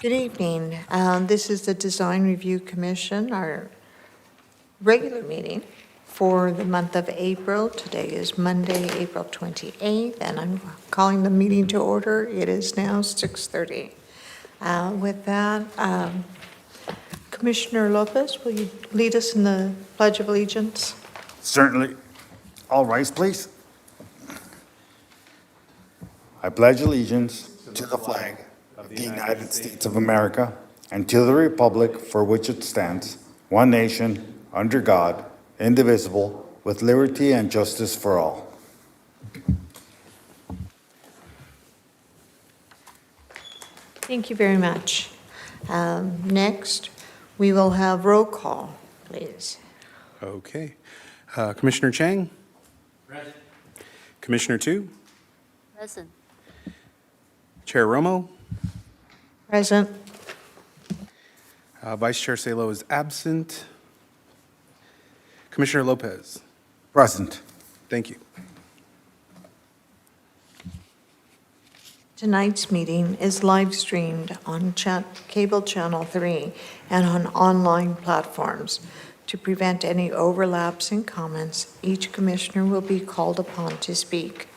Good evening. This is the Design Review Commission, our regular meeting for the month of April. Today is Monday, April 28th, and I'm calling the meeting to order. It is now 6:30. With that, Commissioner Lopez, will you lead us in the Pledge of Allegiance? Certainly. All rise, please. I pledge allegiance to the flag of the United States of America and to the republic for which it stands, one nation, under God, indivisible, with liberty and justice for all. Thank you very much. Next, we will have roll call, please. Okay. Commissioner Tsang? Present. Commissioner Tu? Present. Chair Romo? Present. Vice Chair Salo is absent. Commissioner Lopez? Present. Thank you. Tonight's meeting is live streamed on cable channel 3 and on online platforms. To prevent any overlaps in comments, each commissioner will be called upon to speak.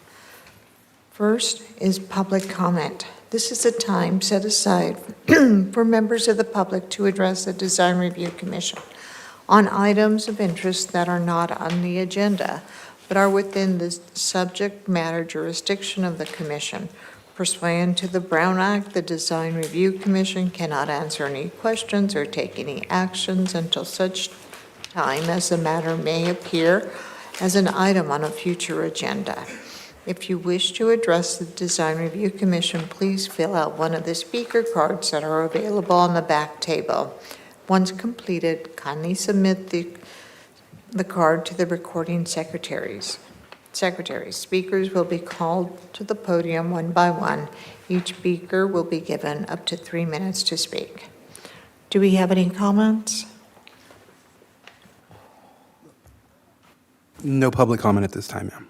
First is public comment. This is a time set aside for members of the public to address the Design Review Commission on items of interest that are not on the agenda, but are within the subject matter jurisdiction of the commission. Pursuant to the Brown Act, the Design Review Commission cannot answer any questions or take any actions until such time as the matter may appear as an item on a future agenda. If you wish to address the Design Review Commission, please fill out one of the speaker cards that are available on the back table. Once completed, kindly submit the card to the recording secretaries. Speakers will be called to the podium one by one. Each speaker will be given up to 3 minutes to speak. Do we have any comments? No public comment at this time, ma'am.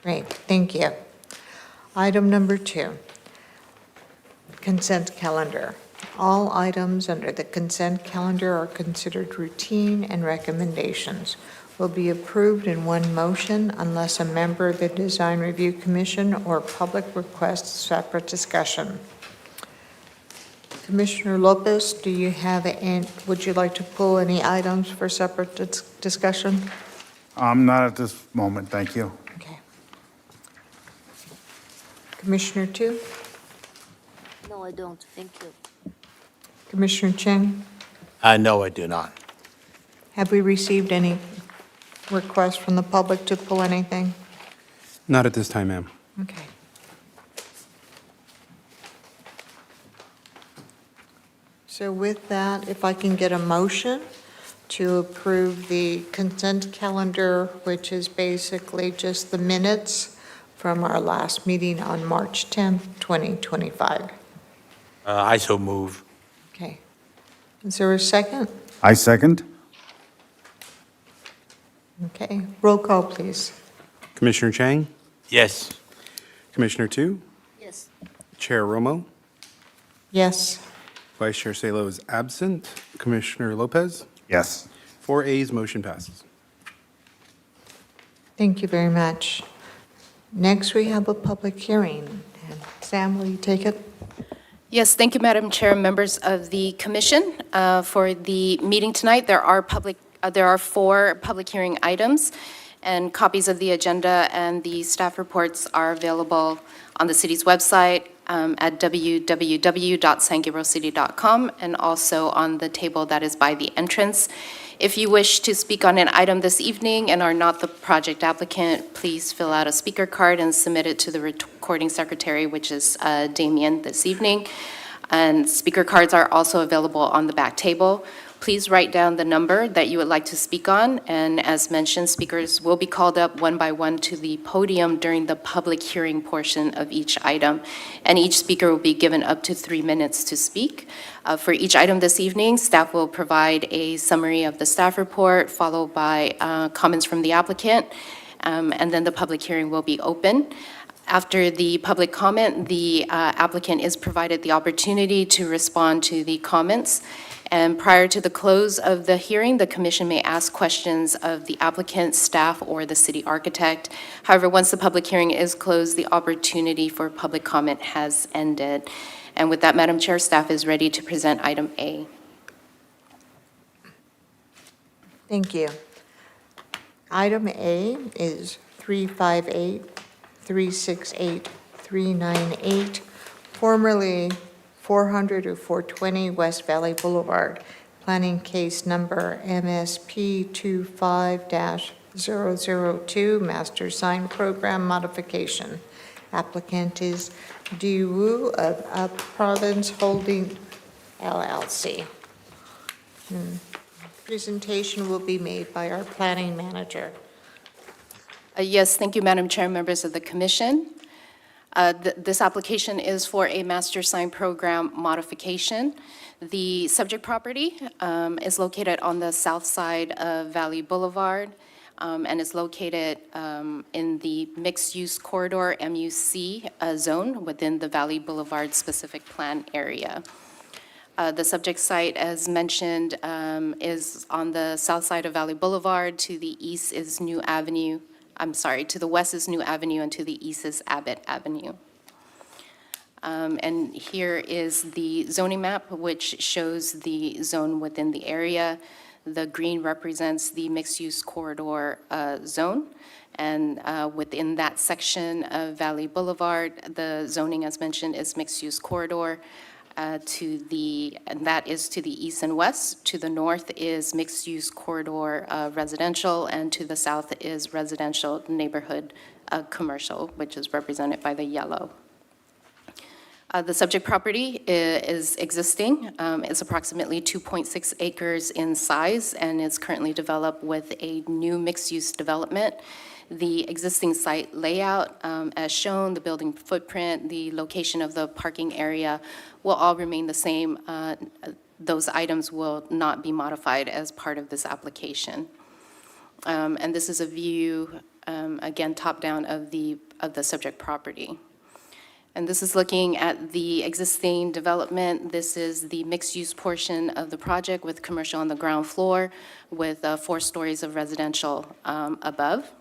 Great, thank you. Item number 2, consent calendar. All items under the consent calendar are considered routine and recommendations will be approved in one motion unless a member of the Design Review Commission or public requests separate discussion. Commissioner Lopez, would you like to pull any items for separate discussion? Not at this moment, thank you. Okay. Commissioner Tu? No, I don't. Thank you. Commissioner Tsang? No, I do not. Have we received any requests from the public to pull anything? Not at this time, ma'am. Okay. So with that, if I can get a motion to approve the consent calendar, which is basically just the minutes from our last meeting on March 10th, 2025. I so move. Okay. Is there a second? I second. Okay. Roll call, please. Commissioner Tsang? Yes. Commissioner Tu? Yes. Chair Romo? Yes. Vice Chair Salo is absent. Commissioner Lopez? Yes. 4 ayes, motion passes. Thank you very much. Next, we have a public hearing. And Sam, will you take it? Yes, thank you, Madam Chair, members of the commission. For the meeting tonight, there are 4 public hearing items, and copies of the agenda and the staff reports are available on the city's website at www.sangabrielcity.com, and also on the table that is by the entrance. If you wish to speak on an item this evening and are not the project applicant, please fill out a speaker card and submit it to the recording secretary, which is Damien, this evening. And speaker cards are also available on the back table. Please write down the number that you would like to speak on, and as mentioned, speakers will be called up one by one to the podium during the public hearing portion of each item, and each speaker will be given up to 3 minutes to speak. For each item this evening, staff will provide a summary of the staff report, followed by comments from the applicant, and then the public hearing will be open. After the public comment, the applicant is provided the opportunity to respond to the comments. And prior to the close of the hearing, the commission may ask questions of the applicant, staff, or the city architect. However, once the public hearing is closed, the opportunity for public comment has ended. And with that, Madam Chair, staff is ready to present item A. Thank you. Item A is 358-368-398, formerly 400 or 420 West Valley Boulevard, planning case number MSP 25-002, master sign program modification. Applicant is Diwu of Up Province Holding LLC. Presentation will be made by our planning manager. Yes, thank you, Madam Chair, members of the commission. This application is for a master sign program modification. The subject property is located on the south side of Valley Boulevard and is located in the mixed-use corridor MUC zone within the Valley Boulevard specific plan area. The subject site, as mentioned, is on the south side of Valley Boulevard. To the east is New Avenue. To the west is New Avenue, and to the east is Abbott Avenue. And here is the zoning map, which shows the zone within the area. The green represents the mixed-use corridor zone. And within that section of Valley Boulevard, the zoning, as mentioned, is mixed-use corridor. And that is to the east and west. To the north is mixed-use corridor residential, and to the south is residential neighborhood commercial, which is represented by the yellow. The subject property is existing. It's approximately 2.6 acres in size and is currently developed with a new mixed-use development. The existing site layout, as shown, the building footprint, the location of the parking area will all remain the same. Those items will not be modified as part of this application. And this is a view, again, top-down of the subject property. And this is looking at the existing development. This is the mixed-use portion of the project with commercial on the ground floor with 4 stories of residential above.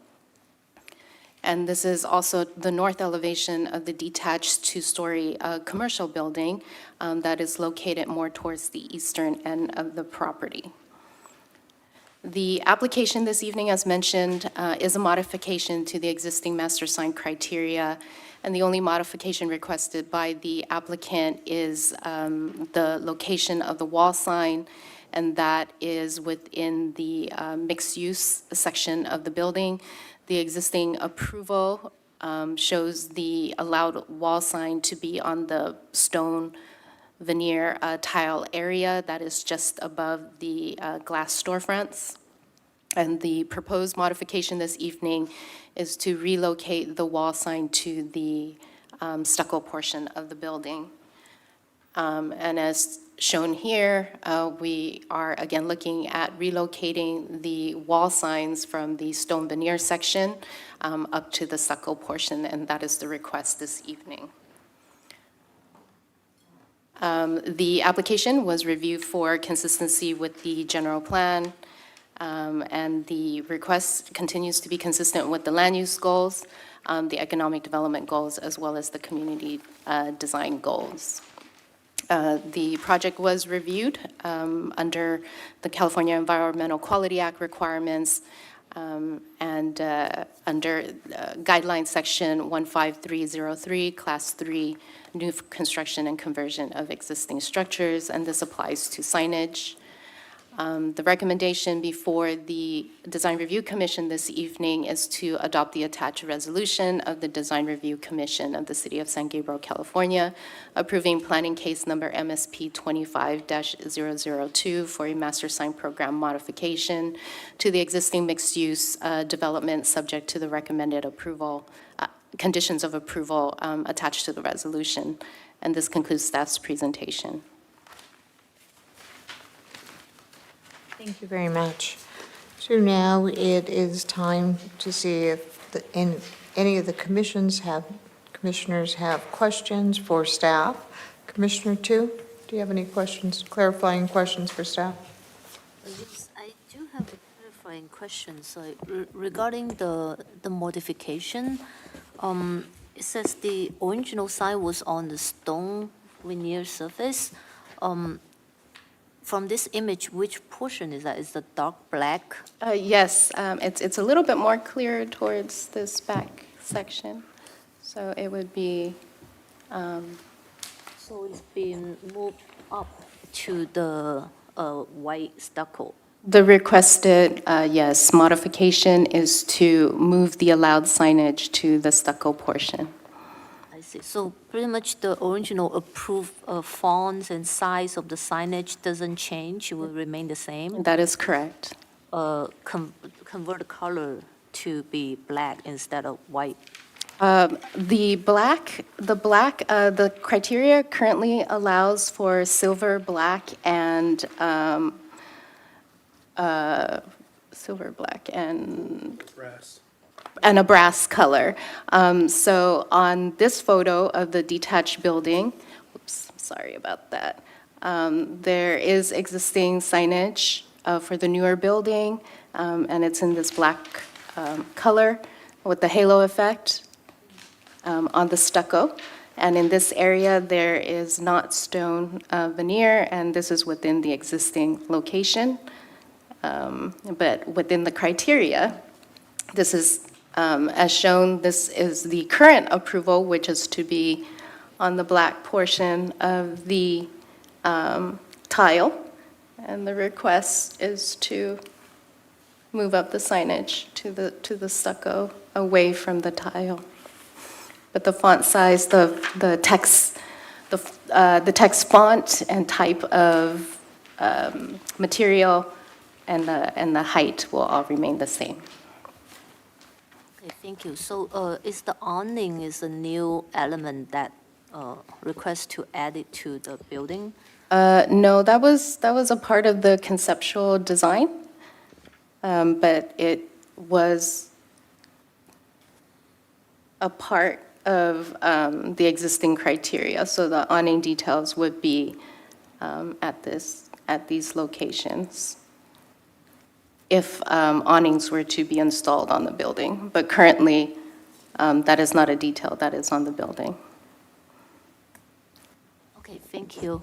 And this is also the north elevation of the detached 2-story commercial building that is located more towards the eastern end of the property. The application this evening, as mentioned, is a modification to the existing master sign criteria, and the only modification requested by the applicant is the location of the wall sign, and that is within the mixed-use section of the building. The existing approval shows the allowed wall sign to be on the stone veneer tile area that is just above the glass storefronts. And the proposed modification this evening is to relocate the wall sign to the stucco portion of the building. And as shown here, we are again looking at relocating the wall signs from the stone veneer section up to the stucco portion, and that is the request this evening. The application was reviewed for consistency with the general plan, and the request continues to be consistent with the land use goals, the economic development goals, as well as the community design goals. The project was reviewed under the California Environmental Quality Act requirements and under guideline section 15303, class 3, new construction and conversion of existing structures, and this applies to signage. The recommendation before the Design Review Commission this evening is to adopt the attached resolution of the Design Review Commission of the City of San Gabriel, California, approving planning case number MSP 25-002 for a master sign program modification to the existing mixed-use development subject to the recommended approval, conditions of approval attached to the resolution. And this concludes staff's presentation. Thank you very much. So now it is time to see if any of the commissions have commissioners have questions for staff. Commissioner Tu, do you have any questions, clarifying questions for staff? Yes, I do have a clarifying question. So regarding the modification, it says the original sign was on the stone veneer surface. From this image, which portion is that? Is the dark black? Yes, it's a little bit more clear towards this back section. So it would be, So it's being moved up to the white stucco. the requested, yes, modification is to move the allowed signage to the stucco portion. I see. So pretty much the original approved fonts and size of the signage doesn't change, it will remain the same? That is correct. Convert the color to be black instead of white? The criteria currently allows for silver, black, and and a brass color. So on this photo of the detached building, oops, sorry about that, there is existing signage for the newer building, and it's in this black color with the halo effect on the stucco. And in this area, there is not stone veneer, and this is within the existing location. But within the criteria, this is, as shown, this is the current approval, which is to be on the black portion of the tile. And the request is to move up the signage to the stucco away from the tile. But the font size, the text font and type of material and the height will all remain the same. Okay, thank you. So is the awning is a new element that request to add it to the building? No, that was a part of the conceptual design, but it was a part of the existing criteria. So the awning details would be at these locations if awnings were to be installed on the building. But currently, that is not a detail that is on the building. Okay, thank you.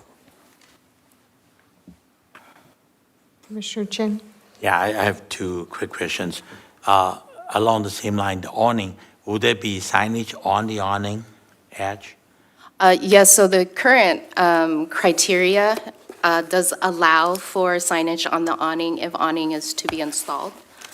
Commissioner Chin? Yeah, I have two quick questions. Along the same line, the awning, would there be signage on the awning edge? Yes, so the current criteria does allow for signage on the awning if awning is to be installed.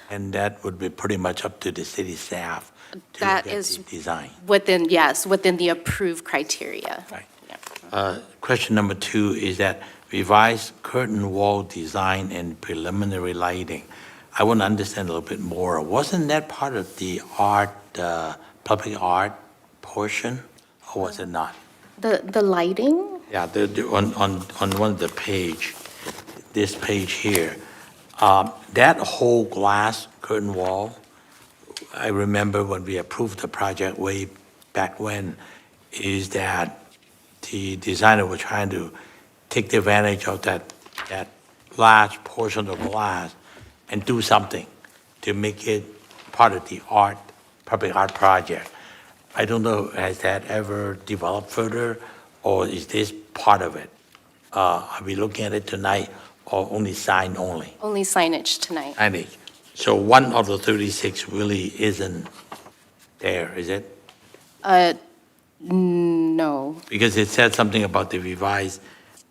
And that would be pretty much up to the city staff to That look at is the design. within, yes, within the approved criteria. Right. Yeah. Question number two is that revised curtain wall design and preliminary lighting. I want to understand a little bit more. Wasn't that part of the art, public art portion, or was it not? The lighting? Yeah, on one of the page, this page here, that whole glass curtain wall, I remember when we approved the project way back when, is that the designer was trying to take the advantage of that large portion of glass and do something to make it part of the art, public art project. I don't know, has that ever developed further, or is this part of it? Are we looking at it tonight, or only sign only? Only signage tonight. Signage. So one of the 36 really isn't there, is it? No. Because it said something about the revised,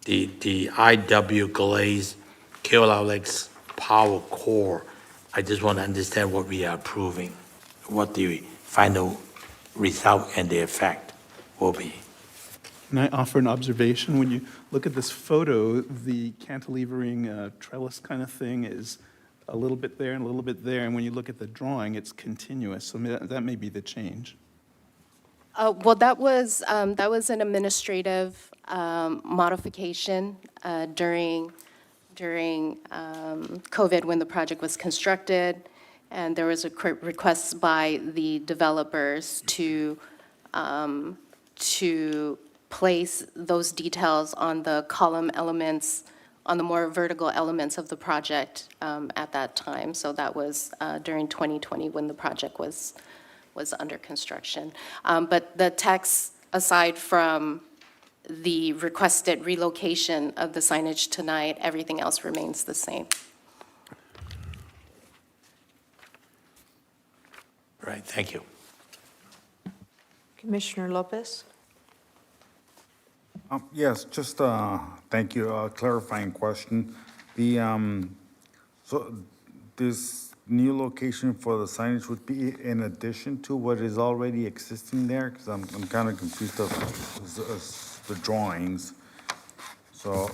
the IW glaze, KLX power core. I just want to understand what we are approving, what the final result and the effect will be. Can I offer an observation? When you look at this photo, the cantilevering trellis kind of thing is a little bit there and a little bit there, and when you look at the drawing, it's continuous, so that may be the change. Well, that was an administrative modification during COVID when the project was constructed, and there was a request by the developers to to place those details on the column elements, on the more vertical elements of the project at that time. So that was during 2020 when the project was under construction. But the text, aside from the requested relocation of the signage tonight, everything else remains the same. Right, thank you. Commissioner Lopez? Yes, just, thank you, clarifying question. So this new location for the signage would be in addition to what is already existing there? Because I'm kind of confused of the drawings. So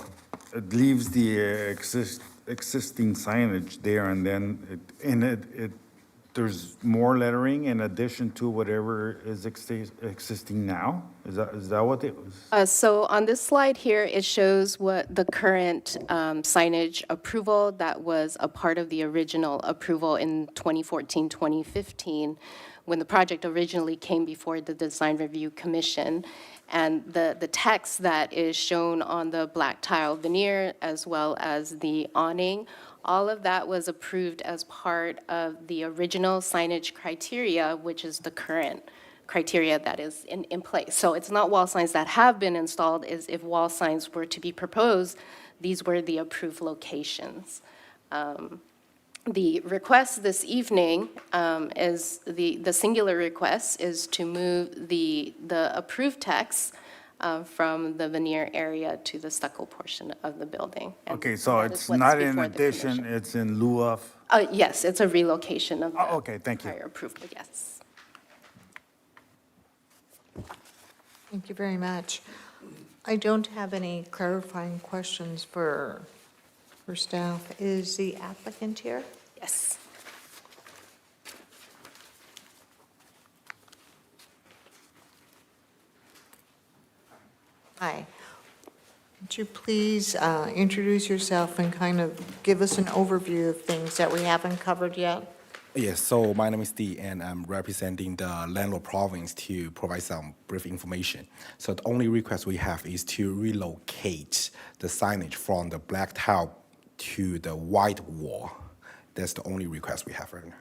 it leaves the existing signage there, and then there's more lettering in addition to whatever is existing now? Is that what it was? So on this slide here, it shows what the current signage approval that was a part of the original approval in 2014, 2015, when the project originally came before the Design Review Commission. And the text that is shown on the black tile veneer, as well as the awning, all of that was approved as part of the original signage criteria, which is the current criteria that is in place. So it's not wall signs that have been installed, is if wall signs were to be proposed, these were the approved locations. The request this evening is, the singular request is to move the approved text from the veneer area to the stucco portion of the building. And Okay, so that is it's what's not in before the addition, commission. it's in lieu of? Yes, it's a relocation of the Oh, okay, thank you. prior approval, yes. Thank you very much. I don't have any clarifying questions for staff. Is the applicant here? Yes. Hi. Would you please introduce yourself and kind of give us an overview of things that we haven't covered yet? Yes, so my name is Dee, and I'm representing the landlord province to provide some brief information. So the only request we have is to relocate the signage from the black tile to the white wall. That's the only request we have right now.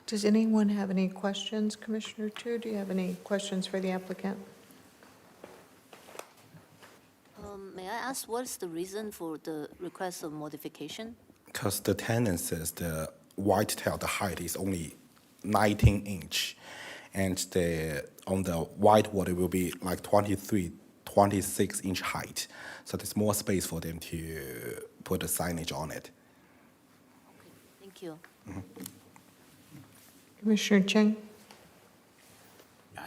Does anyone have any questions? Commissioner Tu, do you have any questions for the applicant? May I ask, what is the reason for the request of modification? Because the tenant says the white tile, the height is only 19 inch, and on the white wall, it will be like 26 inch height. So there's more space for them to put the signage on it. Thank you. Commissioner Tsang?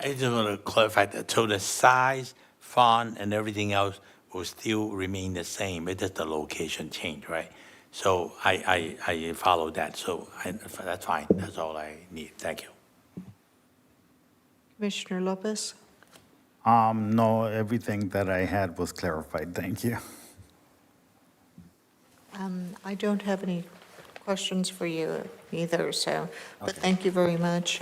I just want to clarify that, so the size, font, and everything else will still remain the same, it's just the location change, right? So I follow that, so that's fine, that's all I need, thank you. Commissioner Lopez? No, everything that I had was clarified, thank you. I don't have any questions for you either, so, but thank you very much.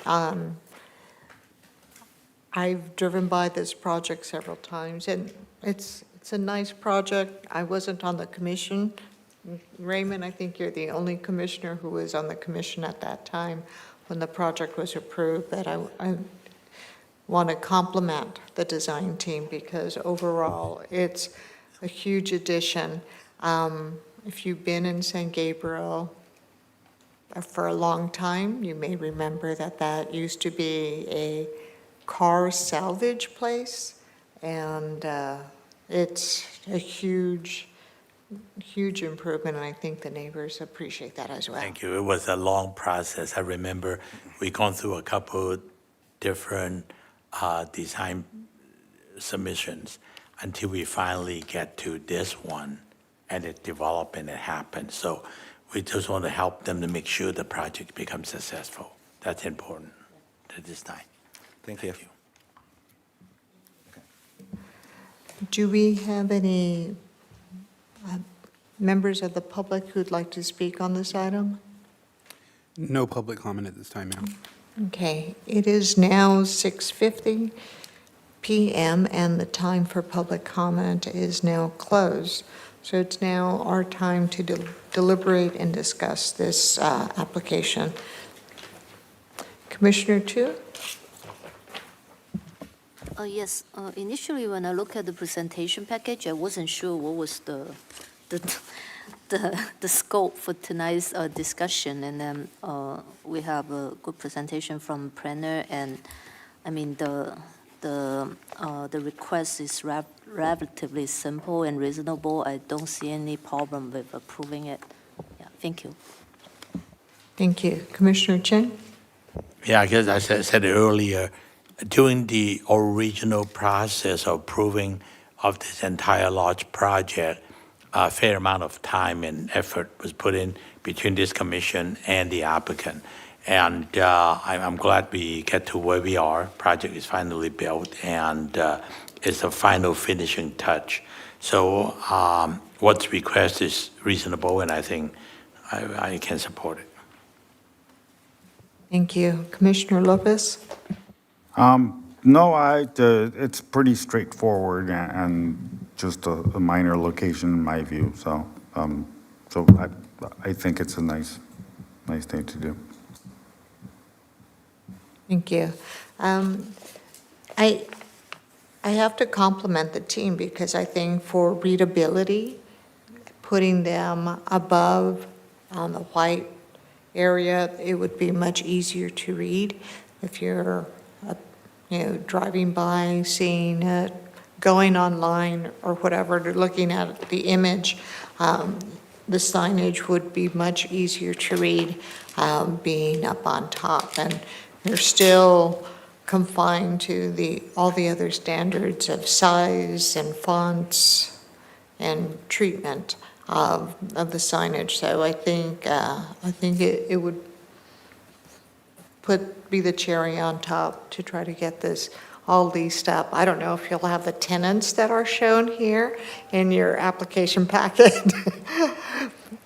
I've driven by this project several times, and it's a nice project. I wasn't on the commission. Raymond, I think you're the only commissioner who was on the commission at that time when the project was approved, but I want to compliment the design team because overall, it's a huge addition. If you've been in San Gabriel for a long time, you may remember that used to be a car salvage place, and it's a huge improvement, and I think the neighbors appreciate that as well. Thank you, it was a long process, I remember we gone through a couple different design submissions until we finally get to this one, and it developed and it happened. So we just want to help them to make sure the project becomes successful. That's important at this time. Thank you. Do we have any members of the public who'd like to speak on this item? No public comment at this time, ma'am. Okay, it is now 6:50 PM, and the time for public comment is now closed. So it's now our time to deliberate and discuss this application. Commissioner Tu? Yes, initially when I look at the presentation package, I wasn't sure what was the scope for tonight's discussion. And then we have a good presentation from planner, and I mean, the request is relatively simple and reasonable. I don't see any problem with approving it. Yeah, thank you. Thank you. Commissioner Chang? Yeah, I guess I said earlier, during the original process of approving of this entire large project, a fair amount of time and effort was put in between this commission and the applicant. And I'm glad we get to where we are. Project is finally built, and it's a final finishing touch. So what's requested is reasonable, and I think I can support it. Thank you. Commissioner Lopez? No, it's pretty straightforward and just a minor location in my view. So, I think it's a nice thing to do. Thank you. I have to compliment the team because I think for readability, putting them above on the white area, it would be much easier to read if you're, driving by, seeing it, going online or whatever, looking at the image. The signage would be much easier to read being up on top. And you're still confined to all the other standards of size and fonts and treatment of the signage. So I think it would be the cherry on top to try to get all leased up. I don't know if you'll have the tenants that are shown here in your application packet.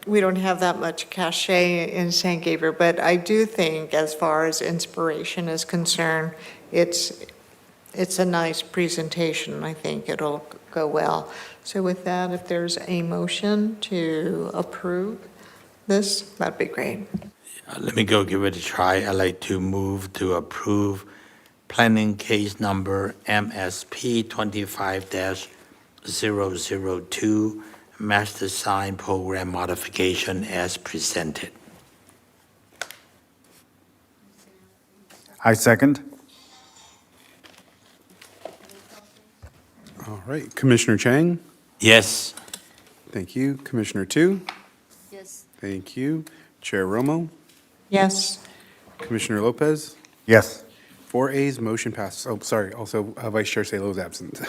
We don't have that much cachet in San Gabriel, but I do think as far as inspiration is concerned, it's a nice presentation. I think it'll go well. So with that, if there's a motion to approve this, that'd be great. Let me go give it a try. I'd like to move to approve planning case number MSP 25-002, master sign program modification as presented. I second. All right, Commissioner Chang? Yes. Thank you. Commissioner Tu? Yes. Thank you. Chair Romo? Yes. Commissioner Lopez? Yes. 4 ayes, motion passes. Oh, sorry, also Vice Chair Salo is absent.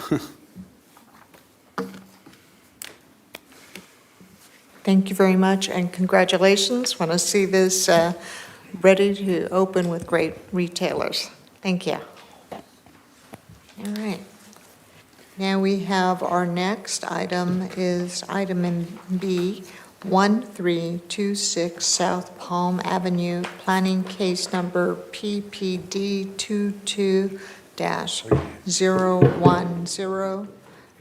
Thank you very much, and congratulations. Want to see this ready to open with great retailers. Thank you. All right. Now we have our next item is item in B, 1326 South Palm Avenue, planning case number PPD 22-010,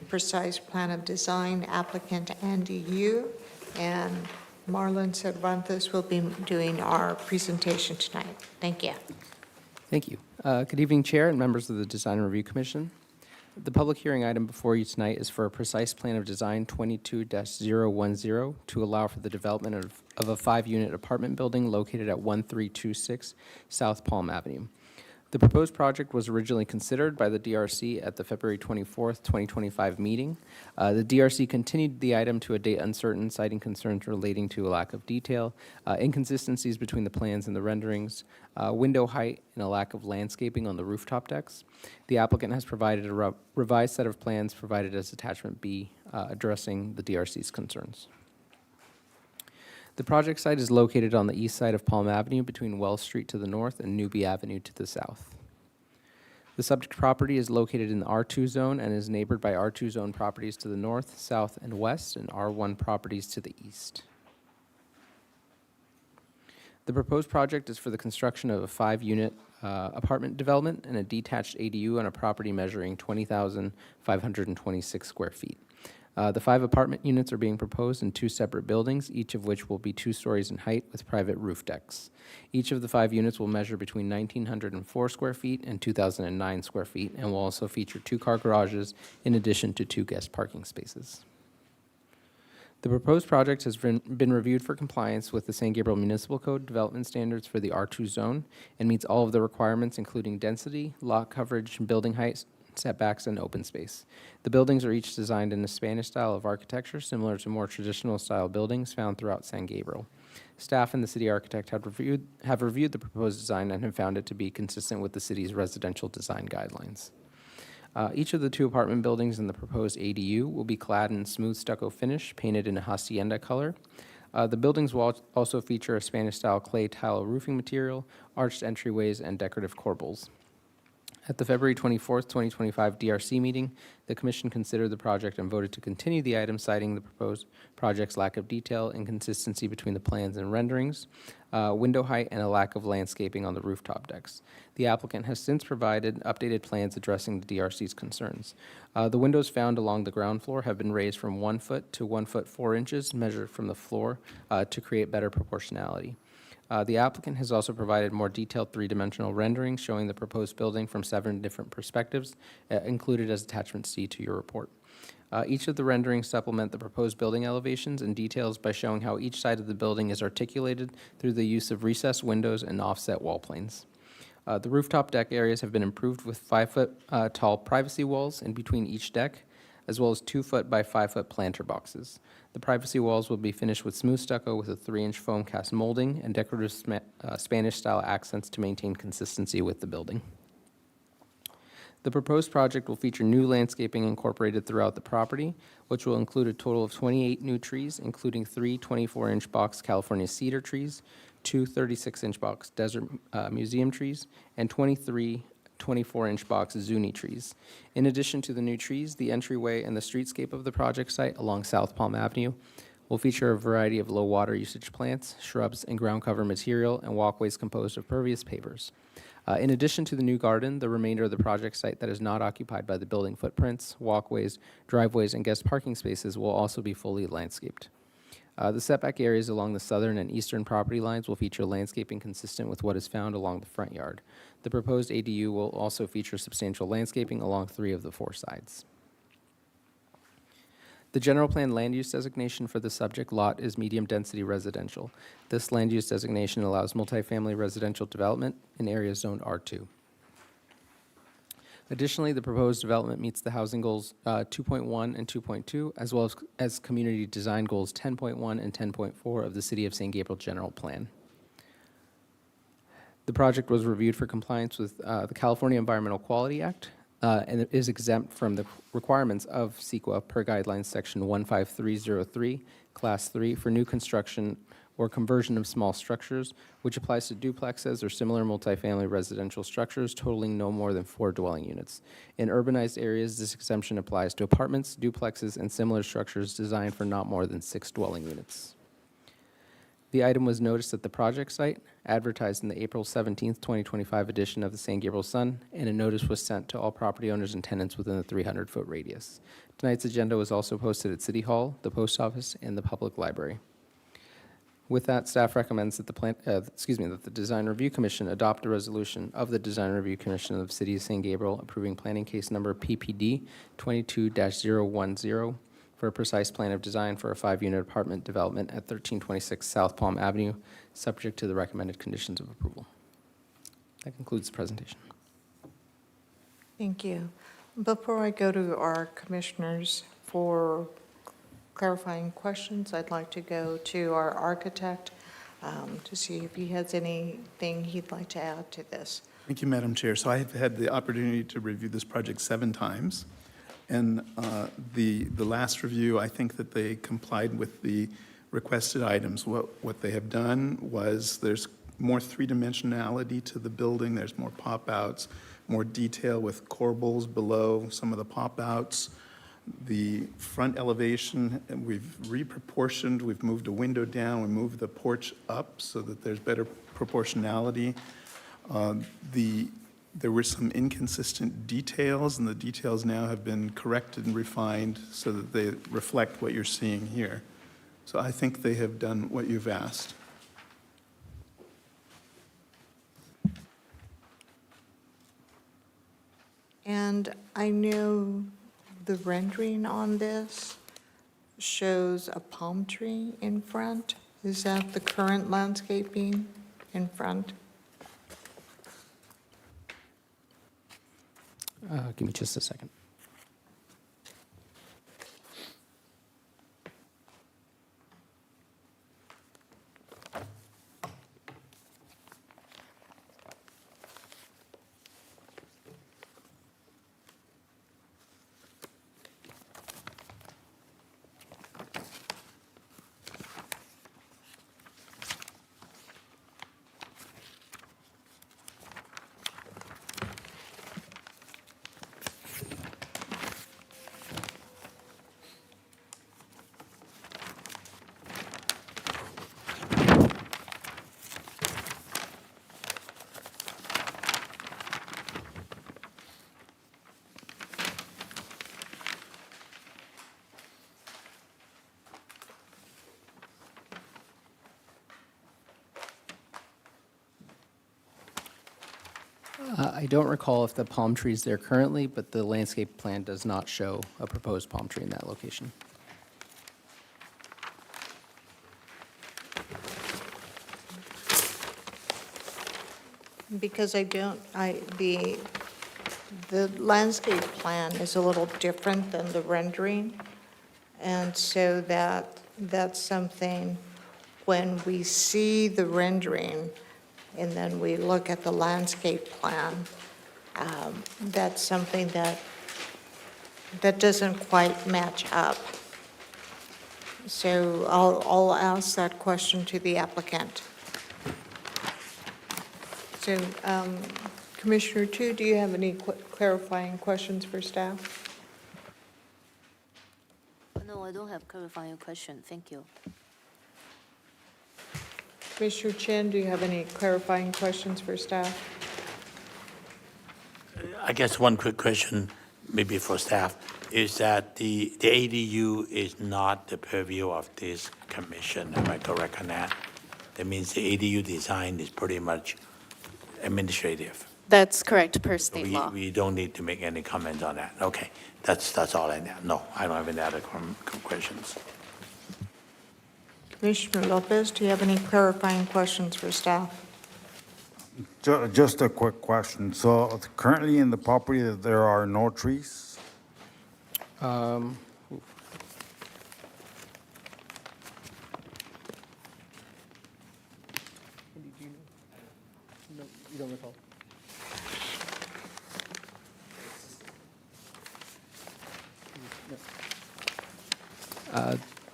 precise plan of design, applicant Andy Yu, and Marlon Cervantes will be doing our presentation tonight. Thank you. Thank you. Good evening, Chair and members of the Design Review Commission. The public hearing item before you tonight is for a precise plan of design 22-010 to allow for the development of a 5-unit apartment building located at 1326 South Palm Avenue. The proposed project was originally considered by the DRC at the February 24th, 2025 meeting. The DRC continued the item to a date uncertain, citing concerns relating to a lack of detail, inconsistencies between the plans and the renderings, window height, and a lack of landscaping on the rooftop decks. The applicant has provided a revised set of plans provided as attachment B, addressing the DRC's concerns. The project site is located on the east side of Palm Avenue between Wells Street to the north and Newby Avenue to the south. The subject property is located in the R2 zone and is neighbored by R2 zone properties to the north, south, and west, and R1 properties to the east. The proposed project is for the construction of a 5-unit apartment development and a detached ADU on a property measuring 20,526 square feet. The 5 apartment units are being proposed in 2 separate buildings, each of which will be 2 stories in height with private roof decks. Each of the 5 units will measure between 1,904 square feet and 2,009 square feet and will also feature 2-car garages in addition to 2 guest parking spaces. The proposed project has been reviewed for compliance with the San Gabriel Municipal Code development standards for the R2 zone and meets all of the requirements, including density, lot coverage, building height, setbacks, and open space. The buildings are each designed in a Spanish style of architecture, similar to more traditional style buildings found throughout San Gabriel. Staff and the city architect have reviewed the proposed design and have found it to be consistent with the city's residential design guidelines. Each of the 2 apartment buildings in the proposed ADU will be clad in smooth stucco finish, painted in a hacienda color. The buildings will also feature a Spanish-style clay tile roofing material, arched entryways, and decorative corbels. At the February 24th, 2025 DRC meeting, the Commission considered the project and voted to continue the item, citing the proposed project's lack of detail, inconsistency between the plans and renderings, window height, and a lack of landscaping on the rooftop decks. The applicant has since provided updated plans addressing the DRC's concerns. The windows found along the ground floor have been raised from 1 foot to 1 foot 4 inches, measured from the floor, to create better proportionality. The applicant has also provided more detailed 3-dimensional renderings showing the proposed building from 7 different perspectives, included as Attachment C to your report. Each of the renderings supplement the proposed building elevations and details by showing how each side of the building is articulated through the use of recessed windows and offset wall planes. The rooftop deck areas have been improved with 5-foot tall privacy walls in between each deck, as well as 2-foot by 5-foot planter boxes. The privacy walls will be finished with smooth stucco with a 3-inch foam cast molding and decorative Spanish-style accents to maintain consistency with the building. The proposed project will feature new landscaping incorporated throughout the property, which will include a total of 28 new trees, including 3 24-inch box California cedar trees, 2 36-inch box desert museum trees, and 23 24-inch box Zuni trees. In addition to the new trees, the entryway and the streetscape of the project site along South Palm Avenue will feature a variety of low water usage plants, shrubs, and ground cover material, and walkways composed of pervious pavers. In addition to the new garden, the remainder of the project site that is not occupied by the building footprints, walkways, driveways, and guest parking spaces will also be fully landscaped. The setback areas along the southern and eastern property lines will feature landscaping consistent with what is found along the front yard. The proposed ADU will also feature substantial landscaping along 3 of the 4 sides. The general plan land use designation for the subject lot is medium-density residential. This land use designation allows multifamily residential development in areas zoned R2. Additionally, the proposed development meets the housing goals 2.1 and 2.2, as well as community design goals 10.1 and 10.4 of the City of San Gabriel General Plan. The project was reviewed for compliance with the California Environmental Quality Act, and it is exempt from the requirements of CEQA per guidelines section 15303, class 3, for new construction or conversion of small structures, which applies to duplexes or similar multifamily residential structures totaling no more than 4 dwelling units. In urbanized areas, this exemption applies to apartments, duplexes, and similar structures designed for not more than 6 dwelling units. The item was noticed at the project site, advertised in the April 17, 2025 edition of the San Gabriel Sun, and a notice was sent to all property owners and tenants within the 300-foot radius. Tonight's agenda was also posted at City Hall, the Post Office, and the Public Library. With that, staff recommends that that the Design Review Commission adopt a resolution of the Design Review Commission of the City of San Gabriel approving planning case number PPD 22-010 for a precise plan of design for a 5-unit apartment development at 1326 South Palm Avenue, subject to the recommended conditions of approval. That concludes the presentation. Thank you. Before I go to our commissioners for clarifying questions, I'd like to go to our architect to see if he has anything he'd like to add to this. Thank you, Madam Chair. So I have had the opportunity to review this project 7 times. And the last review, I think that they complied with the requested items. What they have done was there's more 3-dimensionality to the building. There's more pop-outs, more detail with corbels below some of the pop-outs. The front elevation, we've reproportioned. We've moved a window down. We moved the porch up so that there's better proportionality. There were some inconsistent details, and the details now have been corrected and refined so that they reflect what you're seeing here. So I think they have done what you've asked. And I know the rendering on this shows a palm tree in front. Is that the current landscaping in front? Give me just a second. I don't recall if the palm tree is there currently, but the landscape plan does not show a proposed palm tree in that location. Because the landscape plan is a little different than the rendering. And so that's something, when we see the rendering and then we look at the landscape plan, that's something that doesn't quite match up. So I'll ask that question to the applicant. So, Commissioner Tu, do you have any clarifying questions for staff? No, I don't have clarifying question. Thank you. Commissioner Chin, do you have any clarifying questions for staff? I guess one quick question, maybe for staff, is that the ADU is not the purview of this commission. Am I correct on that? That means the ADU design is pretty much administrative. That's correct, per state law. We don't need to make any comment on that. Okay, that's all I know. No, I don't have any other questions. Commissioner Lopez, do you have any clarifying questions for staff? Just a quick question. So currently in the property, there are no trees? Oof. No, you don't recall?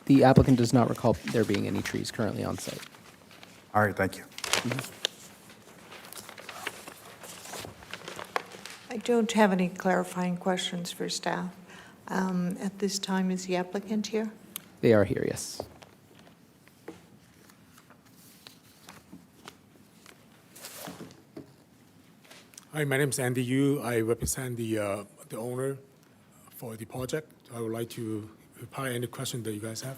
The applicant does not recall there being any trees currently on site. All right, thank you. I don't have any clarifying questions for staff. At this time, is the applicant here? They are here, yes. Hi, my name is Andy Yu. I represent the owner for the project. I would like to reply any questions that you guys have.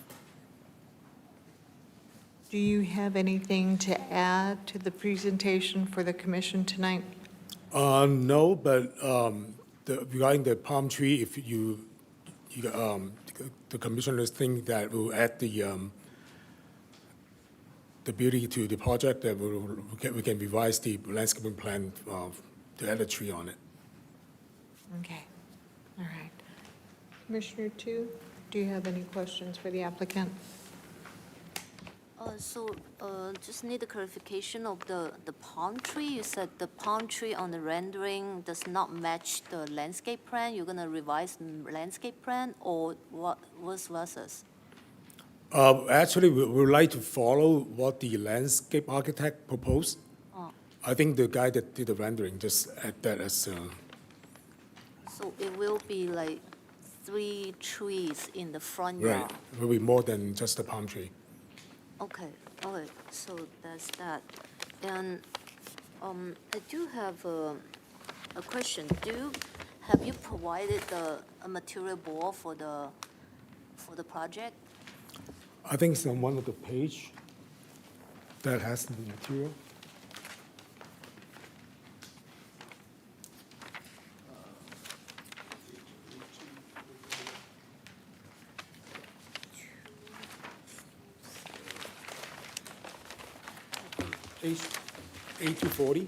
Do you have anything to add to the presentation for the commission tonight? No, but regarding the palm tree, if the commissioners think that will add the beauty to the project, that we can revise the landscaping plan to add a tree on it. Okay, all right. Commissioner Tu, do you have any questions for the applicant? Just need a clarification of the palm tree. You said the palm tree on the rendering does not match the landscape plan. You're gonna revise the landscape plan, or what versa? Actually, we would like to follow what the landscape architect proposed. Oh. I think the guy that did the rendering just add that as. So it will be like 3 trees in the front Right, yard? it will be more than just a palm tree. Okay, so that's that. And I do have a question. Have you provided a material board for the project? I think it's on one of the page that has the material. Page A240.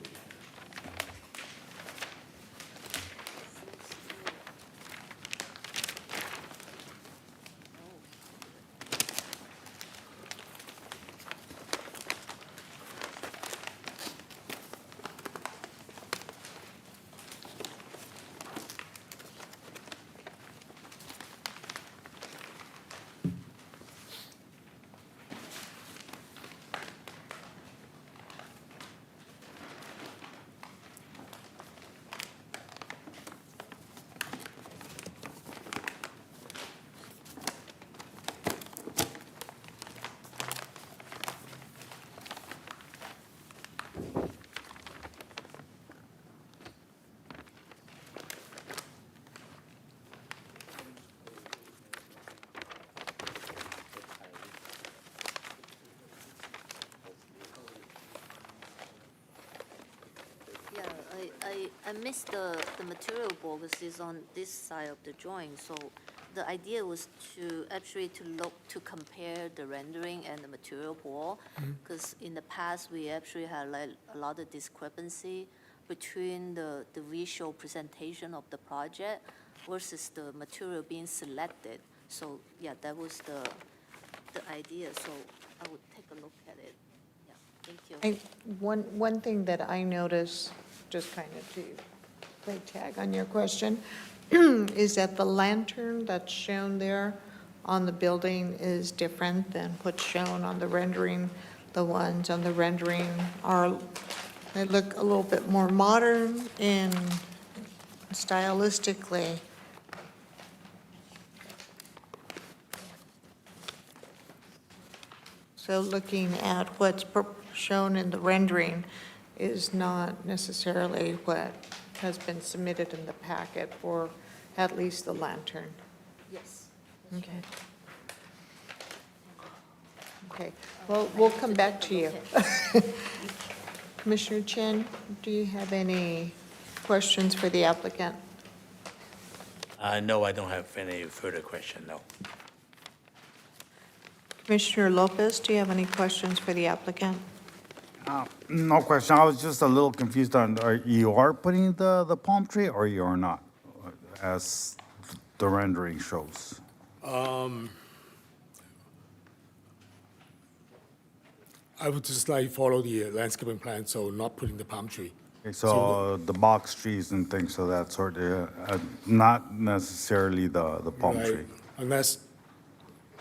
Yeah, I missed the material board because it's on this side of the drawing. So the idea was to compare the rendering and the material board. Because in the past, we actually had like a lot of discrepancy between the visual presentation of the project versus the material being selected. So yeah, that was the idea. So I would take a look at it. Yeah, thank you. One thing that I noticed, just kind of to play tag on your question, is that the lantern that's shown there on the building is different than what's shown on the rendering. The ones on the rendering they look a little bit more modern and stylistically. So looking at what's shown in the rendering is not necessarily what has been submitted in the packet for at least the lantern. Yes. Okay. Okay, well, we'll come back to you. Commissioner Chen, do you have any questions for the applicant? No, I don't have any further question, no. Commissioner Lopez, do you have any questions for the applicant? No question. I was just a little confused on, you are putting the palm tree or you are not, as the rendering shows? I would just like follow the landscaping plan, so not putting the palm tree. Okay, so the box trees and things of that sort, not necessarily the palm Right, tree? unless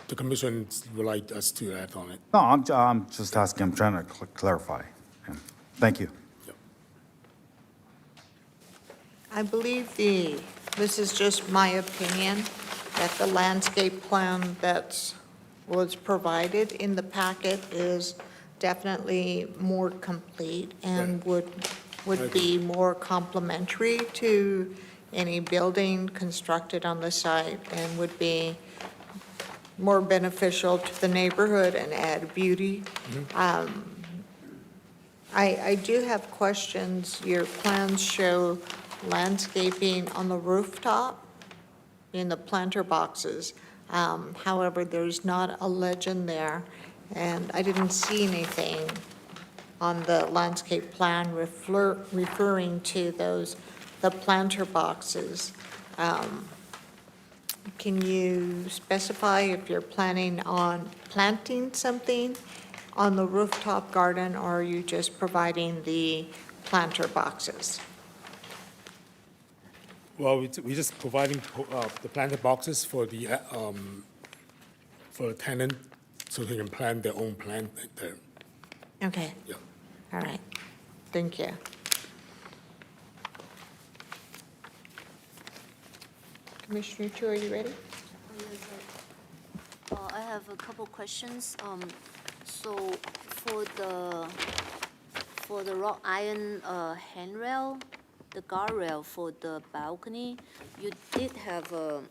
the commission would like us to act on it. No, I'm just asking, I'm trying to clarify. Yeah. Thank you. I believe this is just my opinion, that the landscape plan that was provided in the packet is definitely more complete and would be more complementary to any building constructed on the site and would be more beneficial to the neighborhood and add beauty. I do have questions. Your plans show landscaping on the rooftop in the planter boxes. However, there's not a legend there, and I didn't see anything on the landscape plan referring to the planter boxes. Can you specify if you're planning on planting something on the rooftop garden, or are you just providing the planter boxes? Well, we're just providing the planter boxes for the tenant, so they can plant their own plant there. Okay. Yeah. All right. Thank you. Commissioner Chu, are you ready? I have a couple questions. So for For the wrought iron handrail, the guardrail for the balcony, you did have a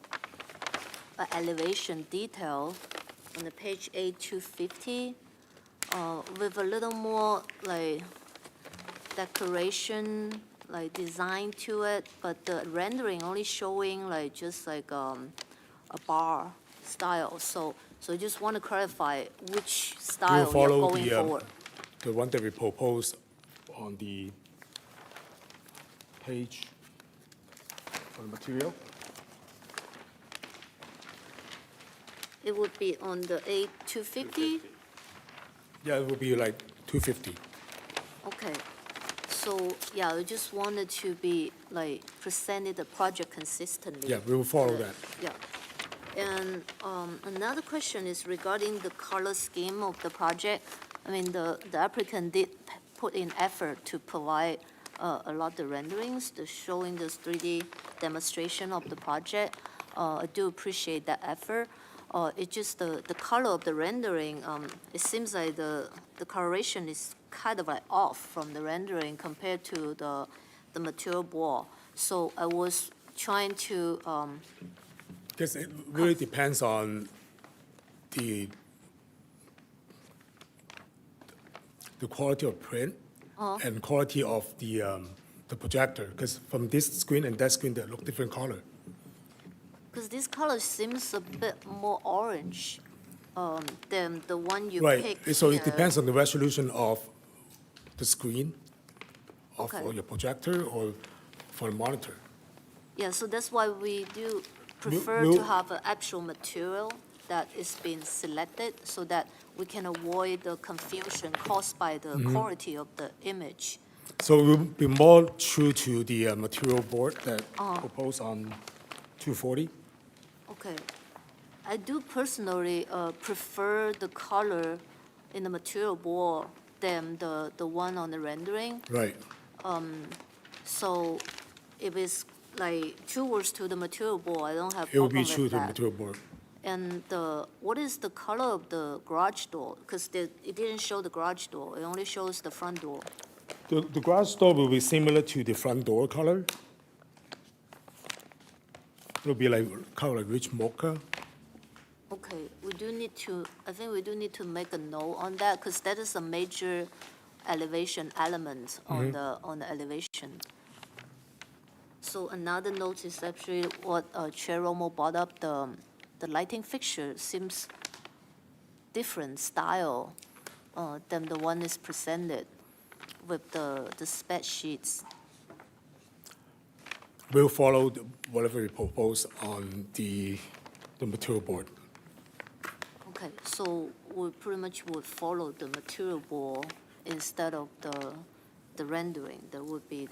elevation detail on the page A250 with a little more like decoration, like design to it, but the rendering only showing like just like a bar style. So I just want to clarify which We'll style you're follow going forward. the one that we proposed on the page for the material. It would be on the A250? Yeah, it will be like 250. Okay. So, yeah, I just wanted to be, like, presented the project consistently. Yeah, we will follow that. Yeah. And another question is regarding the color scheme of the project. I mean, the applicant did put in effort to provide a lot of the renderings, the showing this 3D demonstration of the project. I do appreciate that effort. It's just the color of the rendering, it seems like the coloration is kind of like off from the rendering compared to the material wall. So I was trying to, Because it really depends on the quality of print and quality of the projector. Because from this screen and that screen, they look different color. because this color seems a bit more orange than the one you Right, picked. so it here. depends on the resolution of the screen of Okay. or your projector or for the monitor. Yeah, so that's why we do prefer we'll- to have an actual material that is being selected so that we can avoid the confusion caused by the quality of the image. So we'll be more true to the material board that proposed on 240. Okay. I do personally prefer the color in the material board than the one on the rendering. Right. So if it's like towards to the material board, I don't have It will problem be true with to the that. material board. And what is the color of the garage door? Because it didn't show the garage door, it only shows the front door. The garage door will be similar to the front door color. It'll be like color like rich mocha. Okay, I think we do need to make a note on that, because that is a major elevation element on the elevation. So another note is actually what Chair Romo brought up, the lighting fixture seems different style than the one is presented with the spec sheets. We'll follow whatever we propose on the material board. Okay, so we pretty much would follow the material board instead of the rendering. That would be,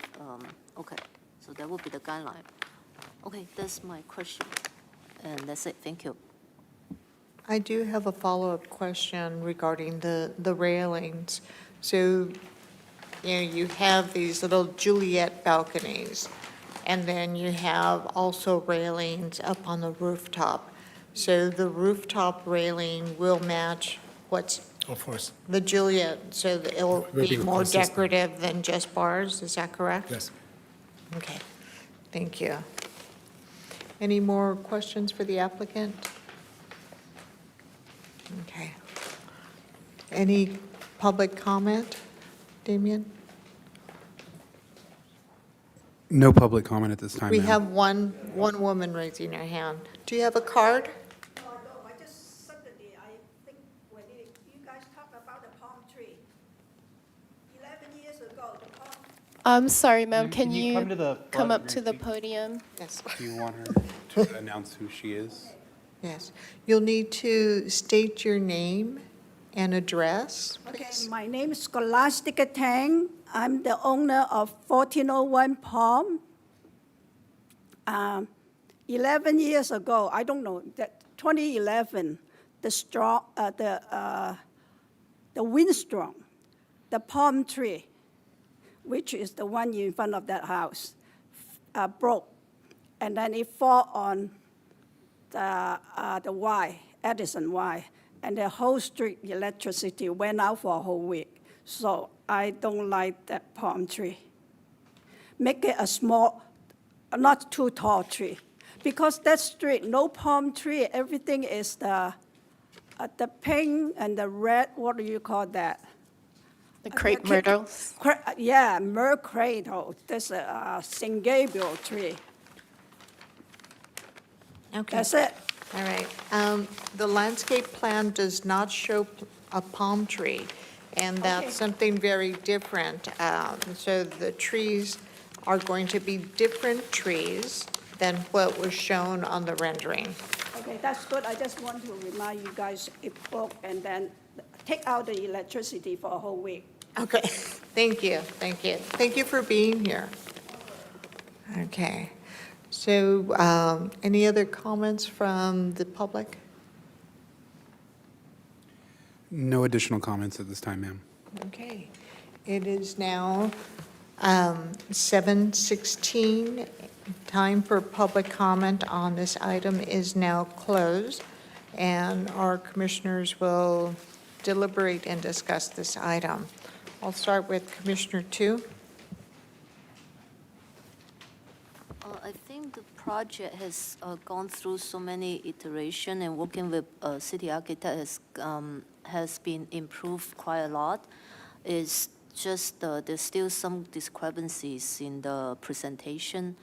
okay, so that would be the guideline. Okay, that's my question, and that's it, thank you. I do have a follow-up question regarding the railings. So, you have these little Juliet balconies, and then you have also railings up on the rooftop. So the rooftop railing will match what's Of course, the Juliet, so that it'll Will be be more consistent. decorative than just bars, is that correct? yes. Okay, thank you. Any more questions for the applicant? Okay. Any public comment, Damien? No public comment at this time, We ma'am. have one woman raising her hand. Do you have a card? No, I don't. I just suddenly, I think when you guys talk about the palm tree, 11 years ago, the palm. I'm sorry, ma'am, can come you to the come front up and to the speak? podium? Yes. Do you want her to announce who she is? Yes. You'll need to state your name and address, Okay, please. my name is Scholastica Tsang. I'm the owner of 1401 Palm. 11 years ago, I don't know, that 2011, the windstorm, the palm tree, which is the one in front of that house, broke, and then it fall on the Y, Edison Y, and the whole street electricity went out for a whole week. So I don't like that palm tree. Make it a small, not too tall tree. Because that street, no palm tree, everything is the pink and the red, what do you call that? The crepe myrtles. Yeah, myrtle cradle. That's a St. Gabriel tree. Okay. That's it. All right. The landscape plan does not show a palm tree, and that's Okay. something very different. So the trees are going to be different trees than what was shown on the rendering. Okay, that's good. I just want to remind you guys, it broke, and then take out the electricity for a whole week. Okay, thank you, thank you. Thank you for being here. Okay, so any other comments from the public? No additional comments at this time, ma'am. Okay, it is now 7:16. Time for public comment on this item is now closed, and our commissioners will deliberate and discuss this item. I'll start with Commissioner Tu. I think the project has gone through so many iterations, and working with city architect has been improved quite a lot. It's just there's still some discrepancies in the presentation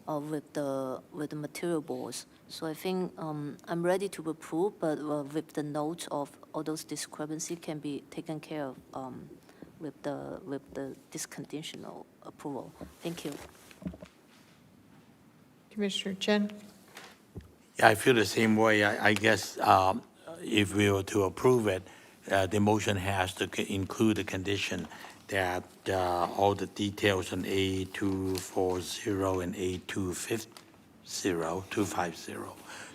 with the material boards. So I think I'm ready to approve, but with the note of all those discrepancies can be taken care of with this conditional approval. Thank you. Commissioner Chen? Yeah, I feel the same way. I guess if we were to approve it, the motion has to include a condition that all the details on A240 and A250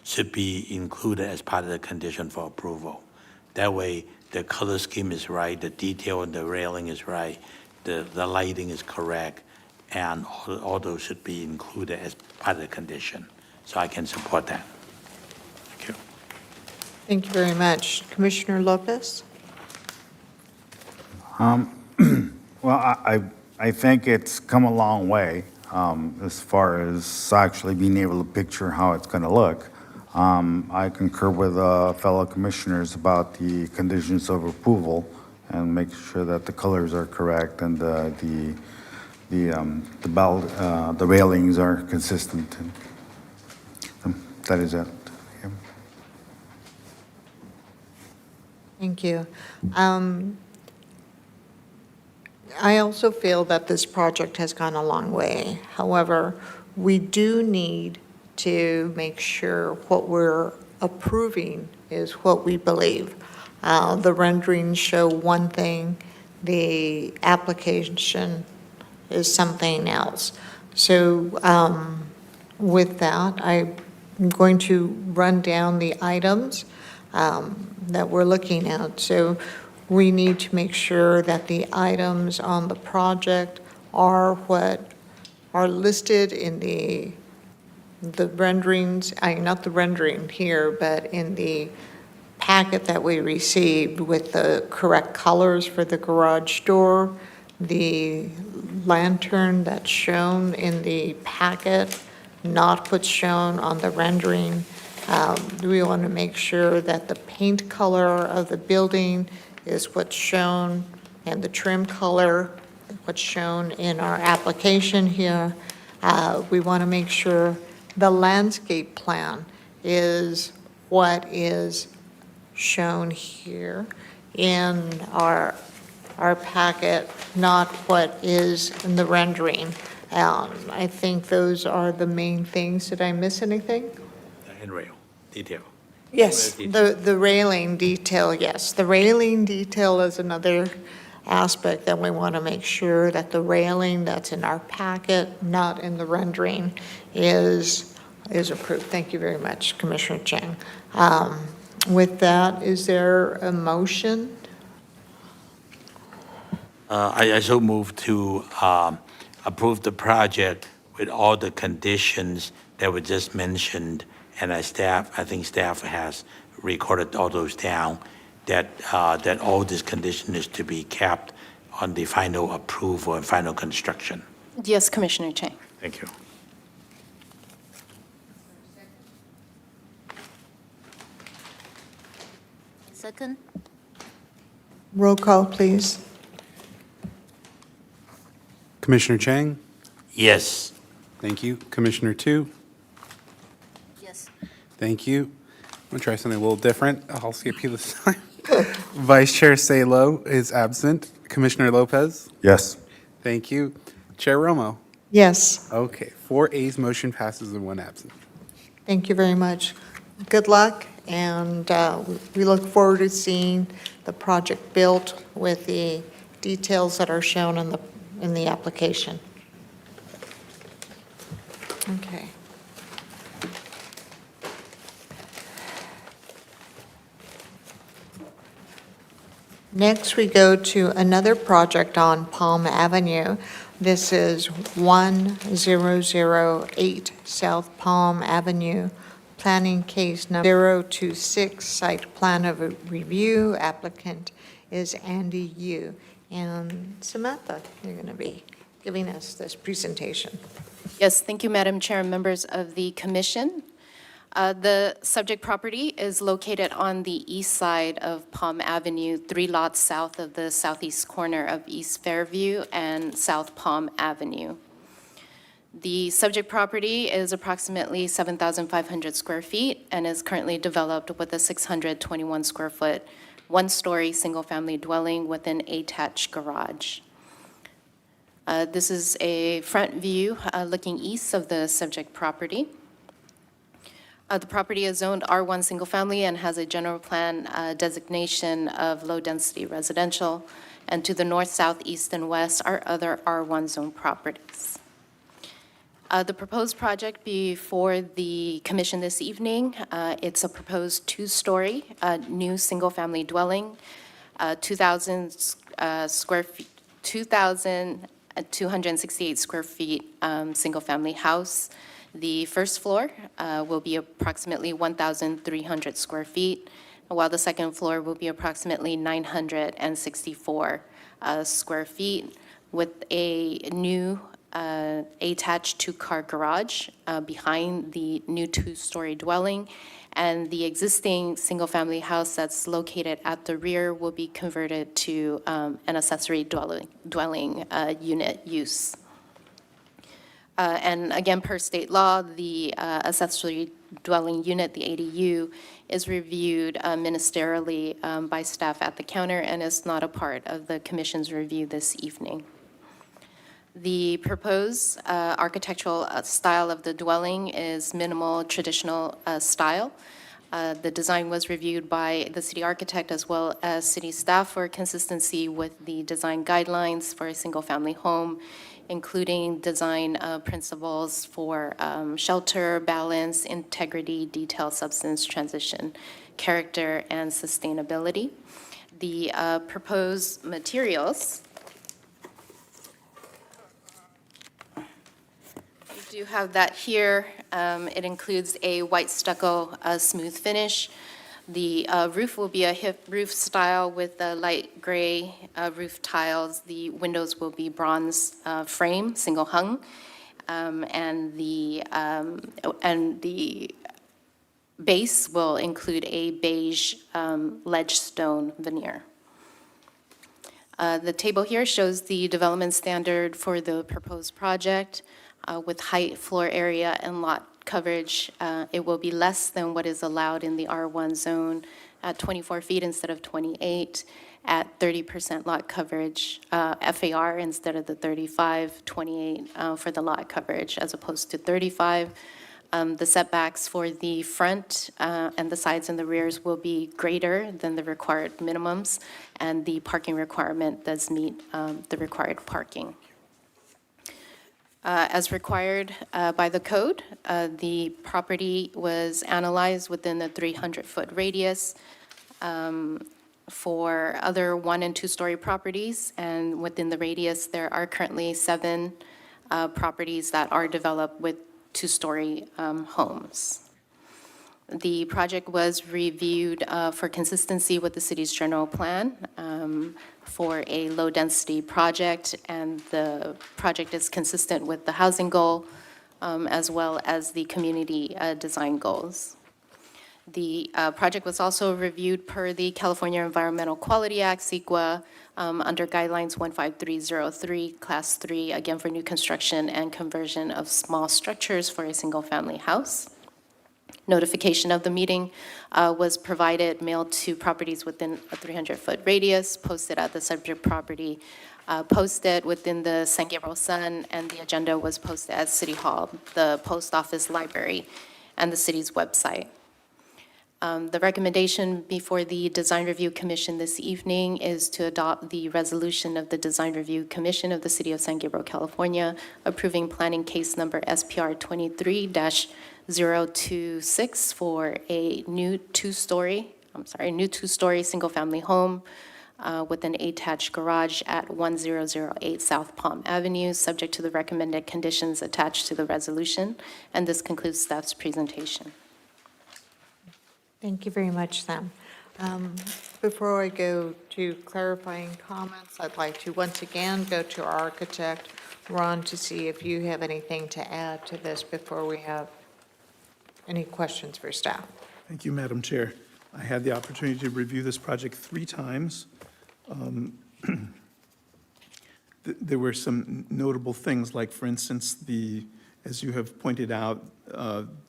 should be included as part of the condition for approval. That way, the color scheme is right, the detail and the railing is right, the lighting is correct, and all those should be included as part of the condition. So I can support that. Thank you. Thank you very much. Commissioner Lopez? Well, I think it's come a long way as far as actually being able to picture how it's going to look. I concur with fellow commissioners about the conditions of approval and make sure that the colors are correct and the railings are consistent. That is it. Yeah. Thank you. I also feel that this project has gone a long way. However, we do need to make sure what we're approving is what we believe. The renderings show one thing, the application is something else. So with that, I'm going to run down the items that we're looking at. So we need to make sure that the items on the project are what are listed in the renderings, not the rendering here, but in the packet that we received with the correct colors for the garage door, the lantern that's shown in the packet, not what's shown on the rendering. We want to make sure that the paint color of the building is what's shown, and the trim color, what's shown in our application here. We want to make sure the landscape plan is what is shown here in our packet, not what is in the rendering. I think those are the main things. Did I miss anything? The handrail detail. Yes, Detail. the railing detail, yes. The railing detail is another aspect that we want to make sure that the railing that's in our packet, not in the rendering, is approved. Thank you very much, Commissioner Tsang. With that, is there a motion? I so move to approve the project with all the conditions that were just mentioned, and I think staff has recorded all those down, that all this condition is to be kept on the final approval and final construction. Yes, Commissioner Chang. Thank you. Second? Roll call, please. Commissioner Chang? Yes. Thank you. Commissioner Tu? Yes. Thank you. I'm going to try something a little different. I'll skip you this time. Vice Chair Salo is absent. Commissioner Lopez? Yes. Thank you. Chair Romo? Yes, Okay, 4 ayes, motion passes, and 1 absent. thank you very much. Good luck, and we look forward to seeing the project built with the details that are shown in the application. Okay. Next, we go to another project on Palm Avenue. This is 1008 South Palm Avenue, planning case number 026, site plan of review. Applicant is Andy Yu. And Samantha, you're going to be giving us this presentation. Yes, thank you, Madam Chair and members of the commission. The subject property is located on the east side of Palm Avenue, 3 lots south of the southeast corner of East Fairview and South Palm Avenue. The subject property is approximately 7,500 square feet and is currently developed with a 621 square foot, 1-story, single-family dwelling with an attached garage. This is a front view looking east of the subject property. The property is zoned R1 single family and has a general plan designation of low-density residential. And to the north, south, east, and west are other R1 zone properties. The proposed project before the commission this evening, it's a proposed 2-story new single-family dwelling, 2,000 square feet, 2,268 square feet single-family house. The first floor will be approximately 1,300 square feet, while the second floor will be approximately 964 square feet with a new attached 2-car garage behind the new 2-story dwelling. And the existing single-family house that's located at the rear will be converted to an accessory dwelling unit use. And again, per state law, the accessory dwelling unit, the ADU, is reviewed ministerially by staff at the counter and is not a part of the commission's review this evening. The proposed architectural style of the dwelling is minimal traditional style. The design was reviewed by the city architect as well as city staff for consistency with the design guidelines for a single-family home, including design principles for shelter, balance, integrity, detail, substance, transition, character, and sustainability. The proposed materials, we do have that here. It includes a white stucco smooth finish. The roof will be a hip roof style with the light gray roof tiles. The windows will be bronze frame, single hung, and the base will include a beige ledge stone veneer. The table here shows the development standard for the proposed project with height, floor area, and lot coverage. It will be less than what is allowed in the R1 zone at 24 feet instead of 28, at 30% lot coverage, FAR instead of the 35, 28 for the lot coverage as opposed to 35. The setbacks for the front and the sides and the rears will be greater than the required minimums, and the parking requirement does meet the required parking. As required by the code, the property was analyzed within the 300-foot radius for other 1- and 2-story properties, and within the radius, there are currently 7 properties that are developed with 2-story homes. The project was reviewed for consistency with the city's general plan for a low-density project, and the project is consistent with the housing goal as well as the community design goals. The project was also reviewed per the California Environmental Quality Act, CEQA, under Guidelines 15303, Class 3, again for new construction and conversion of small structures for a single-family house. Notification of the meeting was provided, mailed to properties within a 300-foot radius, posted at the subject property, posted within the San Gabriel Sun, and the agenda was posted at City Hall, the post office, library, and the city's website. The recommendation before the Design Review Commission this evening is to adopt the resolution of the Design Review Commission of the City of San Gabriel, California, approving planning case number SPR 23-026 for a new two-story single-family home with an attached garage at 1008 South Palm Avenue, subject to the recommended conditions attached to the resolution. And this concludes staff's presentation. Thank you very much, Sam. Before I go to clarifying comments, I'd like to once again go to our architect, Ron, to see if you have anything to add to this before we have any questions for staff. Thank you, Madam Chair. I had the opportunity to review this project 3 times. There were some notable things, like, for instance, as you have pointed out,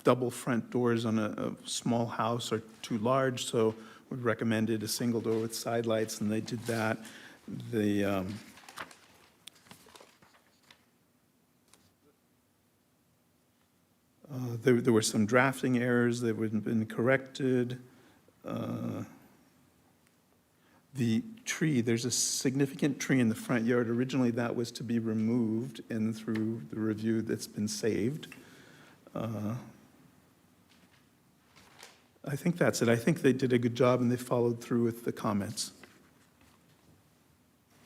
double front doors on a small house are too large, so we recommended a single door with side lights, and they did that. There were some drafting errors that had been corrected. The tree, there's a significant tree in the front yard. Originally, that was to be removed, and through the review, that's been saved. I think that's it. I think they did a good job, and they followed through with the comments.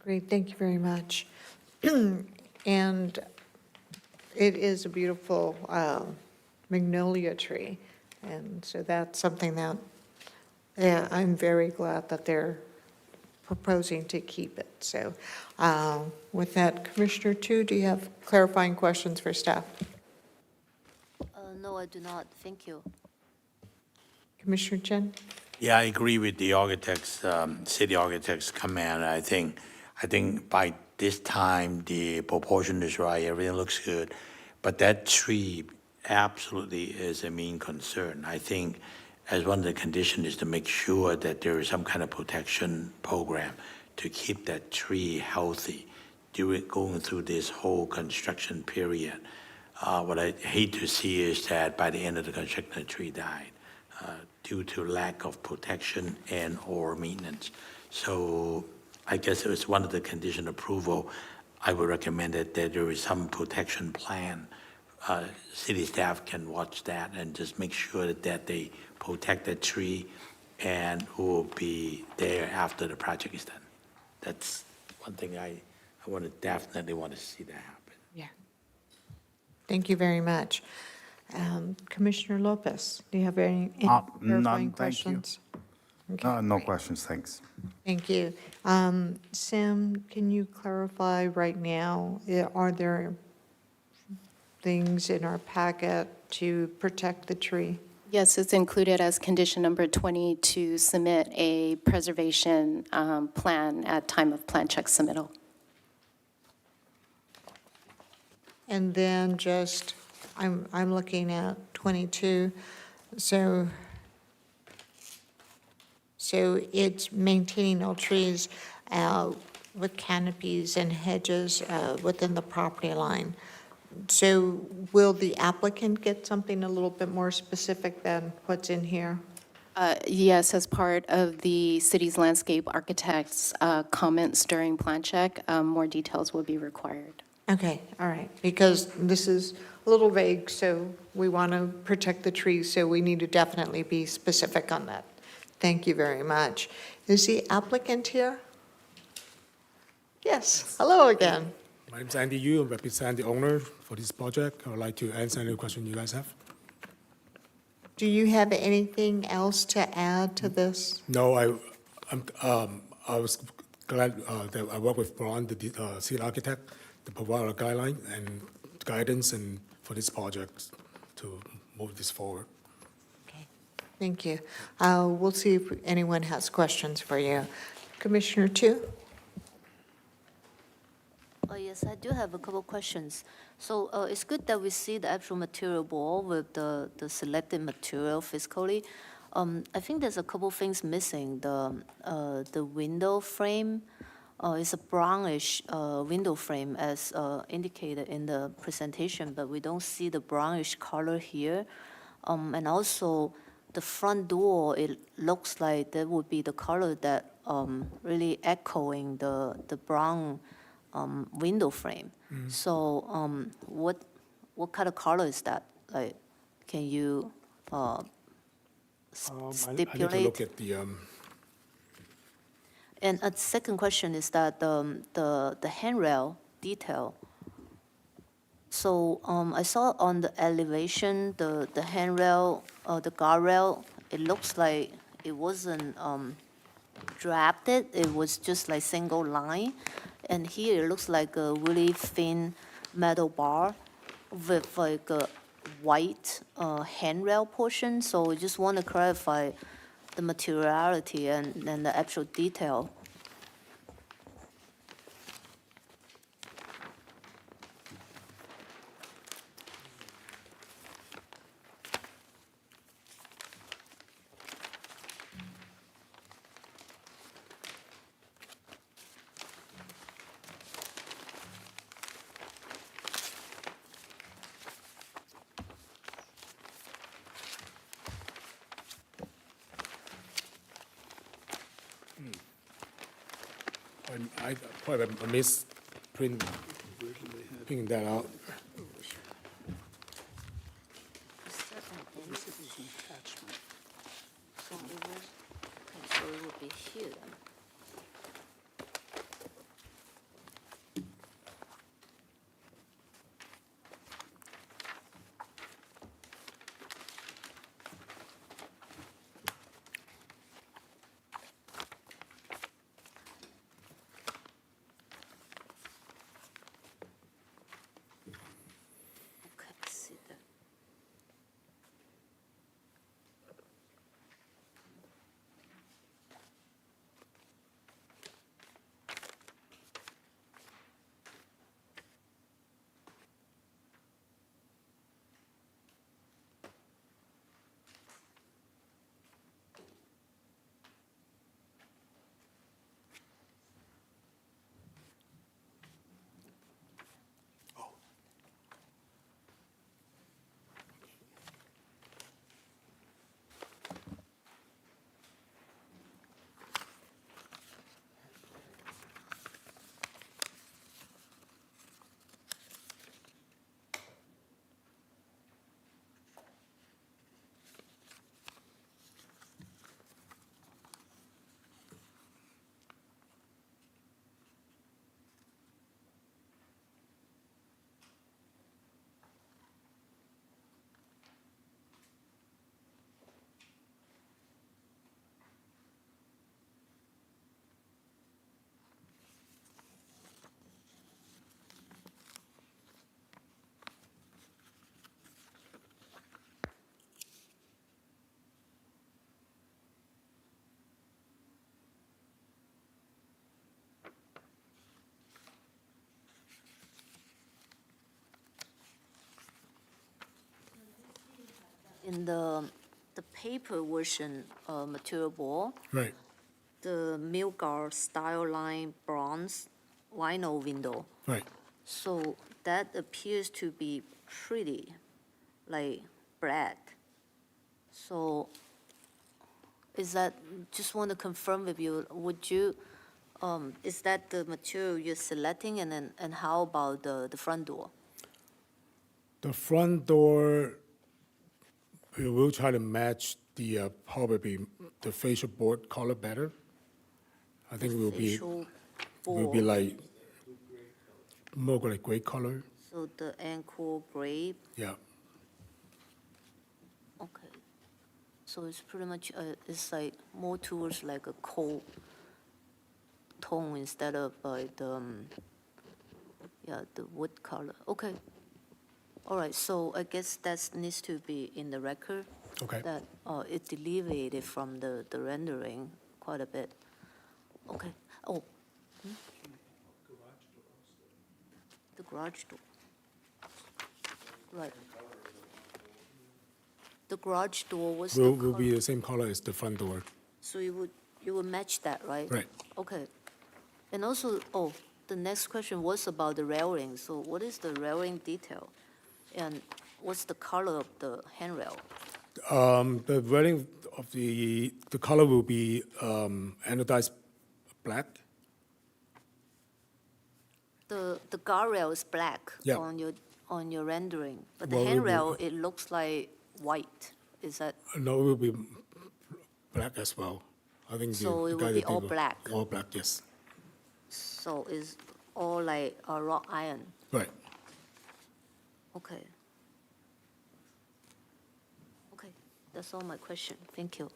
Great, thank you very much. And it is a beautiful magnolia tree, and so that's something that, yeah, I'm very glad that they're proposing to keep it. So with that, Commissioner Tu, do you have clarifying questions for staff? No, I do not. Thank you. Commissioner Chen? Yeah, I agree with the architect's, city architect's comment. I think by this time, the proportion is right, everything looks good. But that tree absolutely is a main concern. I think as one of the conditions is to make sure that there is some kind of protection program to keep that tree healthy going through this whole construction period. What I hate to see is that by the end of the construction, the tree died due to lack of protection and or maintenance. So I guess it was one of the condition approval. I would recommend that there is some protection plan. City staff can watch that and just make sure that they protect that tree and who will be there after the project is done. That's one thing I definitely want to see that happen. Yeah. Thank you very much. Commissioner Lopez, do you have any clarifying none, thank you. questions? Okay, No great. questions, thanks. Thank you. Sam, can you clarify right now, are there things in our packet to protect the tree? Yes, it's included as condition number 20 to submit a preservation plan at time of plan check submittal. And then just, I'm looking at 22, so it's maintaining all trees with canopies and hedges within the property line. So will the applicant get something a little bit more specific than what's in here? Yes, as part of the city's landscape architect's comments during plan check, more details will be required. Okay, all right, because this is a little vague, so we want to protect the trees, so we need to definitely be specific on that. Thank you very much. Is the applicant here? Yes, hello again. My name is Andy Yu. I represent the owner for this project. I would like to answer any question you guys have. Do you have anything else to add to this? No, I was glad that I worked with Ron, the city architect, to provide a guideline and guidance and for this project to move this forward. Okay, thank you. We'll see if anyone has questions for you. Commissioner Tu? Yes, I do have a couple questions. So it's good that we see the actual material ball with the selected material physically. I think there's a couple things missing. The window frame is a brownish window frame as indicated in the presentation, but we don't see the brownish color here. And also the front door, it looks like that would be the color that really echoing the brown window frame. So what kind of color is that? Like, can you I need to stipulate? look at the, And a second question is that the handrail detail. So I saw on the elevation, the handrail, the guardrail, it looks like it wasn't drafted. It was just like single line. And here it looks like a really thin metal bar with like a white handrail portion. So I just want to clarify the materiality and the actual detail. I probably missed printing that out. So it would be here. Okay, I see that. In the paper version material ball, Right. the Milgar style line bronze vinyl window. Right. So that appears to be pretty, like black. So is that, just want to confirm with you, would you, is that the material you're selecting, and how about the front door? The front door, we will try to match the, probably the facial board color better. I think it will be, Facial will be board. like, more like gray color, So the ankle gray, yeah. okay. So it's pretty much, it's like more towards like a cold tone instead of the wood color. Okay. All right, so I guess that needs to be in the record. Okay. That it deviated from the rendering quite a bit. Okay. Oh. hmm? The garage door. Right. The garage door was the Will be color, the same color as the front door. so you would match that, right? Right. Okay. And also, the next question was about the railing. So what is the railing detail? And what's the color of the handrail? The wedding of the color will be anodized black. The guardrail is black Yeah. on your rendering, but the Well, it will be- handrail, it looks like white. Is that, No, it will be black as well. I think the So it will guy be that all did black? All black, yes. so is all like a wrought iron? Right. Okay. Okay, that's all my question. Thank you.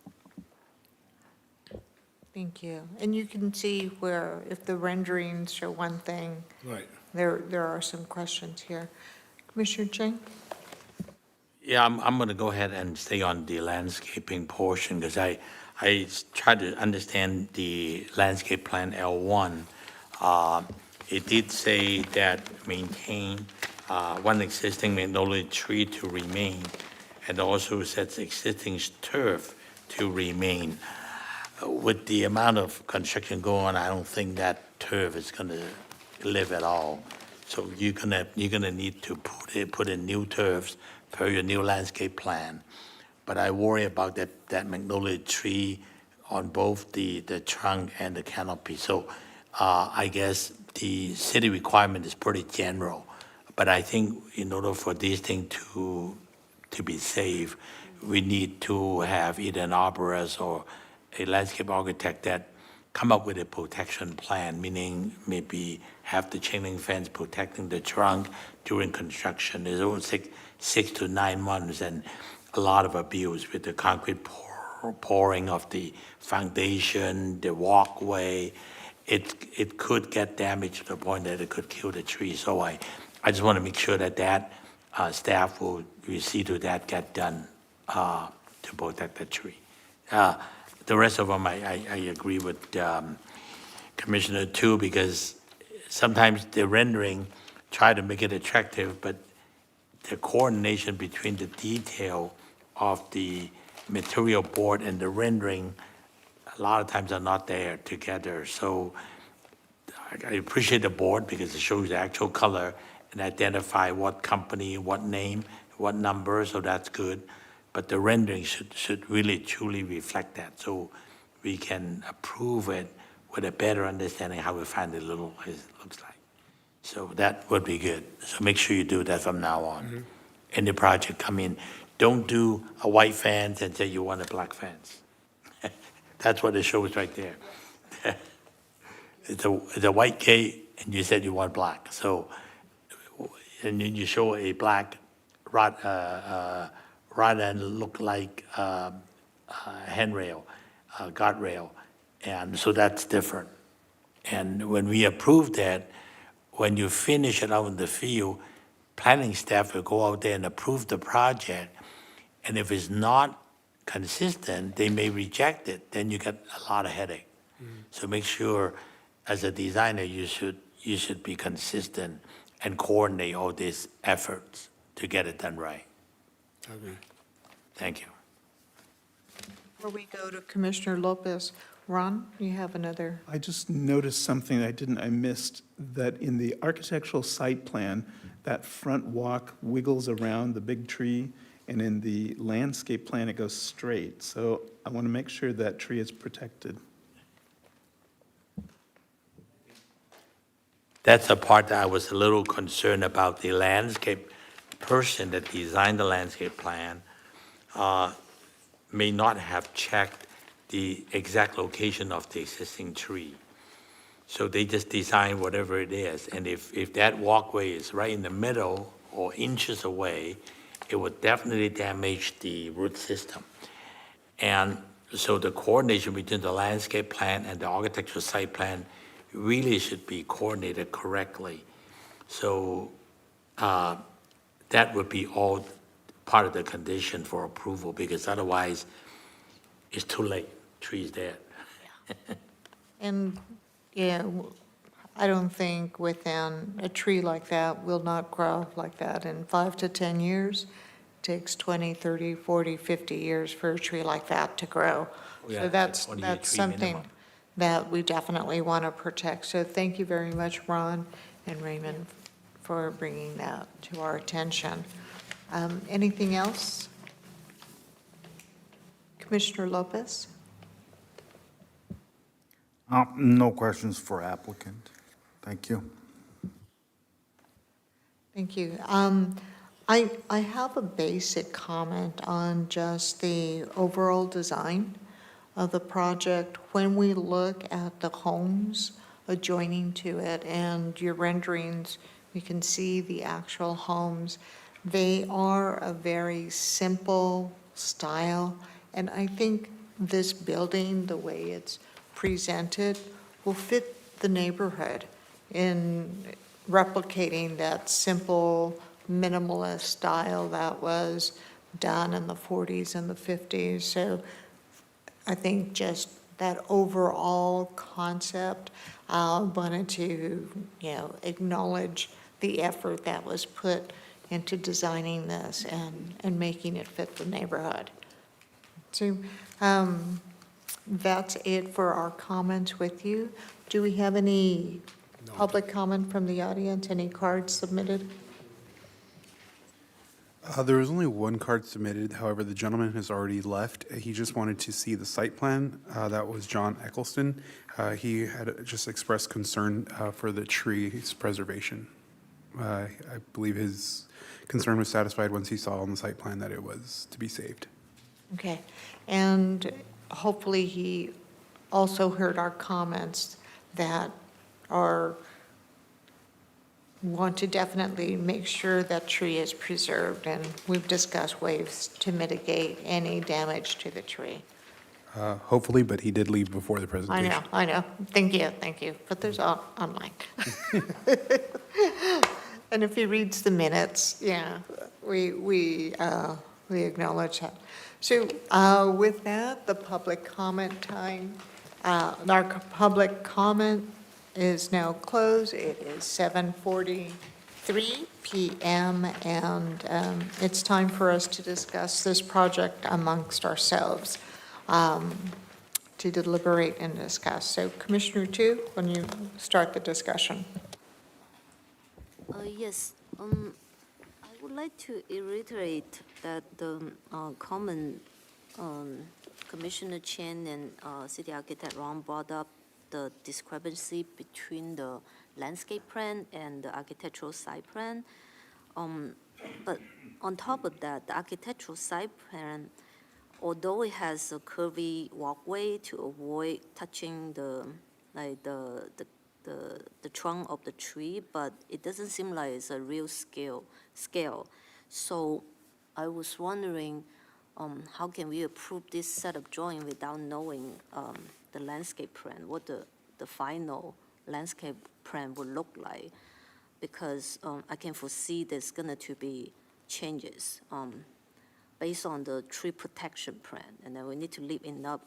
Thank you. And you can see where, if the renderings show one thing, Right. there are some questions here. Commissioner Tsang? Yeah, I'm going to go ahead and stay on the landscaping portion because I tried to understand the landscape plan L1. It did say that maintain one existing magnolia tree to remain, and also says existing turf to remain. With the amount of construction going on, I don't think that turf is going to live at all. So you're gonna need to put in new turfs per your new landscape plan. But I worry about that magnolia tree on both the trunk and the canopy. So I guess the city requirement is pretty general. But I think in order for these things to be safe, we need to have either an arborist or a landscape architect that come up with a protection plan, meaning maybe have the chain link fence protecting the trunk during construction. There's always 6 to 9 months and a lot of abuse with the concrete pouring of the foundation, the walkway. It could get damaged to the point that it could kill the tree. So I just want to make sure that staff will see to that get done to protect the tree. The rest of them, I agree with Commissioner too, because sometimes the rendering try to make it attractive, but the coordination between the detail of the material board and the rendering, a lot of times are not there together. So I appreciate the board because it shows the actual color and identify what company, what name, what number, so that's good. But the rendering should really truly reflect that, so we can approve it with a better understanding how we find it looks like. So that would be good. So make sure you do that from now on. In the project, come in, don't do a white fence and say you want a black fence. That's what it shows right there. It's a white gate, and you said you want black. So, and then you show a black rather than look like handrail, guardrail, and so that's different. And when we approve that, when you finish it out in the field, planning staff will go out there and approve the project, and if it's not consistent, they may reject it, then you get a lot of headache. So make sure, as a designer, you should be consistent and coordinate all these efforts to get it done right. I agree. Thank you. Before we go to Commissioner Lopez, Ron, you have another. I just noticed something I missed, that in the architectural site plan, that front walk wiggles around the big tree, and in the landscape plan, it goes straight. So I want to make sure that tree is protected. That's the part that I was a little concerned about. The landscape person that designed the landscape plan may not have checked the exact location of the existing tree. So they just design whatever it is. And if that walkway is right in the middle or inches away, it would definitely damage the root system. And so the coordination between the landscape plan and the architectural site plan really should be coordinated correctly. So that would be all part of the condition for approval, because otherwise it's too late, tree's dead. And, yeah, I don't think within a tree like that will not grow like that in 5 to 10 years. Takes 20, 30, 40, 50 years for a tree like that to grow. Yeah, So that's 20-year tree something minimum. that we definitely want to protect. So thank you very much, Ron and Raymond, for bringing that to our attention. Anything else? Commissioner Lopez? No questions for applicant. Thank you. Thank you. I have a basic comment on just the overall design of the project. When we look at the homes adjoining to it and your renderings, you can see the actual homes. They are a very simple style, and I think this building, the way it's presented, will fit the neighborhood in replicating that simple minimalist style that was done in the 40s and the 50s. So I think just that overall concept, wanted to, acknowledge the effort that was put into designing this and making it fit the neighborhood. So that's it for our comments with you. Do we have any public comment from the audience? Any cards submitted? There was only one card submitted. However, the gentleman has already left. He just wanted to see the site plan. That was John Eccleston. He had just expressed concern for the tree's preservation. I believe his concern was satisfied once he saw on the site plan that it was to be saved. Okay, and hopefully he also heard our comments that want to definitely make sure that tree is preserved, and we've discussed ways to mitigate any damage to the tree. Hopefully, but he did leave before the presentation. I know. Thank you. But there's online. And if he reads the minutes, we acknowledge that. So with that, the public comment time, our public comment is now closed. It is 7:43 p.m. and it's time for us to discuss this project amongst ourselves, to deliberate and discuss. So Commissioner Tu, when you start the discussion. Yes, I would like to reiterate that the comment Commissioner Chen and City Architect Ron brought up the discrepancy between the landscape plan and the architectural site plan. But on top of that, the architectural site plan, although it has a curvy walkway to avoid touching the trunk of the tree, but it doesn't seem like it's a real scale. So I was wondering, how can we approve this set of drawing without knowing the landscape plan, what the final landscape plan would look like? Because I can foresee there's going to be changes based on the tree protection plan, and then we need to leave enough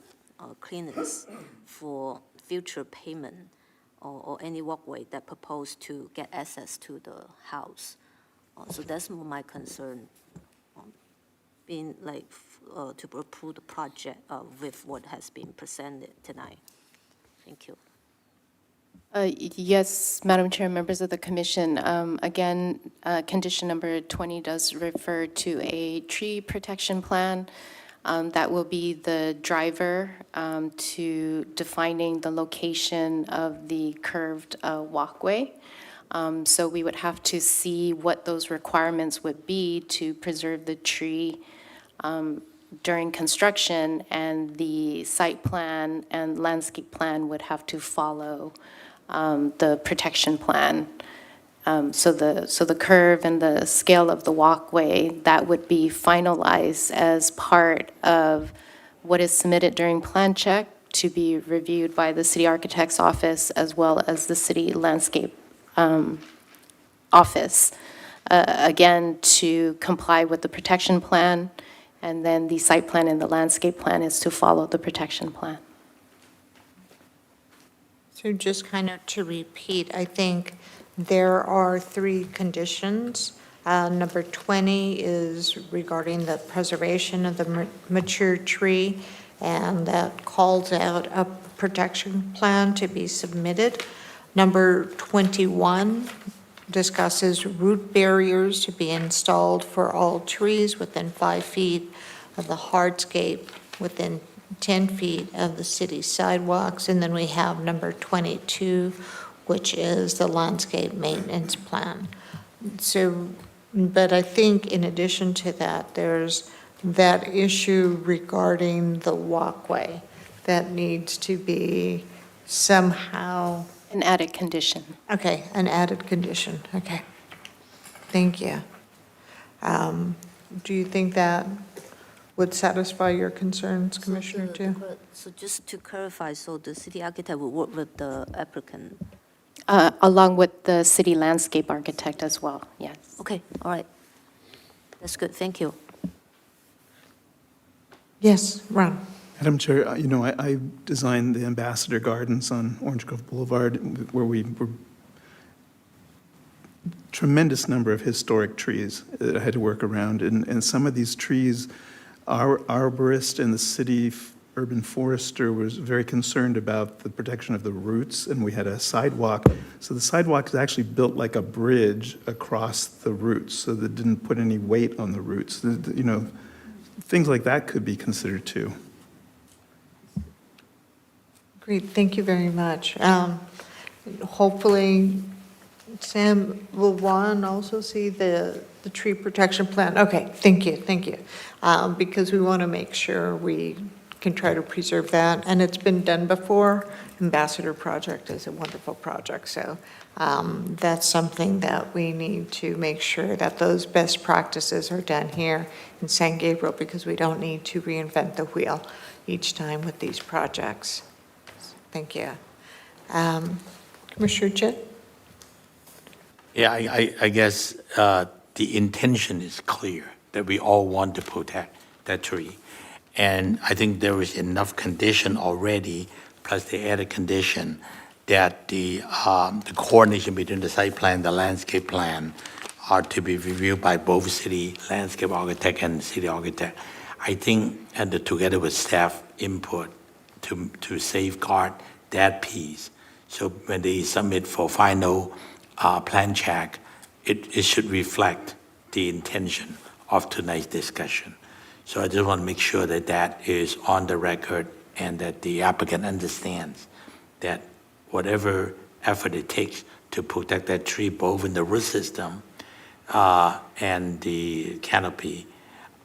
clearance for future payment or any walkway that propose to get access to the house. So that's my concern, being to approve the project with what has been presented tonight. Thank you. Yes, Madam Chair, members of the commission. Again, condition number 20 does refer to a tree protection plan. That will be the driver to defining the location of the curved walkway. So we would have to see what those requirements would be to preserve the tree during construction, and the site plan and landscape plan would have to follow the protection plan. So the curve and the scale of the walkway, that would be finalized as part of what is submitted during plan check to be reviewed by the city architect's office as well as the city landscape office, again, to comply with the protection plan, and then the site plan and the landscape plan is to follow the protection plan. So just kind of to repeat, I think there are 3 conditions. Number 20 is regarding the preservation of the mature tree, and that calls out a protection plan to be submitted. Number 21 discusses root barriers to be installed for all trees within 5 feet of the hardscape, within 10 feet of the city sidewalks. And then we have number 22, which is the landscape maintenance plan. So, but I think in addition to that, there's that issue regarding the walkway that needs to be somehow, An added condition. okay, an added condition, okay. Thank you. Do you think that would satisfy your concerns, Commissioner Tu? So just to clarify, so the city architect will work with the applicant? Along with the city landscape architect as well, yes. Okay, all right. That's good, thank you. Yes, Ron? Madam Chair, I designed the Ambassador Gardens on Orange Grove Boulevard, where we were tremendous number of historic trees that I had to work around, and some of these trees, our arborist and the city urban forester was very concerned about the protection of the roots, and we had a sidewalk. So the sidewalk is actually built like a bridge across the roots, so that it didn't put any weight on the roots. Things like that could be considered too. Great, thank you very much. Hopefully, Sam, will Juan also see the tree protection plan? Okay, thank you. Because we want to make sure we can try to preserve that, and it's been done before. Ambassador project is a wonderful project, so that's something that we need to make sure that those best practices are done here in San Gabriel, because we don't need to reinvent the wheel each time with these projects. Thank you. Commissioner Chit? Yeah, I guess the intention is clear, that we all want to protect that tree. And I think there is enough condition already, plus the added condition, that the coordination between the site plan, the landscape plan, are to be reviewed by both city landscape architect and city architect. I think, and together with staff input, to safeguard that piece. So when they submit for final plan check, it should reflect the intention of tonight's discussion. So I just want to make sure that that is on the record and that the applicant understands that whatever effort it takes to protect that tree, both in the root system and the canopy,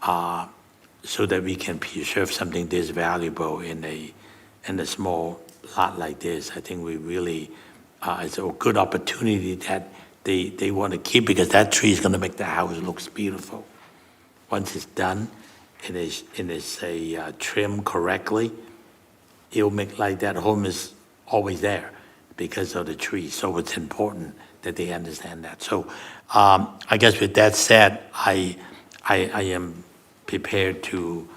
so that we can preserve something this valuable in a small lot like this. I think we really, it's a good opportunity that they want to keep, because that tree is going to make the house look beautiful. Once it's done, and it's trimmed correctly, it'll make like that home is always there because of the tree. So it's important that they understand that. So I guess with that said, I am prepared to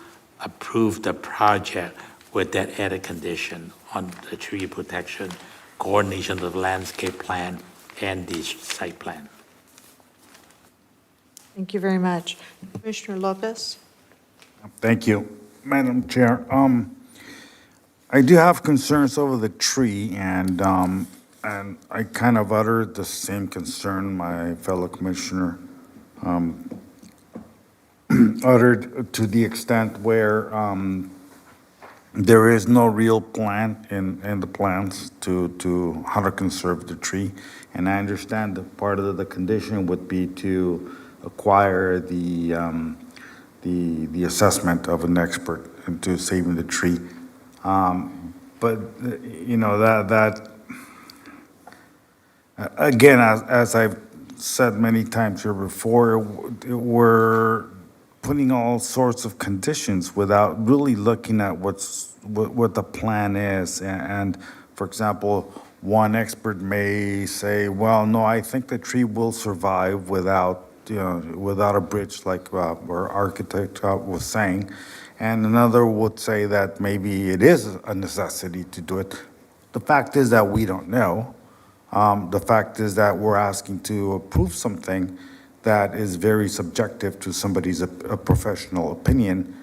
approve the project with that added condition on the tree protection, coordination of the landscape plan, and the site plan. Thank you very much. Commissioner Lopez? Thank you, Madam Chair. I do have concerns over the tree, and I kind of uttered the same concern my fellow commissioner uttered, to the extent where there is no real plan in the plans to how to conserve the tree. And I understand that part of the condition would be to acquire the assessment of an expert into saving the tree. But, that again, as I've said many times here before, we're putting all sorts of conditions without really looking at what the plan is. And for example, one expert may say, well, no, I think the tree will survive without a bridge, like our architect was saying. And another would say that maybe it is a necessity to do it. The fact is that we don't know. The fact is that we're asking to approve something that is very subjective to somebody's professional opinion.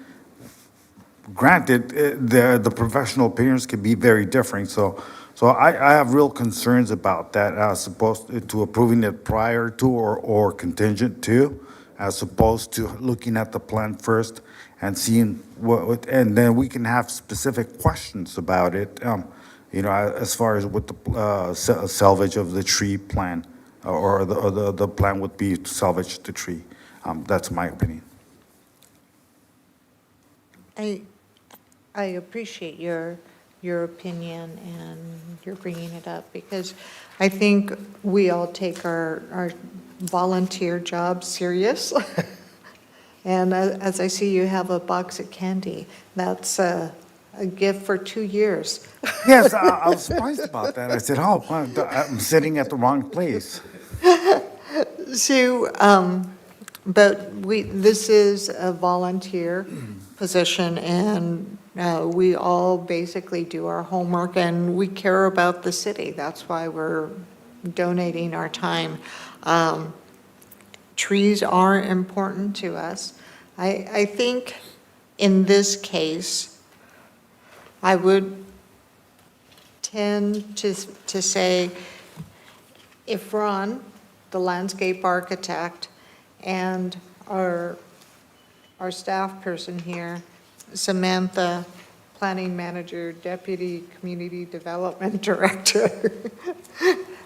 Granted, the professional opinions can be very different, so I have real concerns about that as opposed to approving it prior to or contingent to, as opposed to looking at the plan first and seeing and then we can have specific questions about it, as far as what the salvage of the tree plan, or the plan would be to salvage the tree. That's my opinion. I appreciate your opinion and your bringing it up, because I think we all take our volunteer job serious. And as I see you have a box of candy, that's a gift for 2 years. Yes, I was surprised about that. I said, oh, wow, I'm sitting at the wrong place. So, but this is a volunteer position, and we all basically do our homework, and we care about the city. That's why we're donating our time. Trees are important to us. I think in this case, I would tend to say, if Ron, the landscape architect, and our staff person here, Samantha, planning manager, deputy community development director,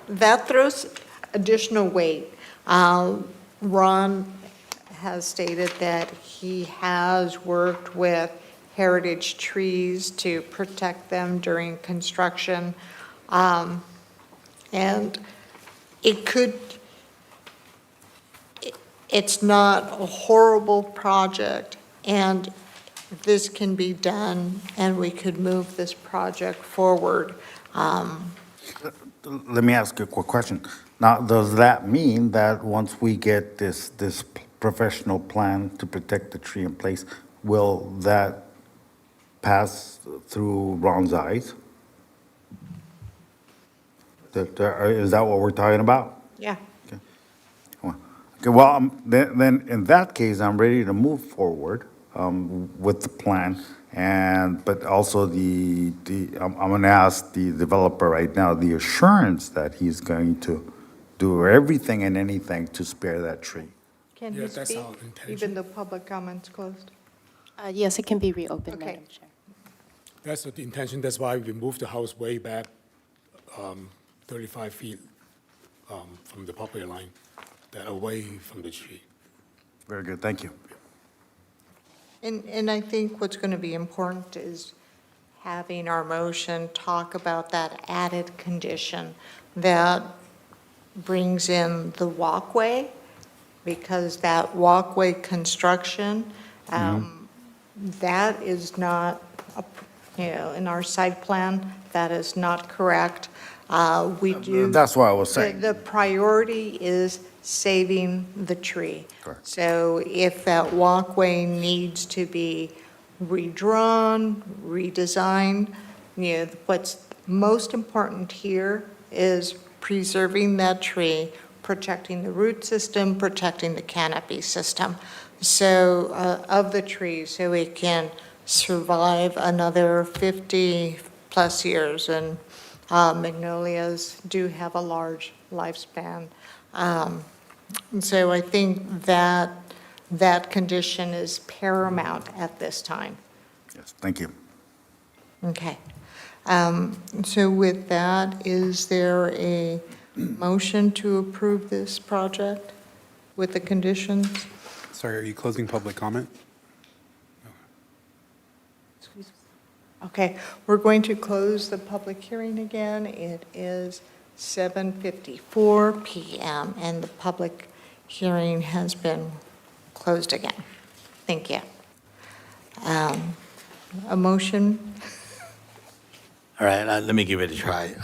that throws additional weight. Ron has stated that he has worked with heritage trees to protect them during construction. And it's not a horrible project, and this can be done, and we could move this project forward. Let me ask you a quick question. Now, does that mean that once we get this professional plan to protect the tree in place, will that pass through Ron's eyes? Is that what we're talking about? Yeah. Okay, well, then in that case, I'm ready to move forward with the plan. But also I'm going to ask the developer right now the assurance that he's going to do everything and anything to spare that tree. Can Yeah, you that's speak, our intention. even though public comment's closed? Yes, it can be reopened, Okay. Madam Chair. That's the intention, that's why we moved the house way back 35 feet from the property line, that away from the tree. Very good, thank you. And I think what's going to be important is having our motion talk about that added condition that brings in the walkway, because that walkway construction, that is not, in our site plan, that is not correct. We do. That's what I was saying. The priority is saving the tree. Correct. So if that walkway needs to be redrawn, redesigned, what's most important here is preserving that tree, protecting the root system, protecting the canopy system, so of the tree, so it can survive another 50-plus years. And magnolias do have a large lifespan. And so I think that condition is paramount at this time. Yes, thank you. Okay. So with that, is there a motion to approve this project with the conditions? Sorry, are you closing public comment? Okay, we're going to close the public hearing again. It is 7:54 PM, and the public hearing has been closed again. Thank you. A motion? All right, let me give it a try.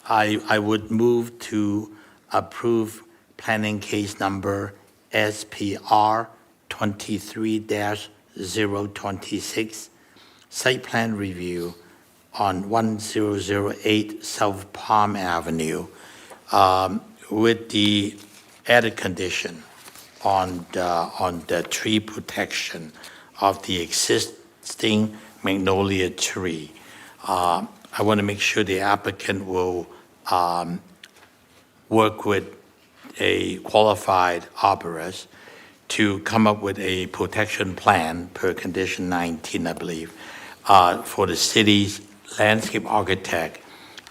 I would move to approve planning case number SPR 23-026, site plan review on 1008 South Palm Avenue, with the added condition on the tree protection of the existing magnolia tree. I want to make sure the applicant will work with a qualified arborist to come up with a protection plan per condition 19, I believe, for the city's landscape architect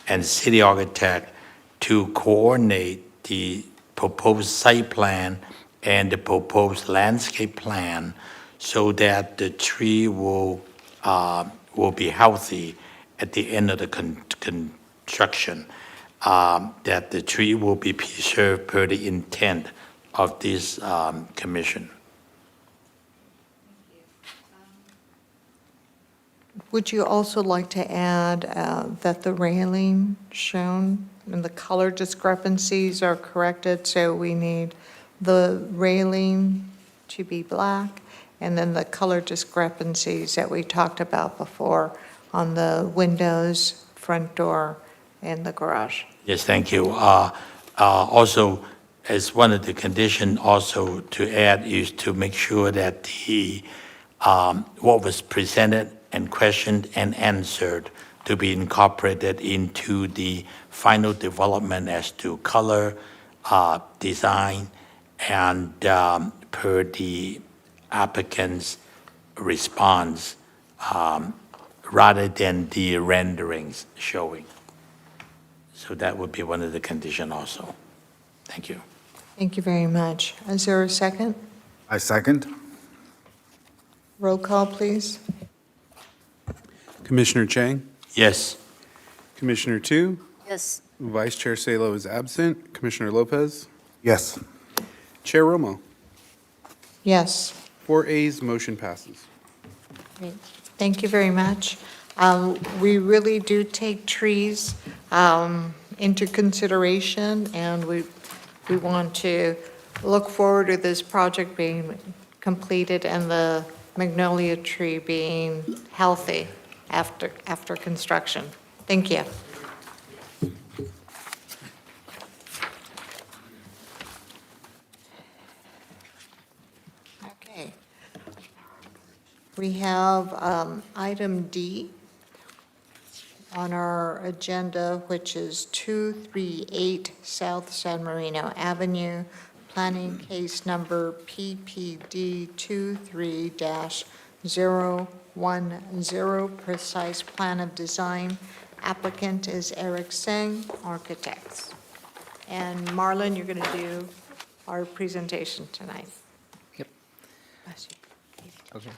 and city architect to coordinate the proposed site plan and the proposed landscape plan so that the tree will be healthy at the end of the construction, that the tree will be preserved per the intent of this commission. Would you also like to add that the railing shown and the color discrepancies are corrected? So we need the railing to be black, and then the color discrepancies that we talked about before on the windows, front door, and the garage. Yes, thank you. Also, as one of the conditions also to add is to make sure that the what was presented and questioned and answered to be incorporated into the final development as to color, design, and per the applicant's response, rather than the renderings showing. So that would be one of the conditions also. Thank you. Thank you very much. Is there a second? I second. Roll call, please. Commissioner Chang, Yes. Commissioner Tu, Yes. Vice Chair Salo is absent, Commissioner Lopez, Yes. Chair Romo. Yes. 4 ayes, motion passes. Great. Thank you very much. We really do take trees into consideration, and we want to look forward to this project being completed and the magnolia tree being healthy after construction. Thank you. Okay. We have item D on our agenda, which is 238 South San Marino Avenue, planning case number PPD 23-010, precise plan of design. Applicant is Eric Tsang, Architects. And Marlon, you're going to do our presentation tonight. Yep. Okay.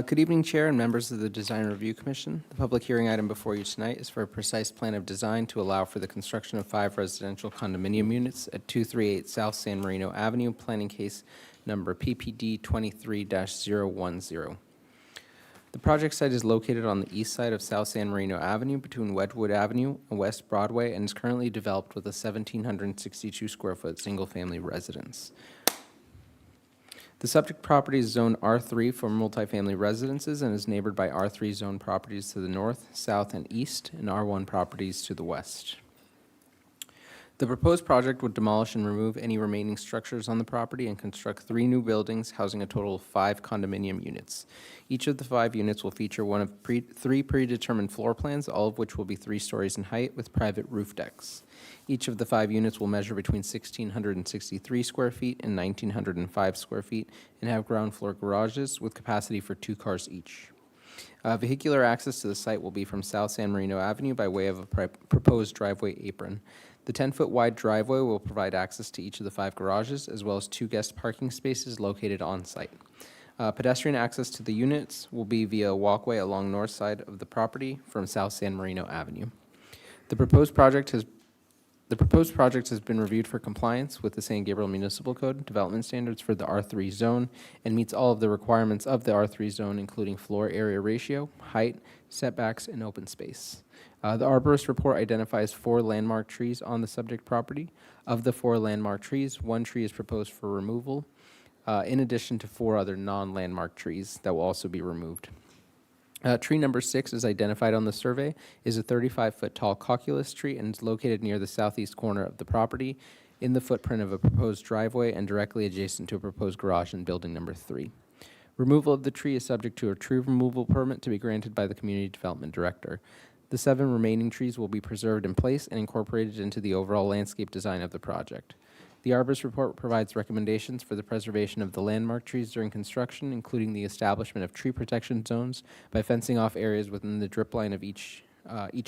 Good evening, Chair and members of the Design Review Commission. The public hearing item before you tonight is for a precise plan of design to allow for the construction of 5 residential condominium units at 238 South San Marino Avenue, planning case number PPD 23-010. The project site is located on the east side of South San Marino Avenue between Wedgwood Avenue and West Broadway and is currently developed with a 1,762-square-foot single-family residence. The subject property is Zone R3 for multifamily residences and is neighbored by R3 zone properties to the north, south, and east, and R1 properties to the west. The proposed project would demolish and remove any remaining structures on the property and construct 3 new buildings housing a total of 5 condominium units. Each of the 5 units will feature one of 3 predetermined floor plans, all of which will be 3 stories in height with private roof decks. Each of the 5 units will measure between 1,663 square feet and 1,905 square feet and have ground floor garages with capacity for 2 cars each. Vehicular access to the site will be from South San Marino Avenue by way of a proposed driveway apron. The 10-foot wide driveway will provide access to each of the 5 garages, as well as 2 guest parking spaces located on-site. Pedestrian access to the units will be via a walkway along north side of the property from South San Marino Avenue. The proposed project has The proposed project has been reviewed for compliance with the San Gabriel Municipal Code development standards for the R3 zone and meets all of the requirements of the R3 zone, including floor area ratio, height, setbacks, and open space. The arborist report identifies 4 landmark trees on the subject property. Of the 4 landmark trees, 1 tree is proposed for removal, in addition to 4 other non-landmark trees that will also be removed. Tree number 6 is identified on the survey, is a 35-foot tall cocculus tree and is located near the southeast corner of the property in the footprint of a proposed driveway and directly adjacent to a proposed garage in building number 3. Removal of the tree is subject to a tree removal permit to be granted by the Community Development Director. The 7 remaining trees will be preserved in place and incorporated into the overall landscape design of the project. The arborist report provides recommendations for the preservation of the landmark trees during construction, including the establishment of tree protection zones by fencing off areas within the drip line of each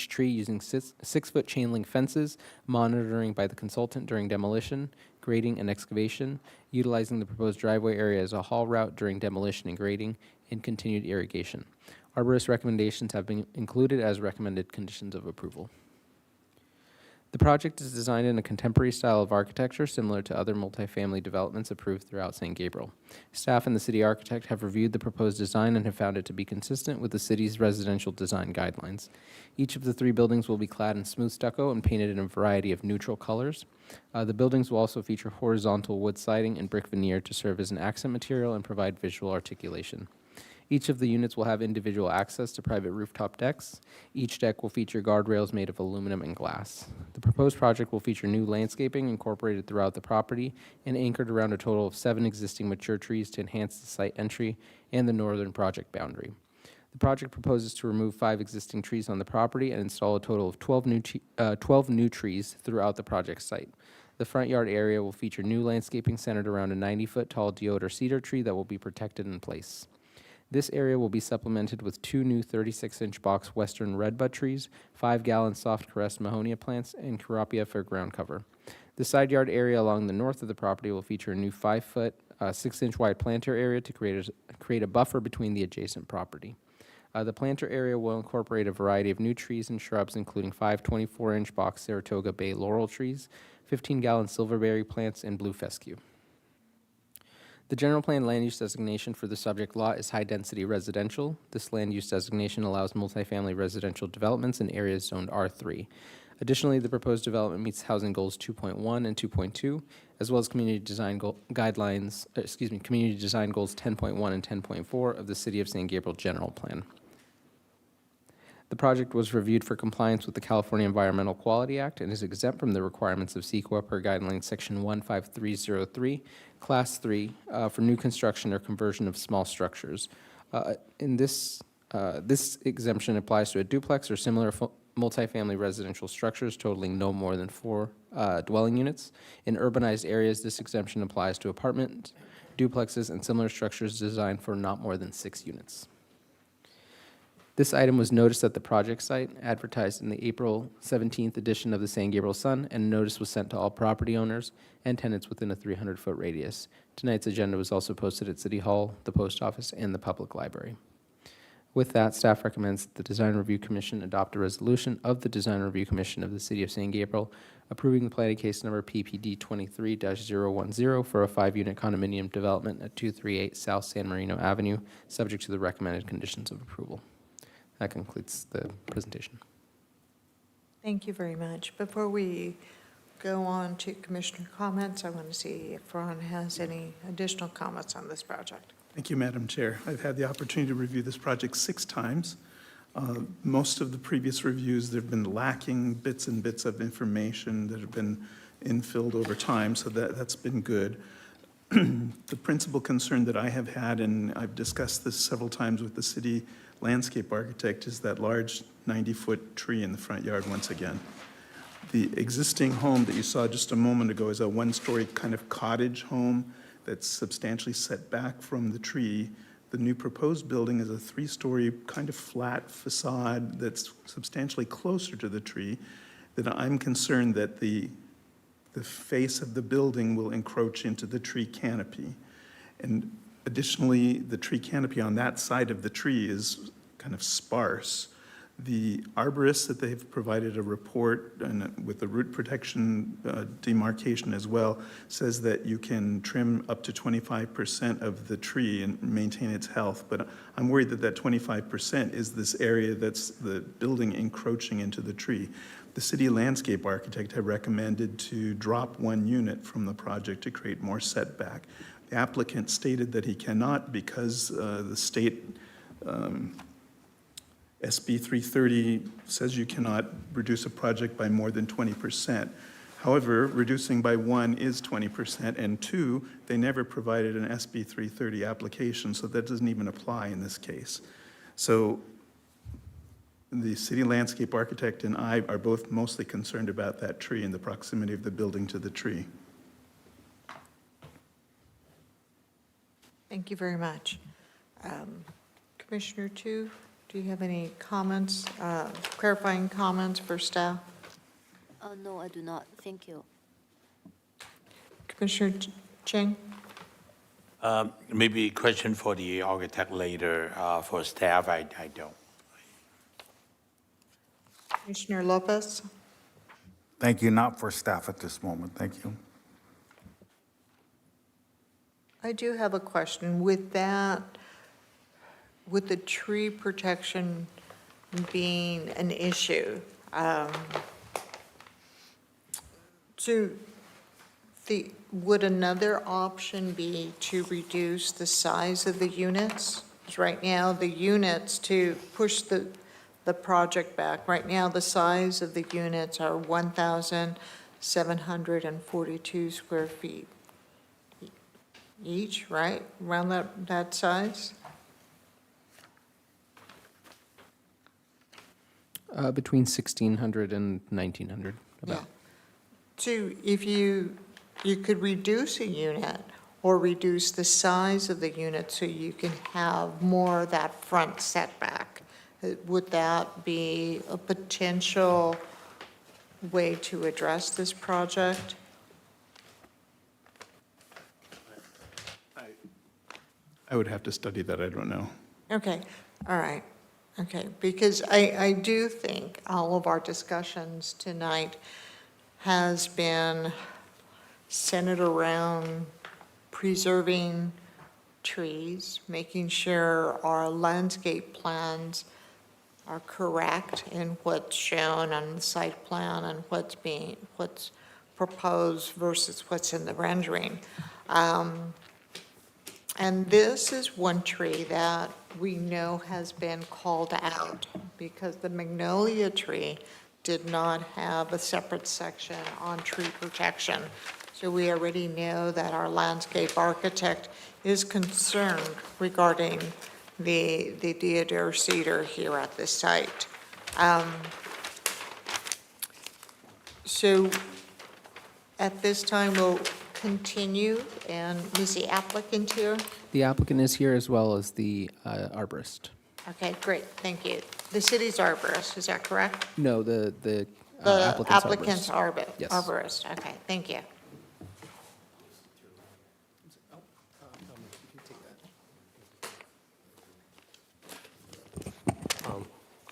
tree using 6-foot chain link fences, monitoring by the consultant during demolition, grading, and excavation, utilizing the proposed driveway area as a haul route during demolition and grading, and continued irrigation. Arborist recommendations have been included as recommended conditions of approval. The project is designed in a contemporary style of architecture similar to other multifamily developments approved throughout San Gabriel. Staff and the city architect have reviewed the proposed design and have found it to be consistent with the city's residential design guidelines. Each of the 3 buildings will be clad in smooth stucco and painted in a variety of neutral colors. The buildings will also feature horizontal wood siding and brick veneer to serve as an accent material and provide visual articulation. Each of the units will have individual access to private rooftop decks. Each deck will feature guardrails made of aluminum and glass. The proposed project will feature new landscaping incorporated throughout the property and anchored around a total of 7 existing mature trees to enhance the site entry and the northern project boundary. The project proposes to remove 5 existing trees on the property and install a total of 12 new trees throughout the project site. The front yard area will feature new landscaping centered around a 90-foot tall deodar cedar tree that will be protected in place. This area will be supplemented with 2 new 36-inch box western redbud trees, 5-gallon soft caressed mahonia plants, and carapia for ground cover. The side yard area along the north of the property will feature a new 5-foot, 6-inch wide planter area to create a buffer between the adjacent property. The planter area will incorporate a variety of new trees and shrubs, including 5 24-inch box Saratoga Bay laurel trees, 15-gallon silverberry plants, and blue fescue. The general plan land use designation for the subject lot is high-density residential. This land use designation allows multifamily residential developments in areas zoned R3. Additionally, the proposed development meets housing goals 2.1 and 2.2, as well as community design goals 10.1 and 10.4 of the City of San Gabriel General Plan. The project was reviewed for compliance with the California Environmental Quality Act and is exempt from the requirements of CEQA per guideline section 15303, class 3, for new construction or conversion of small structures. This exemption applies to a duplex or similar multifamily residential structures totaling no more than 4 dwelling units. In urbanized areas, this exemption applies to apartments, duplexes, and similar structures designed for not more than 6 units. This item was noticed at the project site, advertised in the April 17th edition of the San Gabriel Sun, and notice was sent to all property owners and tenants within a 300-foot radius. Tonight's agenda was also posted at City Hall, the Post Office, and the Public Library. With that, staff recommends that the Design Review Commission adopt a resolution of the Design Review Commission of the City of San Gabriel approving the planning case number PPD 23-010 for a 5-unit condominium development at 238 South San Marino Avenue, subject to the recommended conditions of approval. That concludes the presentation. Thank you very much. Before we go on to commissioner comments, I want to see if Ron has any additional comments on this project. Thank you, Madam Chair. I've had the opportunity to review this project 6 times. Most of the previous reviews, there have been lacking bits and bits of information that have been infilled over time, so that's been good. The principal concern that I have had, and I've discussed this several times with the city landscape architect, is that large 90-foot tree in the front yard once again. The existing home that you saw just a moment ago is a 1-story kind of cottage home that's substantially set back from the tree. The new proposed building is a 3-story kind of flat facade that's substantially closer to the tree. That I'm concerned that the face of the building will encroach into the tree canopy. And additionally, the tree canopy on that side of the tree is kind of sparse. The arborist that they've provided a report and with the root protection demarcation as well says that you can trim up to 25% of the tree and maintain its health. But I'm worried that that 25% is this area that's the building encroaching into the tree. The city landscape architect had recommended to drop 1 unit from the project to create more setback. The applicant stated that he cannot because the state SB 330 says you cannot reduce a project by more than 20%. However, reducing by 1 is 20%, and 2, they never provided an SB 330 application, so that doesn't even apply in this case. So the city landscape architect and I are both mostly concerned about that tree and the proximity of the building to the tree. Thank you very much. Commissioner Tu, do you have any comments, clarifying comments for staff? No, I do not. Thank you. Commissioner Tsang? Maybe a question for the architect later. For staff, I don't. Commissioner Lopez? Thank you, not for staff at this moment, thank you. I do have a question. With that, with the tree protection being an issue, would another option be to reduce the size of the units? 'Cause right now, the units, to push the project back, right now, the size of the units are 1,742 square feet each, right? Around that size? Between 1,600 and 1,900, about. Yeah. So if you could reduce a unit or reduce the size of the unit so you can have more of that front setback, would that be a potential way to address this project? I would have to study that, I don't know. Okay, all right, okay, because I do think all of our discussions tonight has been centered around preserving trees, making sure our landscape plans are correct in what's shown on the site plan and what's proposed versus what's in the rendering. And this is one tree that we know has been called out because the magnolia tree did not have a separate section on tree protection. So we already know that our landscape architect is concerned regarding the deodar cedar here at this site. So at this time, we'll continue, and is the applicant here? The applicant is here as well as the arborist. Okay, great, thank you. The city's arborist, is that correct? No, the The applicant's applicant's arborist. Yes. arborist, okay, thank you.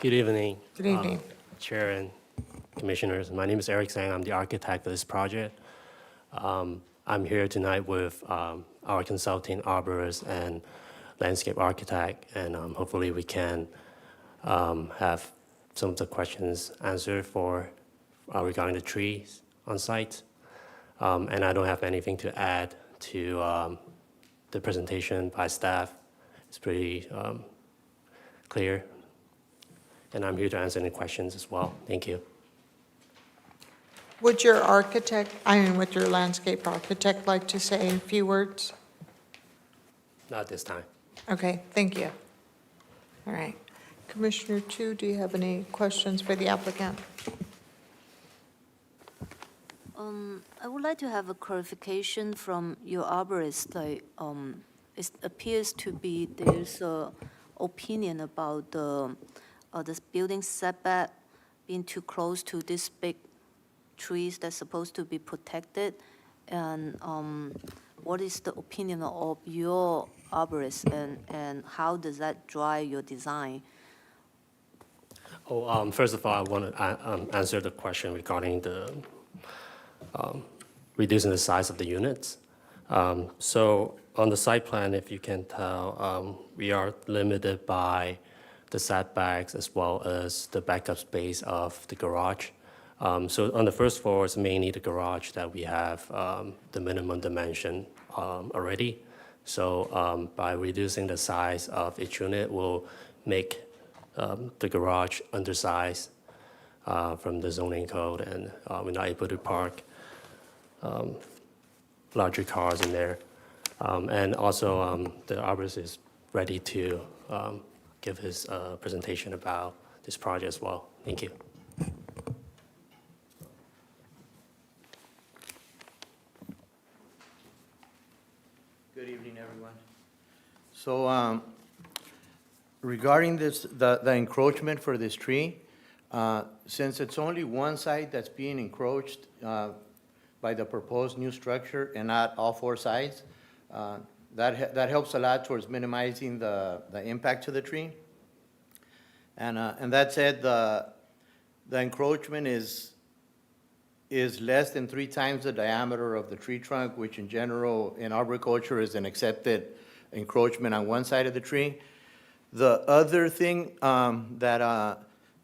Good evening. Good evening. Chair and Commissioners. My name is Eric Tsang. I'm the architect of this project. I'm here tonight with our consulting arborist and landscape architect, and hopefully we can have some of the questions answered for regarding the trees on site. And I don't have anything to add to the presentation by staff. It's pretty clear. And I'm here to answer any questions as well. Thank you. Would your landscape architect like to say a few words? Not at this time. Okay, thank you. All right. Commissioner Tu, do you have any questions for the applicant? I would like to have a clarification from your arborist. Like, it appears to be there's a opinion about this building setback being too close to these big trees that's supposed to be protected. And what is the opinion of your arborist, and how does that drive your design? First of all, I want to answer the question regarding the reducing the size of the units. So on the site plan, if you can tell, we are limited by the setbacks as well as the backup space of the garage. So on the first floor, it's mainly the garage that we have the minimum dimension already. So by reducing the size of each unit, will make the garage undersized from the zoning code, and we're not able to park larger cars in there. And also, the arborist is ready to give his presentation about this project as well. Thank you. Good evening, everyone. So regarding this, the encroachment for this tree, since it's only one side that's being encroached by the proposed new structure and not all four sides, that helps a lot towards minimizing the impact to the tree. And that said, the encroachment is less than 3 times the diameter of the tree trunk, which in general in arboriculture is an accepted encroachment on one side of the tree. The other thing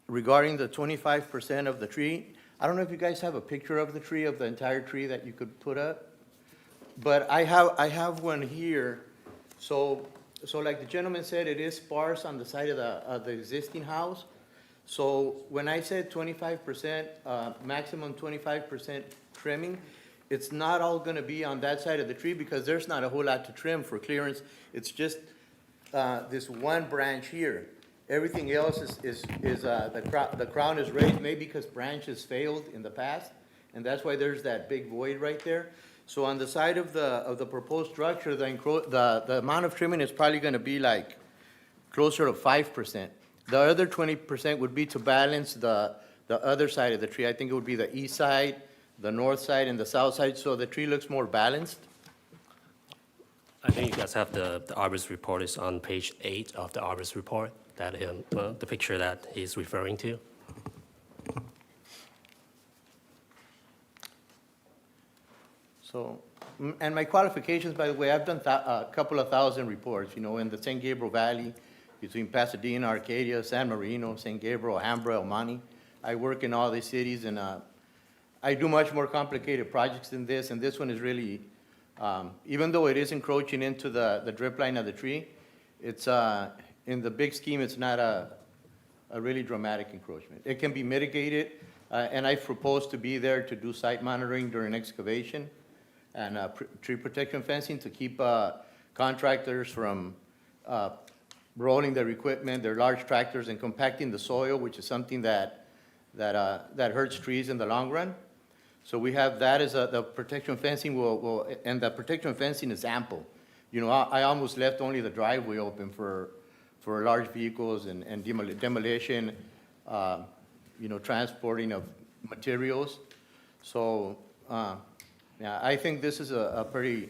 regarding the 25% of the tree, I don't know if you guys have a picture of the tree, of the entire tree that you could put up, but I have one here. So like the gentleman said, it is sparse on the side of the existing house. So when I said 25%, maximum 25% trimming, it's not all going to be on that side of the tree because there's not a whole lot to trim for clearance. It's just this one branch here. Everything else is the crown is raised, maybe because branches failed in the past, and that's why there's that big void right there. So on the side of the proposed structure, the amount of trimming is probably going to be like closer to 5%. The other 20% would be to balance the other side of the tree. I think it would be the east side, the north side, and the south side, so the tree looks more balanced. I think you guys have the arborist report is on page 8 of the arborist report, that the picture that he's referring to. So, and my qualifications, by the way, I've done a couple of thousand reports, in the San Gabriel Valley, between Pasadena, Arcadia, San Marino, San Gabriel, Alhambra, El Monte. I work in all these cities, and I do much more complicated projects than this, and this one is really, even though it is encroaching into the drip line of the tree, it's, in the big scheme, it's not a really dramatic encroachment. It can be mitigated, and I propose to be there to do site monitoring during excavation and tree protection fencing to keep contractors from rolling their equipment, their large tractors, and compacting the soil, which is something that hurts trees in the long run. So we have that as the protection fencing and the protection fencing is ample. I almost left only the driveway open for large vehicles and demolition, transporting of materials. So, yeah, I think this is a pretty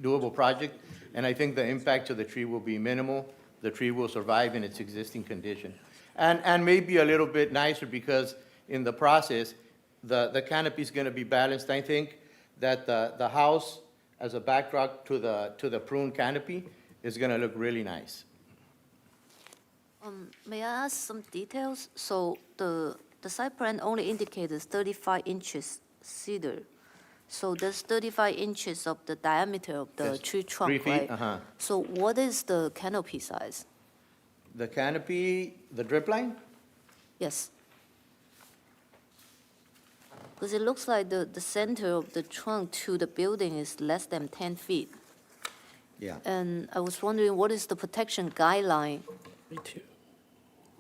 doable project, and I think the impact to the tree will be minimal. The tree will survive in its existing condition. And maybe a little bit nicer because in the process, the canopy is going to be balanced. I think that the house as a backdrop to the prune canopy is going to look really nice. May I ask some details? So the site plan only indicates 35 inches cedar. So there's 35 inches of the diameter of the tree trunk, 3 feet, right? uh-huh. So what is the canopy size? The canopy, the drip line? Yes. Because it looks like the center of the trunk to the building is less than 10 feet. Yeah. And I was wondering, what is the protection guideline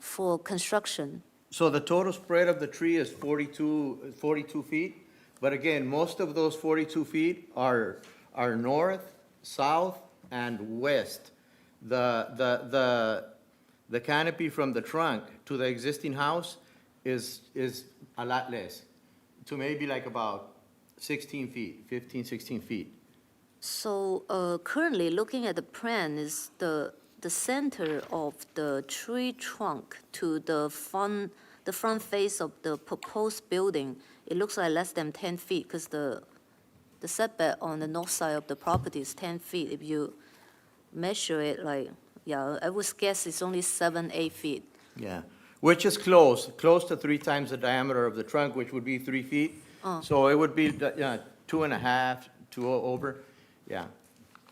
for construction? So the total spread of the tree is 42 feet. But again, most of those 42 feet are north, south, and west. The canopy from the trunk to the existing house is a lot less, to maybe like about 16 feet, 15, 16 feet. So currently, looking at the plan, is the the center of the tree trunk to the front face of the proposed building, it looks like less than 10 feet, because the setback on the north side of the property is 10 feet. If you measure it, like, yeah, I would guess it's only 7, 8 feet. Yeah, which is close to 3 times the diameter of the trunk, which would be 3 feet. So it would be 2.5, 2 over, yeah.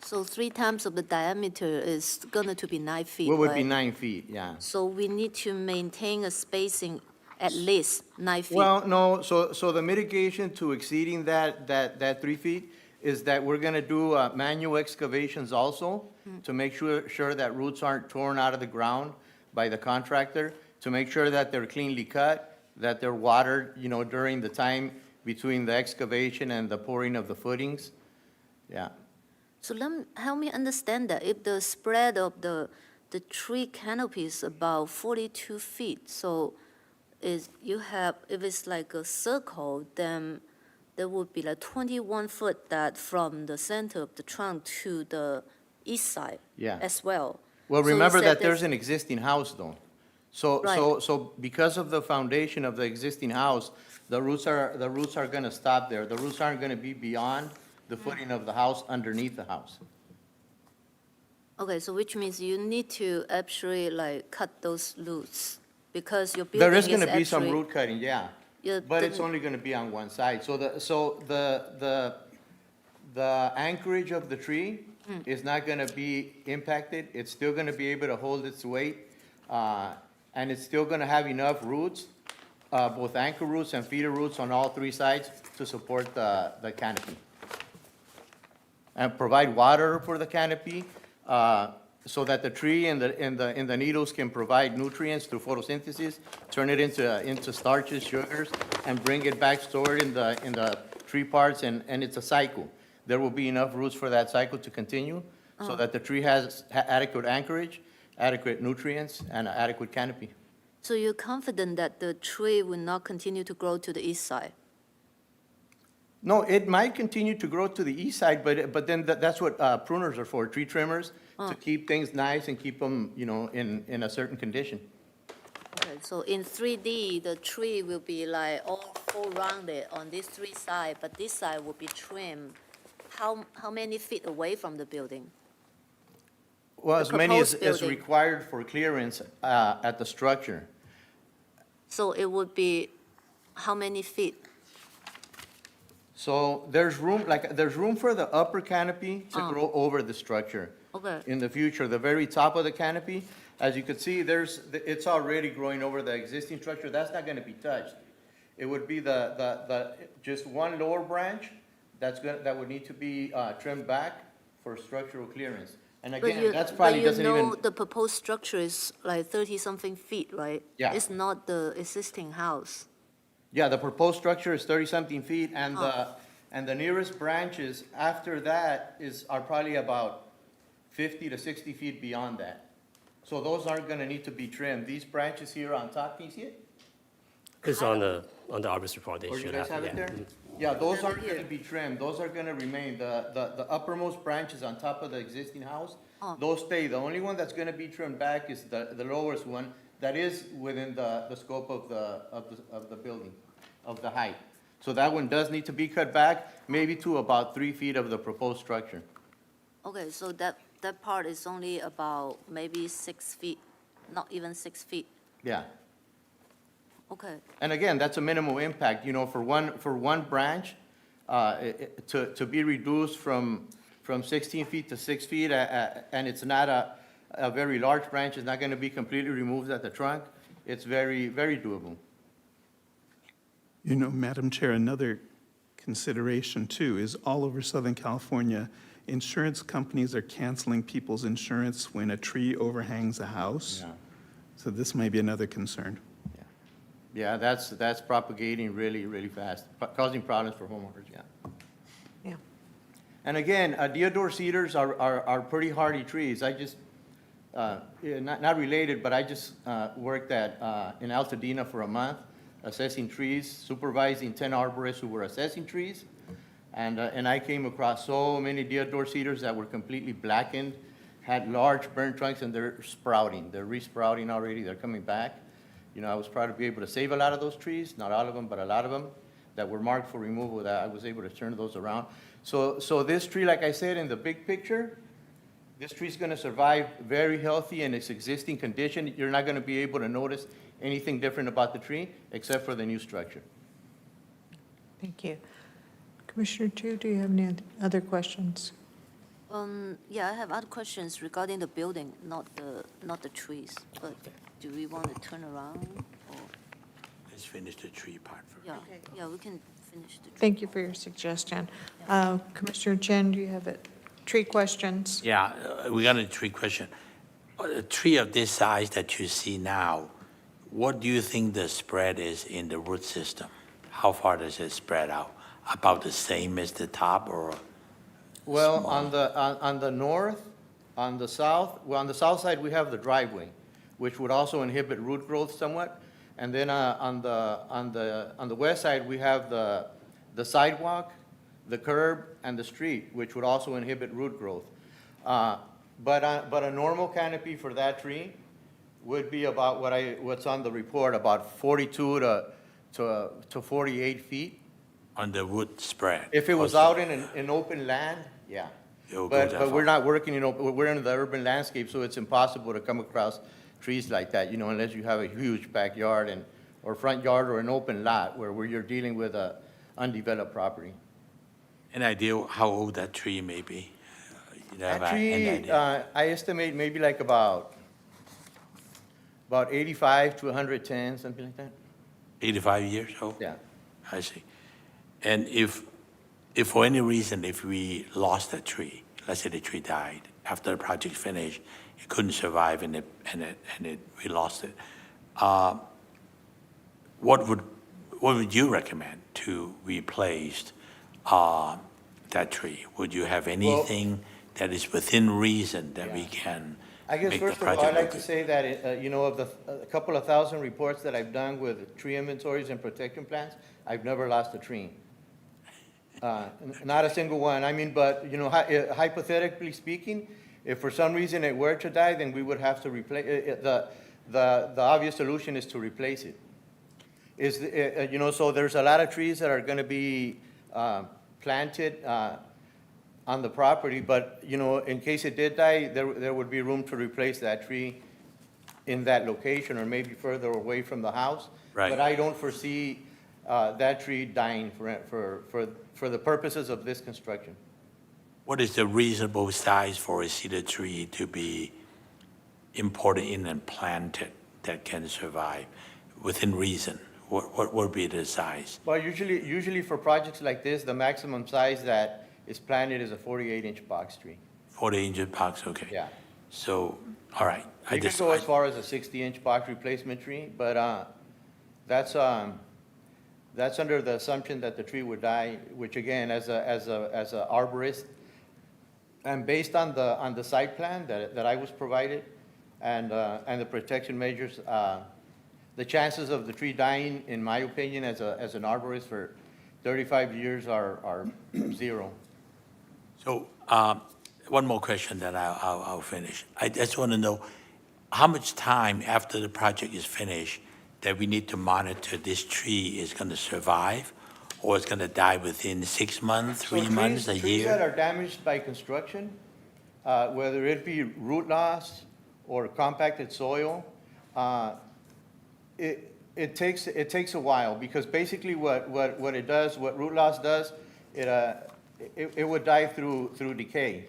So 3 times of the diameter is going to be 9 feet, What would be right? 9 feet, yeah. So we need to maintain a spacing at least 9 feet. Well, no, so the mitigation to exceeding that 3 feet is that we're gonna do manual excavations also to make sure that roots aren't torn out of the ground by the contractor, to make sure that they're cleanly cut, that they're watered, during the time between the excavation and the pouring of the footings. Yeah. So help me understand that. If the spread of the tree canopy is about 42 feet, so if it's like a circle, then there would be like 21 foot that from the center of the trunk to the east side Yeah. as well. Well, So you remember said that there's an existing house, though. Right. So because of the foundation of the existing house, the roots are gonna stop there. The roots aren't gonna be beyond the footing of the house, underneath the house. Okay, so which means you need to actually like cut those roots because your building There is is gonna be some actually- root cutting, yeah, Yeah, but it's then- only gonna be on one side. So the anchorage of the tree is not gonna be impacted. It's still gonna be able to hold its weight, and it's still gonna have enough roots, both anchor roots and feeder roots on all 3 sides to support the canopy. And provide water for the canopy, so that the tree and the needles can provide nutrients through photosynthesis, turn it into starches, sugars, and bring it back, store it in the tree parts, and it's a cycle. There will be enough roots for that cycle to continue, so that the tree has adequate anchorage, adequate nutrients, and an adequate canopy. So you're confident that the tree will not continue to grow to the east side? No, it might continue to grow to the east side, but then that's what pruners are for, tree trimmers, to keep things nice and keep them, in a certain condition. Okay, so in 3D, the tree will be like all rounded on these 3 sides, but this side will be trimmed. How many feet away from the building? Well, as many as proposed building. required for clearance at the structure. So it would be how many feet? So there's room for the upper canopy to grow over the structure. Okay. In the future, the very top of the canopy, as you can see, it's already growing over the existing structure. That's not gonna be touched. It would be just one lower branch that would need to be trimmed back for structural clearance. And again, that's probably doesn't But you even. know the proposed structure is like 30-something feet, right? Yeah. It's not the existing house. Yeah, the proposed structure is 30-something feet, and the nearest branches after that are probably about 50 to 60 feet beyond that. So those aren't gonna need to be trimmed. These branches here on top, can you see it? It's on the arborist report. They Or you should guys have it yeah. there? Yeah, those aren't gonna be trimmed. Those are gonna remain. The uppermost branches on top of the existing house, those stay. The only one that's gonna be trimmed back is the lowest one that is within the scope of the building, of the height. So that one does need to be cut back, maybe to about 3 feet of the proposed structure. Okay, so that part is only about maybe 6 feet, not even 6 feet. Yeah. Okay, And again, that's a minimal impact, for one branch, to be reduced from 16 feet to 6 feet, and it's not a very large branch, it's not gonna be completely removed at the trunk, it's very, very doable. Madam Chair, another consideration too is all over Southern California, insurance companies are canceling people's insurance when a tree overhangs a house. Yeah. So this may be another concern. Yeah, that's propagating really, really fast, causing problems for homeowners, yeah. Yeah. And again, deodar cedars are pretty hardy trees. I just, not related, but I just worked in Altadena for a month, assessing trees, supervising 10 arborists who were assessing trees. And I came across so many deodar cedars that were completely blackened, had large burn trunks, and they're sprouting. They're re-sprouting already, they're coming back. You know, I was proud to be able to save a lot of those trees, not all of them, but a lot of them that were marked for removal, that I was able to turn those around. So this tree, like I said, in the big picture, this tree's gonna survive very healthy in its existing condition. You're not gonna be able to notice anything different about the tree, except for the new structure. Thank you. Commissioner Chu, do you have any other questions? Yeah, I have other questions regarding the building, not the trees. But do we want to turn around or, Let's finish the tree part first. yeah, we can finish the tree. Thank you for your suggestion. Commissioner Chen, do you have tree questions? Yeah, we got a tree question. A tree of this size that you see now, what do you think the spread is in the root system? How far does it spread out? About the same as the top, or? Well, on the north, on the south, well, on the south side, we have the driveway, which would also inhibit root growth somewhat. And then on the west side, we have the sidewalk, the curb, and the street, which would also inhibit root growth. But a normal canopy for that tree would be about what's on the report, about 42 to 48 feet. On the root spread? If it was out in an open land, yeah. It will go that But we're far. not working, we're in the urban landscape, so it's impossible to come across trees like that, unless you have a huge backyard or front yard or an open lot where you're dealing with a undeveloped property. An idea how old that tree may be? You have That an tree, idea? I estimate maybe like about 85 to 110, something like that. 85 years old? Yeah. I see. And if for any reason, if we lost that tree, let's say the tree died, after the project finished, it couldn't survive and we lost it, what would you recommend to replace that tree? Would you have anything that is within reason that we can I guess make the first of all, project I'd like look to good? say that, of the a couple of thousand reports that I've done with tree inventories and protection plans, I've never lost a tree. Not a single one. I mean, but, hypothetically speaking, if for some reason it were to die, then we would have to replace, the obvious solution is to replace it. So there's a lot of trees that are gonna be planted on the property, but, in case it did die, there would be room to replace that tree in that location or maybe further away from the house. Right. But I don't foresee that tree dying for the purposes of this construction. What is the reasonable size for a cedar tree to be imported in and planted that can survive within reason? What would be the size? Well, usually for projects like this, the maximum size that is planted is a 48-inch box tree. 40-inch box, okay. Yeah. So, all right. You can go as far as a 60-inch box replacement tree, but that's under the assumption that the tree would die, which again, as a arborist, and based on the site plan that I was provided and the protection measures, the chances of the tree dying, in my opinion, as an arborist for 35 years are zero. So, one more question that I'll finish. I just want to know, how much time after the project is finished that we need to monitor this tree is going to survive, or it's going to die within 6 months, 3 months, a Trees that year? are damaged by construction, whether it be root loss or compacted soil, it takes a while, because basically what it does, what root loss does, it would die through decay,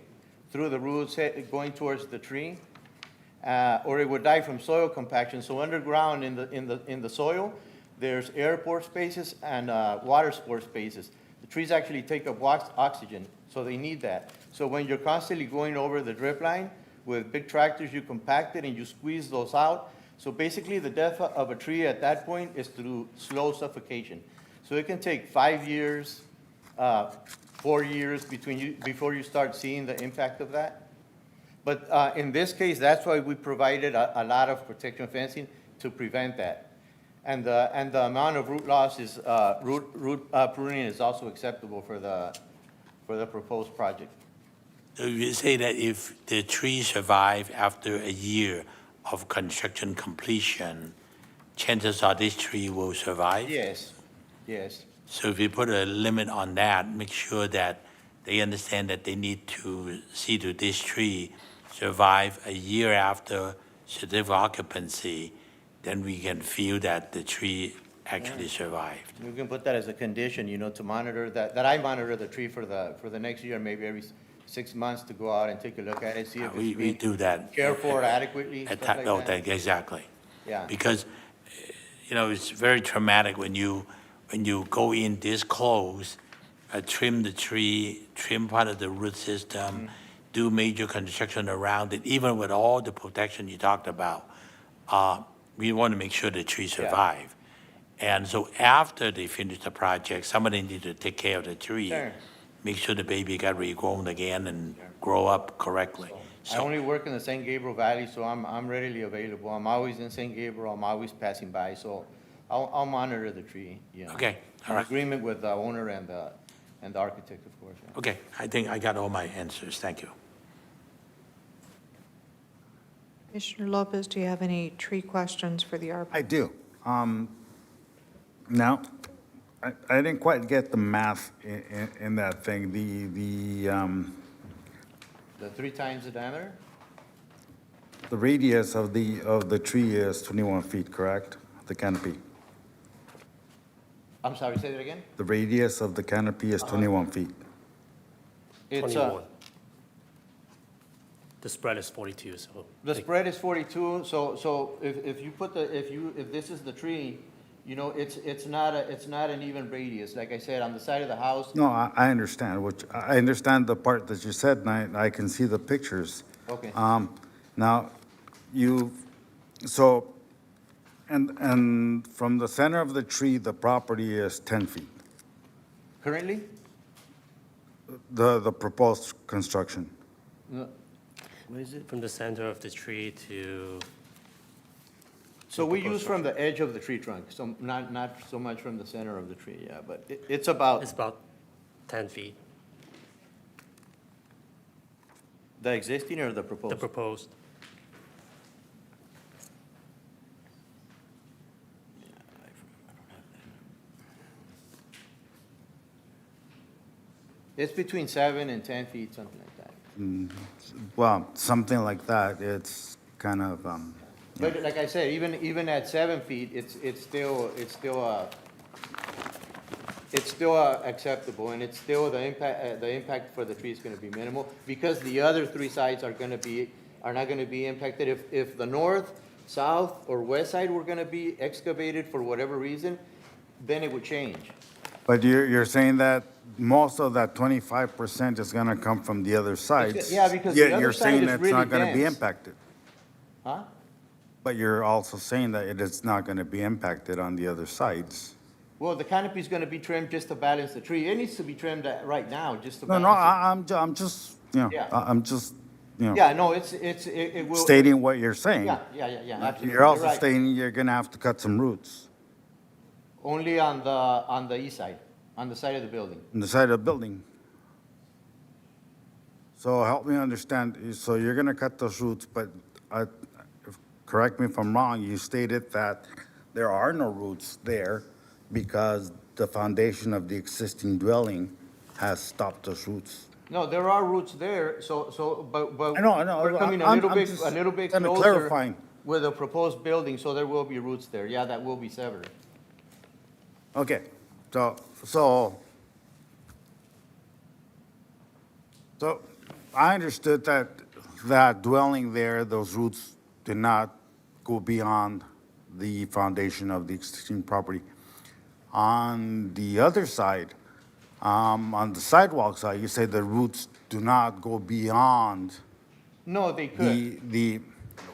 through the roots going towards the tree, or it would die from soil compaction. So underground in the soil, there's air pore spaces and water spore spaces. The trees actually take up oxygen, so they need that. So when you're constantly going over the drip line with big tractors, you compact it and you squeeze those out. So basically, the death of a tree at that point is through slow suffocation. So it can take 5 years, 4 years before you start seeing the impact of that. But in this case, that's why we provided a lot of protection fencing to prevent that. And the amount of root loss is, root pruning is also acceptable for the proposed project. So you say that if the tree survive after a year of construction completion, chances are this tree will survive? Yes, yes. So if you put a limit on that, make sure that they understand that they need to see to this tree survive a year after certificate of occupancy, then we can feel that the tree actually survived. We can put that as a condition, you know, to monitor that I monitor the tree for the next year, maybe every 6 months to go out and take a look at it, see if We it's being do that. cared for adequately, stuff like Oh, that. exactly. Yeah. Because, it's very traumatic when you go in this close, trim the tree, trim part of the root system, do major construction around it, even with all the protection you talked about. We want to make sure the tree survive. And so after they finish the project, somebody need to take care of the tree. Sure. Make sure the baby got regrown again and grow up correctly. I only work in the San Gabriel Valley, so I'm readily available. I'm always in San Gabriel, I'm always passing by, so I'll monitor the tree, yeah. Okay, all In right. agreement with the owner and the architect, of course. yeah. Okay, I think I got all my answers. Thank you. Commissioner Lopez, do you have any tree questions for the arborist? I do. Now, I didn't quite get the math in that thing. The 3 times the diameter? The radius of the tree is 21 feet, correct? The canopy. I'm sorry, say that again? The radius of the canopy is 21 feet. It's, 21. The spread is 42, so. the spread is 42, so if you put if this is the tree, you know, it's not an even radius. Like I said, on the side of the house, No, I understand, I understand the part that you said, and I can see the pictures. okay. Now, and from the center of the tree, the property is 10 feet, Currently? the proposed construction. No. What is it? From the center of the tree to, So we use from the edge of the tree trunk, so not so much from the center of the tree, yeah, but it's about it's about 10 feet, the existing or the the proposed? proposed. It's between 7 and 10 feet, something like that. Well, something like that, it's kind of, But like I said, even at 7 feet, it's still acceptable, and it's still the impact for the tree is gonna be minimal, because the other 3 sides are not gonna be impacted. If the north, south, or west side were gonna be excavated for whatever reason, then it would change. but you're saying that most of that 25% is gonna come from the other sides? Yeah, because the Yet other you're side saying is that's really not gonna be dense. impacted. Huh? But you're also saying that it is not gonna be impacted on the other sides. Well, the canopy's gonna be trimmed just to balance the tree. It needs to be trimmed right now, just to No, balance no, I'm just, Yeah. I'm just, it. Yeah, no, it will. stating what you're saying. Yeah, absolutely. You're also right. stating you're gonna have to cut some roots Only on the east side, on the side of the building. on the side of the building. So help me understand, so you're gonna cut those roots, but correct me if I'm wrong, you stated that there are no roots there because the foundation of the existing dwelling has stopped those roots. No, there are roots there, but I know, we're coming I'm a just little bit kinda closer clarifying. with a proposed building, so there will be roots there. Yeah, that will be severed. Okay, so I understood that dwelling there, those roots did not go beyond the foundation of the existing property. On the other side, on the sidewalk side, you say the roots do not go beyond No, they could.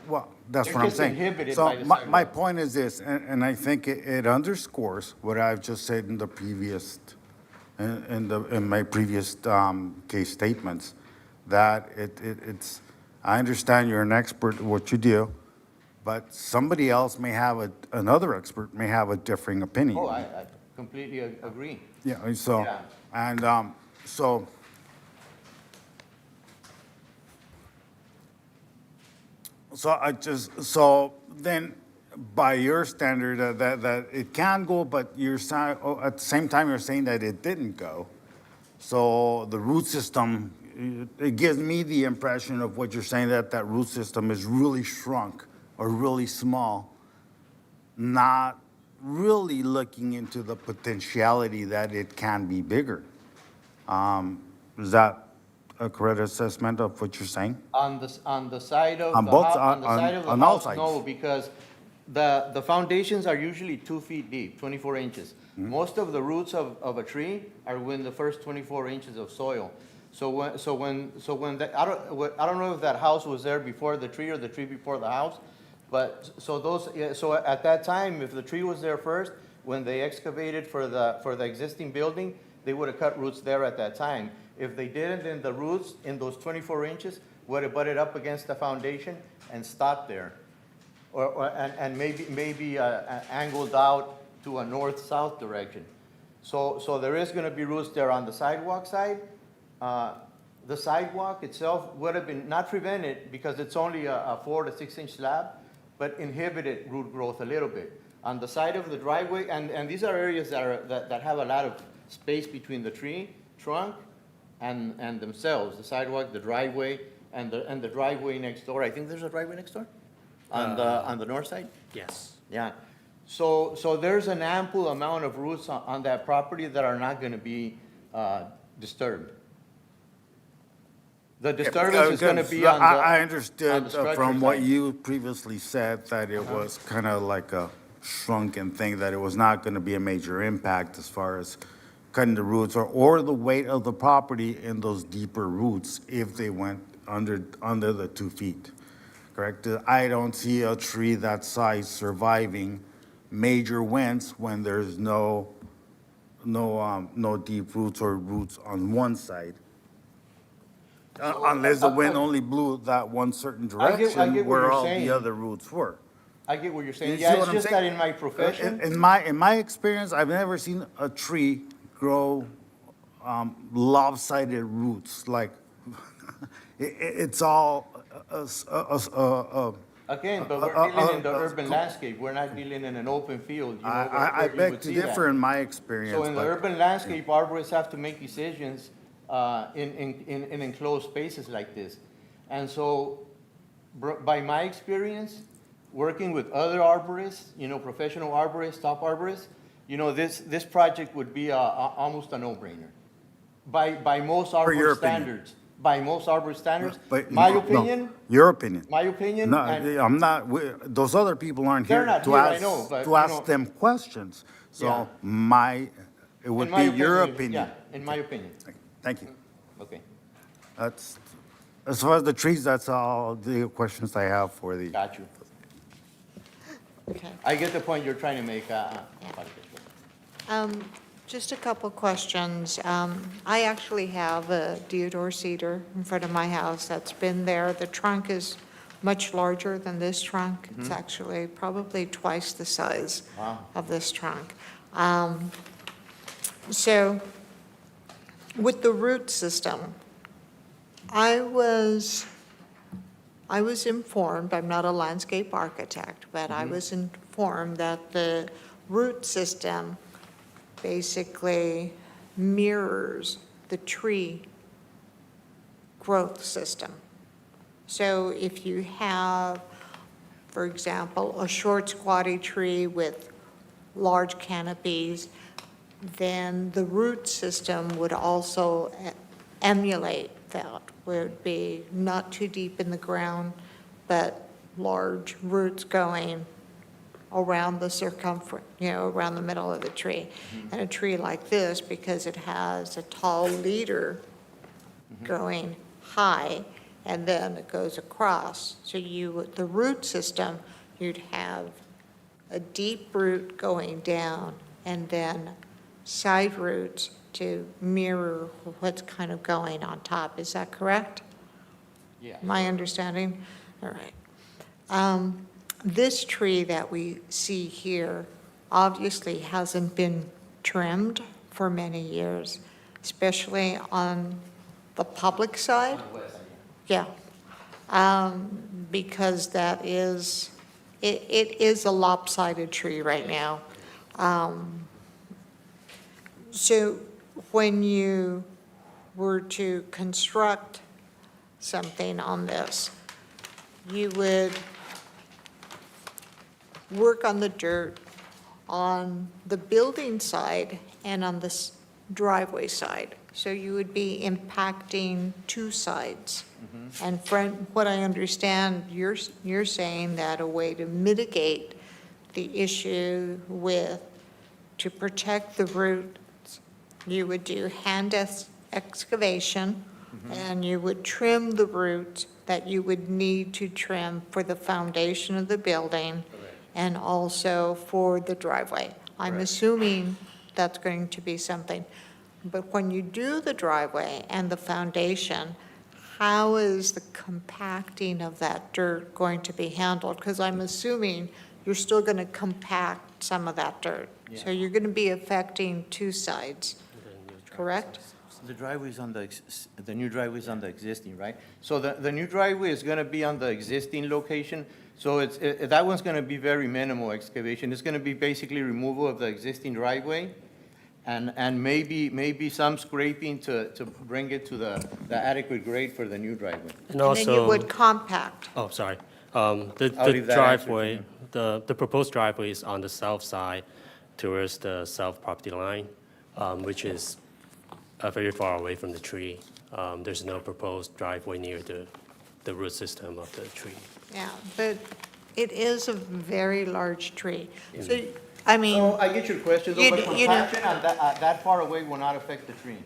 well, that's They're what I'm just saying. inhibited So by the my sidewalk. point is this, and I think it underscores what I've just said in the previous, in my previous case statements, that it's, I understand you're an expert at what you do, but somebody else may have another expert may have a differing opinion. Oh, I completely agree. Yeah, so, Yeah. and so So then, by your standard, that it can go, but at the same time, you're saying that it didn't go. So the root system, it gives me the impression of what you're saying, that root system is really shrunk or really small, not really looking into the potentiality that it can be bigger. Is that a correct assessment of what you're saying? On the side of On the both- house, on the side of the on all house, sides. no, because the foundations are usually 2 feet deep, 24 inches. Mm-hmm. Most of the roots of a tree are within the first 24 inches of soil. So when I don't know if that house was there before the tree or the tree before the house, but so at that time, if the tree was there first, when they excavated for the existing building, they would have cut roots there at that time. If they didn't, then the roots in those 24 inches would have butted up against the foundation and stopped there. And maybe angled out to a north-south direction. So there is gonna be roots there on the sidewalk side. The sidewalk itself would have been, not prevented, because it's only a 4 to 6 inch slab, but inhibited root growth a little bit. On the side of the driveway, and these are areas that have a lot of space between the tree, trunk, and themselves, the sidewalk, the driveway, and the driveway next door. I think there's a driveway next door? On the north side? Yes. Yeah. So there's an ample amount of roots on that property that are not gonna be disturbed. The disturbance is gonna be on the. I on understood the structure from what side. you previously said that it was kind of like a shrunken thing, that it was not going to be a major impact as far as cutting the roots or the weight of the property in those deeper roots if they went under the 2 feet, correct? I don't see a tree that size surviving major winds when there's no deep roots or roots on one side. Unless the wind only blew that one certain I get direction what where you're all saying. the other roots were. I get what you're saying. You see Yeah, what it's I'm just saying? that in my profession. In my experience, I've never seen a tree grow lopsided roots, like, it's all, Again, but we're dealing in the urban landscape. We're not dealing in an open field, you know, I where you beg would to see that. differ in my experience. So in the but- urban landscape, arborists have to make decisions in enclosed spaces like this. And so, by my experience, working with other arborists, you know, professional arborists, top arborists, you know, this project would be almost a no-brainer. By most your arborist opinion. standards. By most arborist standards. But My no, opinion, your opinion. my opinion, No, and I'm not, those other people aren't They're here not to here, I ask, know, but, to you ask know- them questions. Yeah. So it would in my be your opinion, opinion. yeah, in my opinion. Thank you. Okay, That's, as far as the trees, that's all the questions I have for the. got you. Okay. I get the point you're trying to make. Just a couple questions. I actually have a deodar cedar in front of my house that's been there. The trunk is much larger than this trunk. It's actually probably twice the size Wow. of this trunk. So with the root system, I was informed, I'm not a landscape architect, but I was informed that the root system basically mirrors the tree growth system. So if you have, for example, a short squatty tree with large canopies, then the root system would also emulate that, would be not too deep in the ground, but large roots going around the circumference, you know, around the middle of the tree. And a tree like this, because it has a tall leader going high, and then it goes across. So the root system, you'd have a deep root going down, and then side roots to mirror what's kind of going on top. Is that correct? Yeah. My understanding? All right. This tree that we see here obviously hasn't been trimmed for many years, especially on the public side. Yeah. because that is, it is a lopsided tree right now. So when you were to construct something on this, you would work on the dirt on the building side and on the driveway side. So you would be impacting two sides. And from what I understand, you're saying that a way to mitigate the issue to protect the roots, you would do hand excavation, and you would trim the roots that you would need to trim for the foundation of the building and also for the driveway. I'm assuming that's going to be something. But when you do the driveway and the foundation, how is the compacting of that dirt going to be handled? Because I'm assuming you're still going to compact some of that dirt. So you're going to be affecting two sides, correct? The driveway's on the new driveway's on the existing, right? So the new driveway is gonna be on the existing location, so that one's gonna be very minimal excavation. It's gonna be basically removal of the existing driveway and maybe some scraping to bring it to the adequate grade for the new driveway. And And then you also, would compact. oh, sorry. I'll The leave that answer to driveway, you. the proposed driveway is on the south side towards the south property line, which is very far away from the tree. There's no proposed driveway near the root system of the tree. Yeah, but it is a very large tree. So, I mean, So I get your question, though, but You know- compaction on that far away will not affect the tree.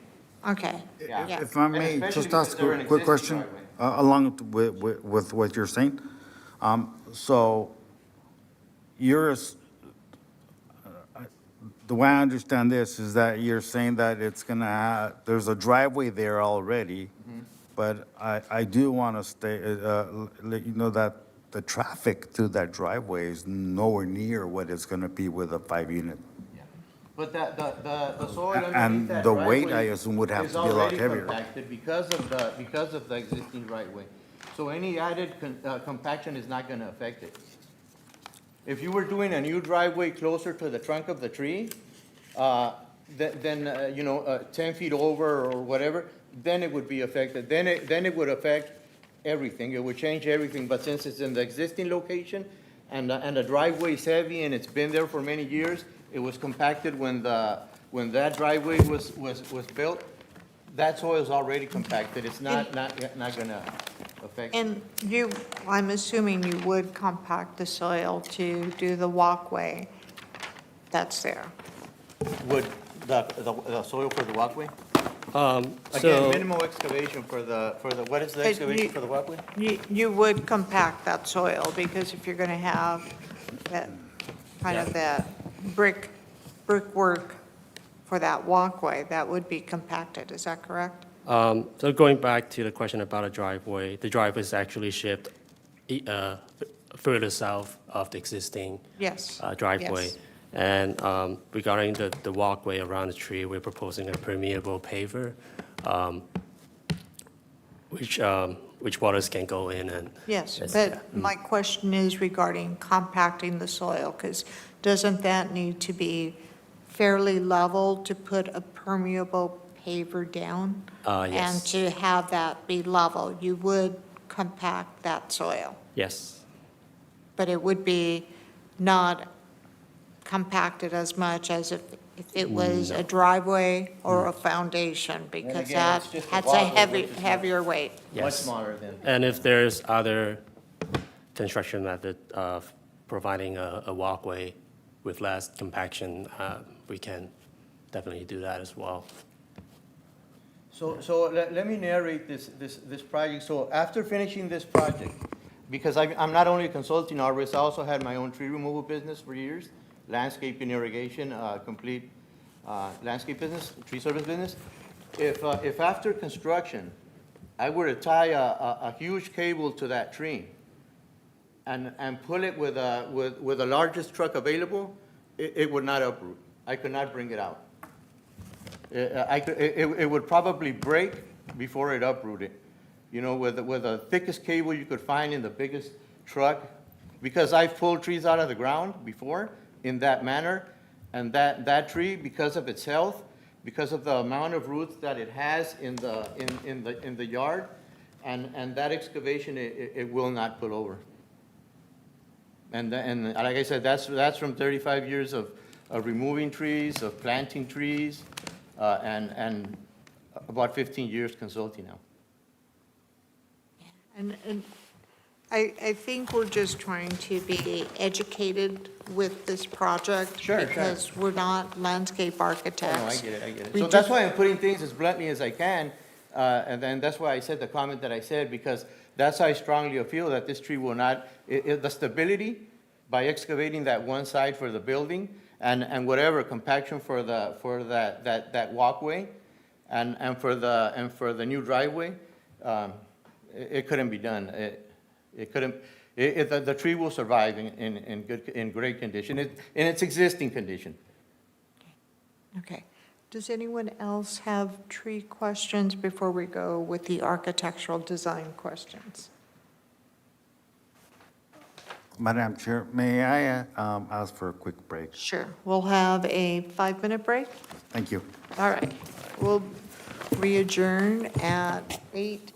okay, Yeah. yeah. If I And may especially just because ask they're a an quick existing question, driveway. along with what you're saying. So the way I understand this is that you're saying that it's gonna have, there's a driveway there already, but I do want to let you know that the traffic through that driveway is nowhere near what it's gonna be with a 5-unit. But the soil And underneath that the weight, driveway I assume, would have is to be a lot already heavier. compacted because of the existing driveway. So any added compaction is not gonna affect it. If you were doing a new driveway closer to the trunk of the tree, then 10 feet over or whatever, then it would be affected. Then it would affect everything. It would change everything. But since it's in the existing location and the driveway is heavy and it's been there for many years, it was compacted when that driveway was built. That soil is already compacted. It's not gonna affect. And I'm assuming you would compact the soil to do the walkway that's there. Would the soil for the walkway? Again, So, minimal excavation for the, what is the But excavation you- for the walkway? You would compact that soil, because if you're going to have that, kind of that brickwork for that walkway, that would be compacted, is that correct? so going back to the question about a driveway, the driveway is actually shaped further south of the existing Yes. driveway. Yes. And regarding the walkway around the tree, we're proposing a permeable paver, which waters can go in and. Yes, Yes, but my question is regarding compacting the soil, because doesn't that need to be fairly level to put a permeable paver down? And Yes. to have that be level, you would compact that soil, Yes, but it would be not compacted as much as if it was a driveway or a foundation, because again, that it's just a has a walkway, which is not- heavier weight. Much yes. smaller than. And if there's other construction method of providing a walkway with less compaction, we can definitely do that as well. So let me narrate this project. So after finishing this project, because I'm not only a consulting arborist, I also had my own tree removal business for years, landscaping, irrigation, complete landscape business, tree service business. If after construction, I were to tie a huge cable to that tree and pull it with the largest truck available, it would not uproot. I could not bring it out. It would probably break before it uprooted. you know, with the thickest cable you could find in the biggest truck, because I've pulled trees out of the ground before in that manner, and that tree, because of its health, because of the amount of roots that it has in the yard, and that excavation, it will not pull over. And like I said, that's from 35 years of removing trees, of planting trees, and about 15 years consulting now. And I think we're just trying to be educated with this project. Sure, sure. Because we're not landscape Oh, architects. no, I get it, I get it. We So that's why I'm putting things as bluntly as I can, and then that's why I said the comment that I said, because that's how I strongly feel that this tree will not, the stability by excavating that one side for the building and whatever compaction for that walkway and for the new driveway, it couldn't be done. It couldn't, the tree will survive in great condition, in its existing condition. Okay. Does anyone else have tree questions before we go with the architectural design questions? Madam Chair, may I ask for a quick break? Sure. We'll have a 5-minute break. Thank you. All right. We'll re-adjourn at 8.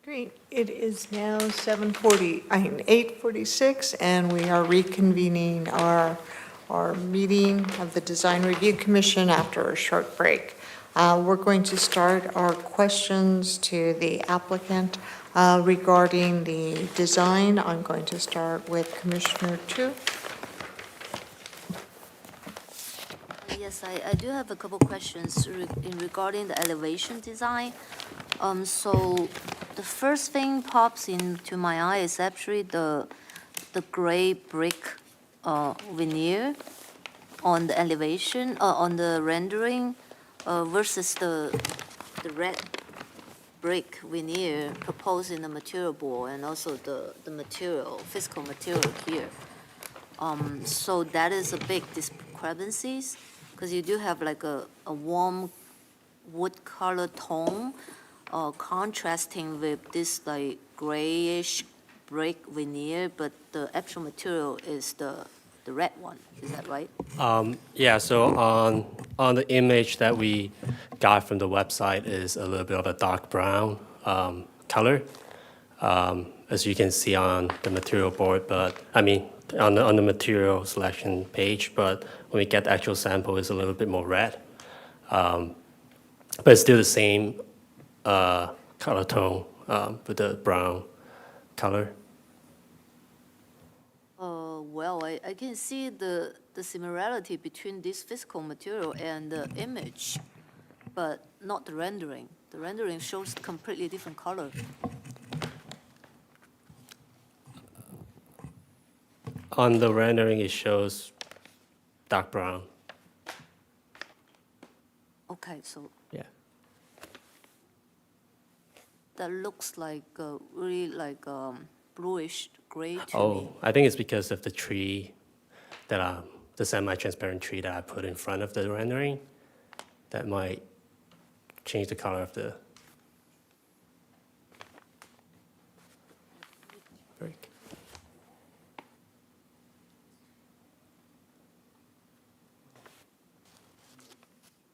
Great. It is now 8:46, and we are reconvening our meeting of the Design Review Commission after a short break. We're going to start our questions to the applicant regarding the design. I'm going to start with Commissioner Tu. Yes, I do have a couple questions regarding the elevation design. So the first thing pops into my eye is actually the gray brick veneer on the elevation, on the rendering, versus the red brick veneer proposed in the material board, and also the material, physical material here. So that is a big discrepancies, because you do have like a warm wood color tone contrasting with this like grayish brick veneer, but the actual material is the red one. Is that right? Yeah, so on the image that we got from the website is a little bit of a dark brown color, as you can see on the material board, but I mean, on the material selection page, but when we get the actual sample, it's a little bit more red. But it's still the same color tone with the brown color. Well, I can see the similarity between this physical material and the image, but not the rendering. The rendering shows completely different color. On the rendering, it shows dark brown. Okay, so Yeah. that looks like really like bluish gray to me. Oh, I think it's because of the tree that the semi-transparent tree that I put in front of the rendering. That might change the color of the brick.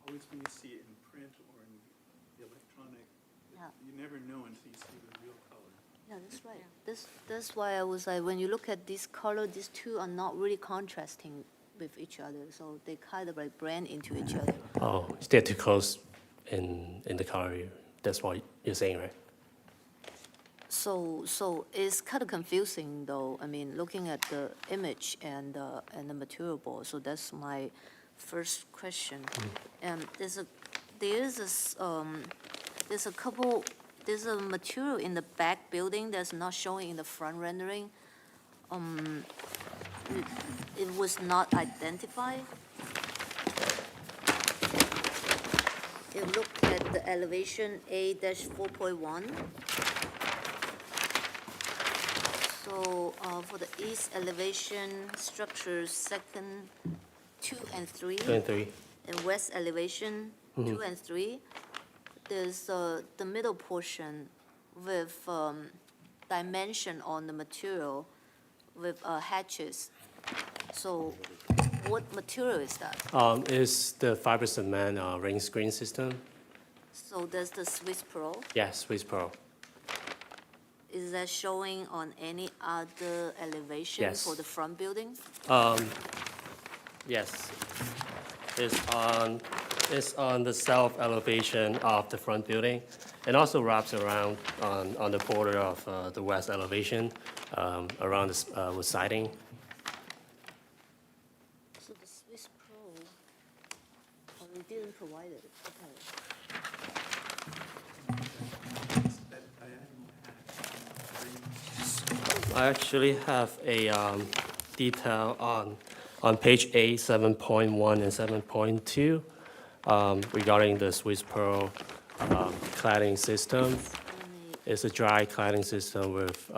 Always when you see it in print or in the electronic, Yeah. you never know until you see the real color. Yeah, that's right. That's why I was like, when you look at this color, these two are not really contrasting with each other, so they kind of like blend into each other. Oh, they're too close in the color. That's what you're saying, right? So it's kind of confusing, though. I mean, looking at the image and the material board. So that's my first question. And there's a material in the back building that's not showing in the front rendering. It was not identified. If you look at the elevation A-4.1. So for the east elevation structures, second 2 and 3. 2 and 3. And west elevation 2 and 3. There's the middle portion with dimension on the material with hatches. So what material is that? It's the fiber cement ring screen system. So that's the Swiss Pro. Yes, Swiss Pro. Is that showing on any other elevation Yes. for the front building? Yes. It's on the south elevation of the front building, and also wraps around on the border of the west elevation, around the with siding. So the Swiss Pro, we didn't provide it. Okay. I actually have a detail on page 8, 7.1 and 7.2 regarding the Swiss Pro cladding system. It's a dry cladding system with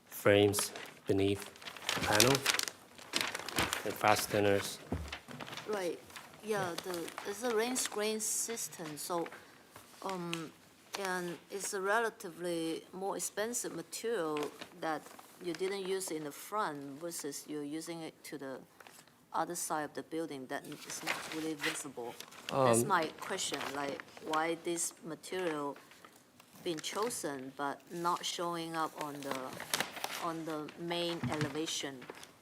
frames beneath the panel and fasteners. Right, yeah, it's a rain screen system, so, and it's a relatively more expensive material that you didn't use in the front versus you're using it to the other side of the building that is not really visible. That's my question, like, why this material been chosen, but not showing up on the main elevation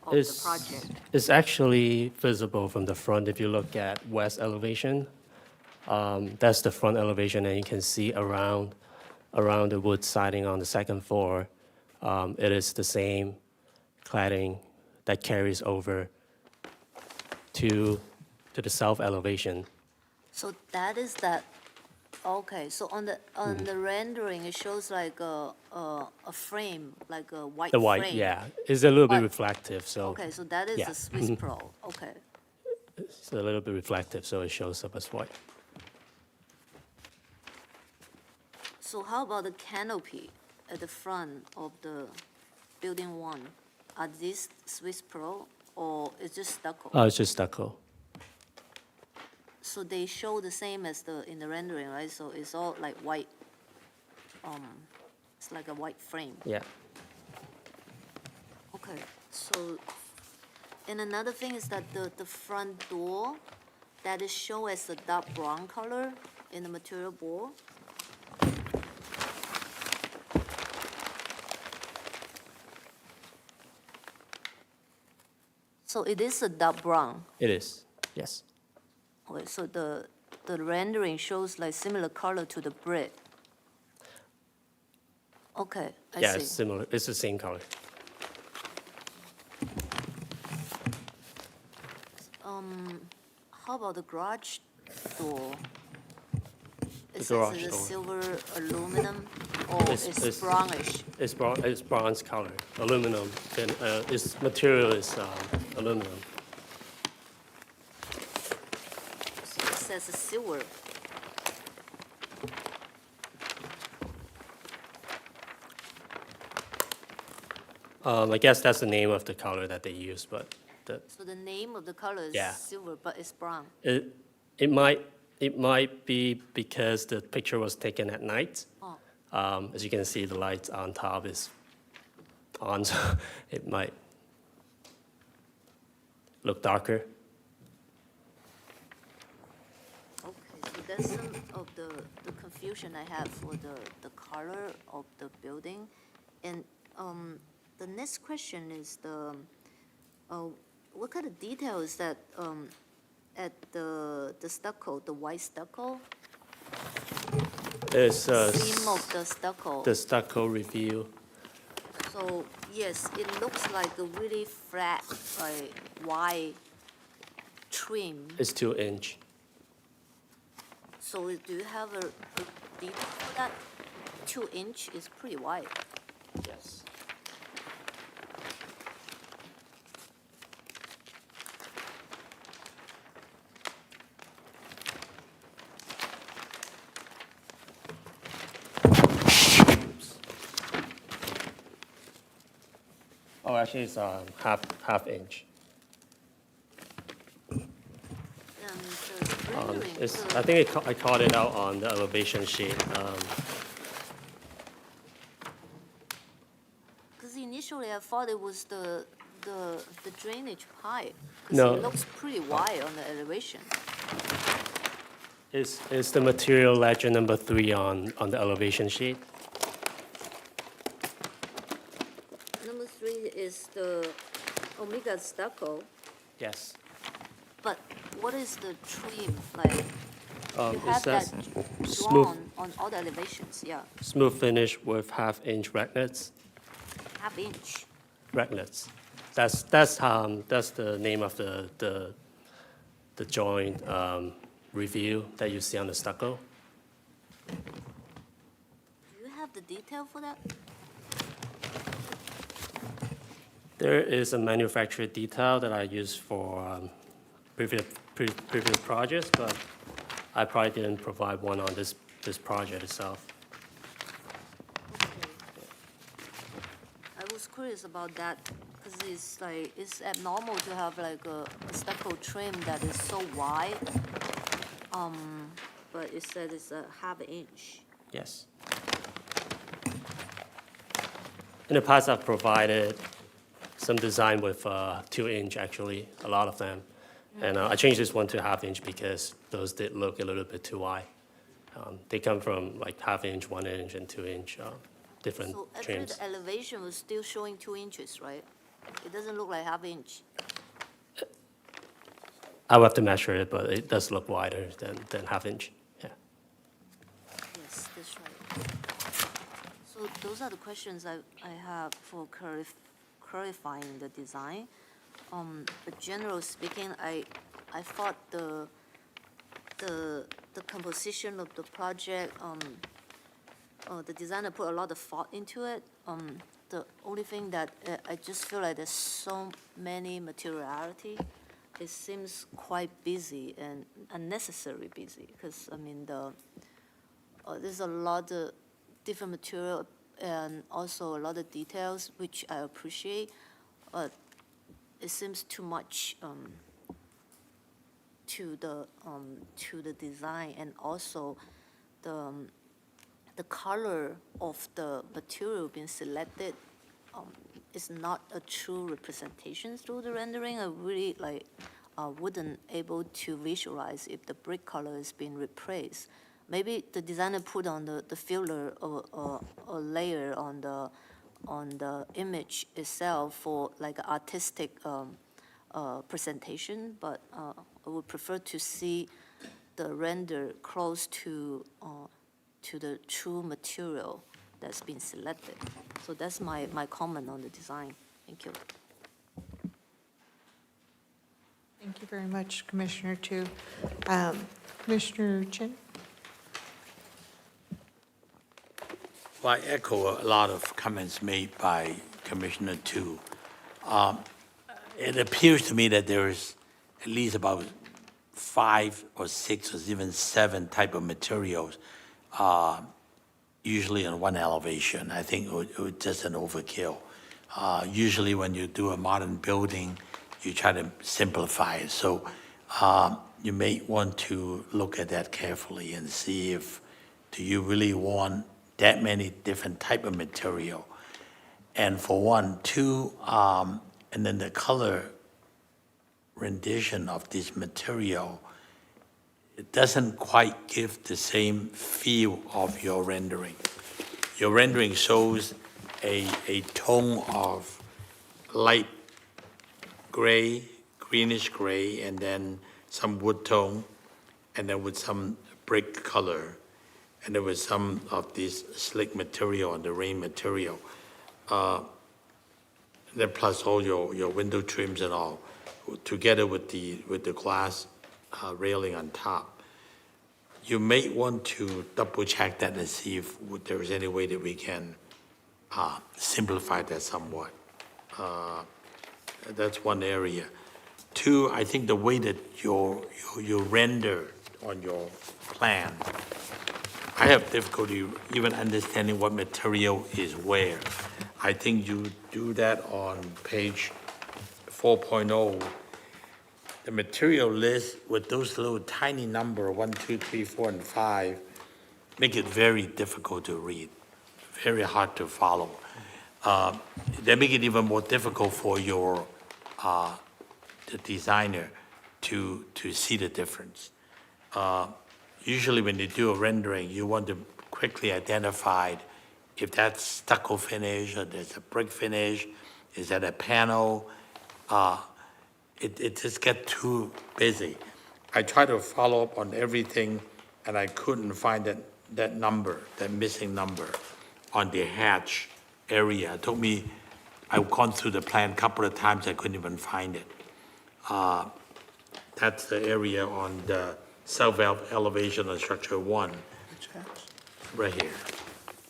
of the project. It's actually visible from the front if you look at west elevation. That's the front elevation, and you can see around the wood siding on the second floor. It is the same cladding that carries over to the south elevation. So that is that, okay, so on the rendering, it shows like a frame, like a white The frame. white, yeah, it's a little bit But- reflective, so. Okay, so that is yeah. the Swiss Pro, okay. It's a little bit reflective, so it shows up as white. So how about the canopy at the front of the building one? Are these Swiss Pro or it's just stucco? Oh, it's just stucco. So they show the same as in the rendering, right? So it's all like white, it's like a white frame. Yeah. Okay, so, and another thing is that the front door, that is shown as a dark brown color in the material board. So it is a dark brown. It is, yes. Okay, so the rendering shows like similar color to the brick. Okay, I Yeah, see. it's similar, it's the same color. How about the garage door? It garage says it's a door. silver aluminum, or it's brownish? It's bronze color, aluminum, and its material is aluminum. It says it's silver. I guess that's the name of the color that they use, but So the name of the color is Yeah. silver, but it's brown. it might be because the picture was taken at night. Oh. As you can see, the lights on top is on, so it might look darker. Okay, so that's some of the confusion I have for the color of the building. And the next question is what kind of detail is that at the stucco, the white stucco? It's Seam of the stucco. the stucco review. So, yes, it looks like a really flat, like wide trim. It's 2-inch. So do you have a detail for that? 2-inch is pretty wide. Yes. Oh, actually, it's half inch. The rendering, I think I called it out on the elevation sheet. because initially I thought it was the drainage pipe. No. Because it looks pretty wide on the elevation. It's the material legend number 3 on the elevation sheet. Number 3 is the Omega stucco, Yes. but what is the trim like? You It have that says drawn on all the elevations, yeah, smooth finish with half-inch raglets. half-inch. Raglets. That's the name of the joint review that you see on the stucco. Do you have the detail for that? There is a manufacturer detail that I use for previous projects, but I probably didn't provide one on this project itself. I was curious about that, because it's abnormal to have like a stucco trim that is so wide. But it said it's a half-inch. Yes. In the past, I've provided some design with 2-inch, actually, a lot of them. And I changed this one to half-inch because those did look a little bit too wide. They come from like 1/2 inch, 1 inch, and 2 inch different So actually, trims. the elevation was still showing 2 inches, right? It doesn't look like 1/2 inch. I will have to measure it, but it does look wider than 1/2 inch. Yeah. Yes, that's right. So those are the questions I have for clarifying the design. But generally speaking, I thought the composition of the project, the designer put a lot of thought into it. The only thing that I just feel like there's so many materiality. It seems quite busy and unnecessarily busy because, I mean, there's a lot of different material and also a lot of details, which I appreciate, but it seems too much to the design, and also the color of the material being selected is not a true representation through the rendering. I really wouldn't able to visualize if the brick color is being replaced. Maybe the designer put on the filler or layer on the image itself for like artistic presentation, but I would prefer to see the render close to the true material that's been selected. So that's my comment on the design. Thank you. Thank you very much, Commissioner Tu. Commissioner Chin? Well, I echo a lot of comments made by Commissioner Tu. It appears to me that there is at least about 5 or 6 or even 7 type of materials, usually in one elevation. I think it would just an overkill. Usually when you do a modern building, you try to simplify it. So you may want to look at that carefully and see if, do you really want that many different type of material? And for 1, 2, and then the color rendition of this material, it doesn't quite give the same feel of your rendering. Your rendering shows a tone of light gray, greenish gray, and then some wood tone, and then with some brick color, and there was some of this slick material and the rain material. Then plus all your window trims and all, together with the glass railing on top. You may want to double check that and see if there is any way that we can simplify that somewhat. That's one area. 2, I think the way that you render on your plan, I have difficulty even understanding what material is where. I think you do that on page 4.0. The material list with those little tiny number, 1, 2, 3, 4, and 5, make it very difficult to read, very hard to follow. They make it even more difficult for your the designer to see the difference. Usually when you do a rendering, you want to quickly identify if that's stucco finish or there's a brick finish, is that a panel? It just gets too busy. I try to follow up on everything and I couldn't find that number, that missing number on the hatch area. It took me, I've gone through the plan a couple of times, I couldn't even find it. That's the area on the south elevation of structure 1, right here.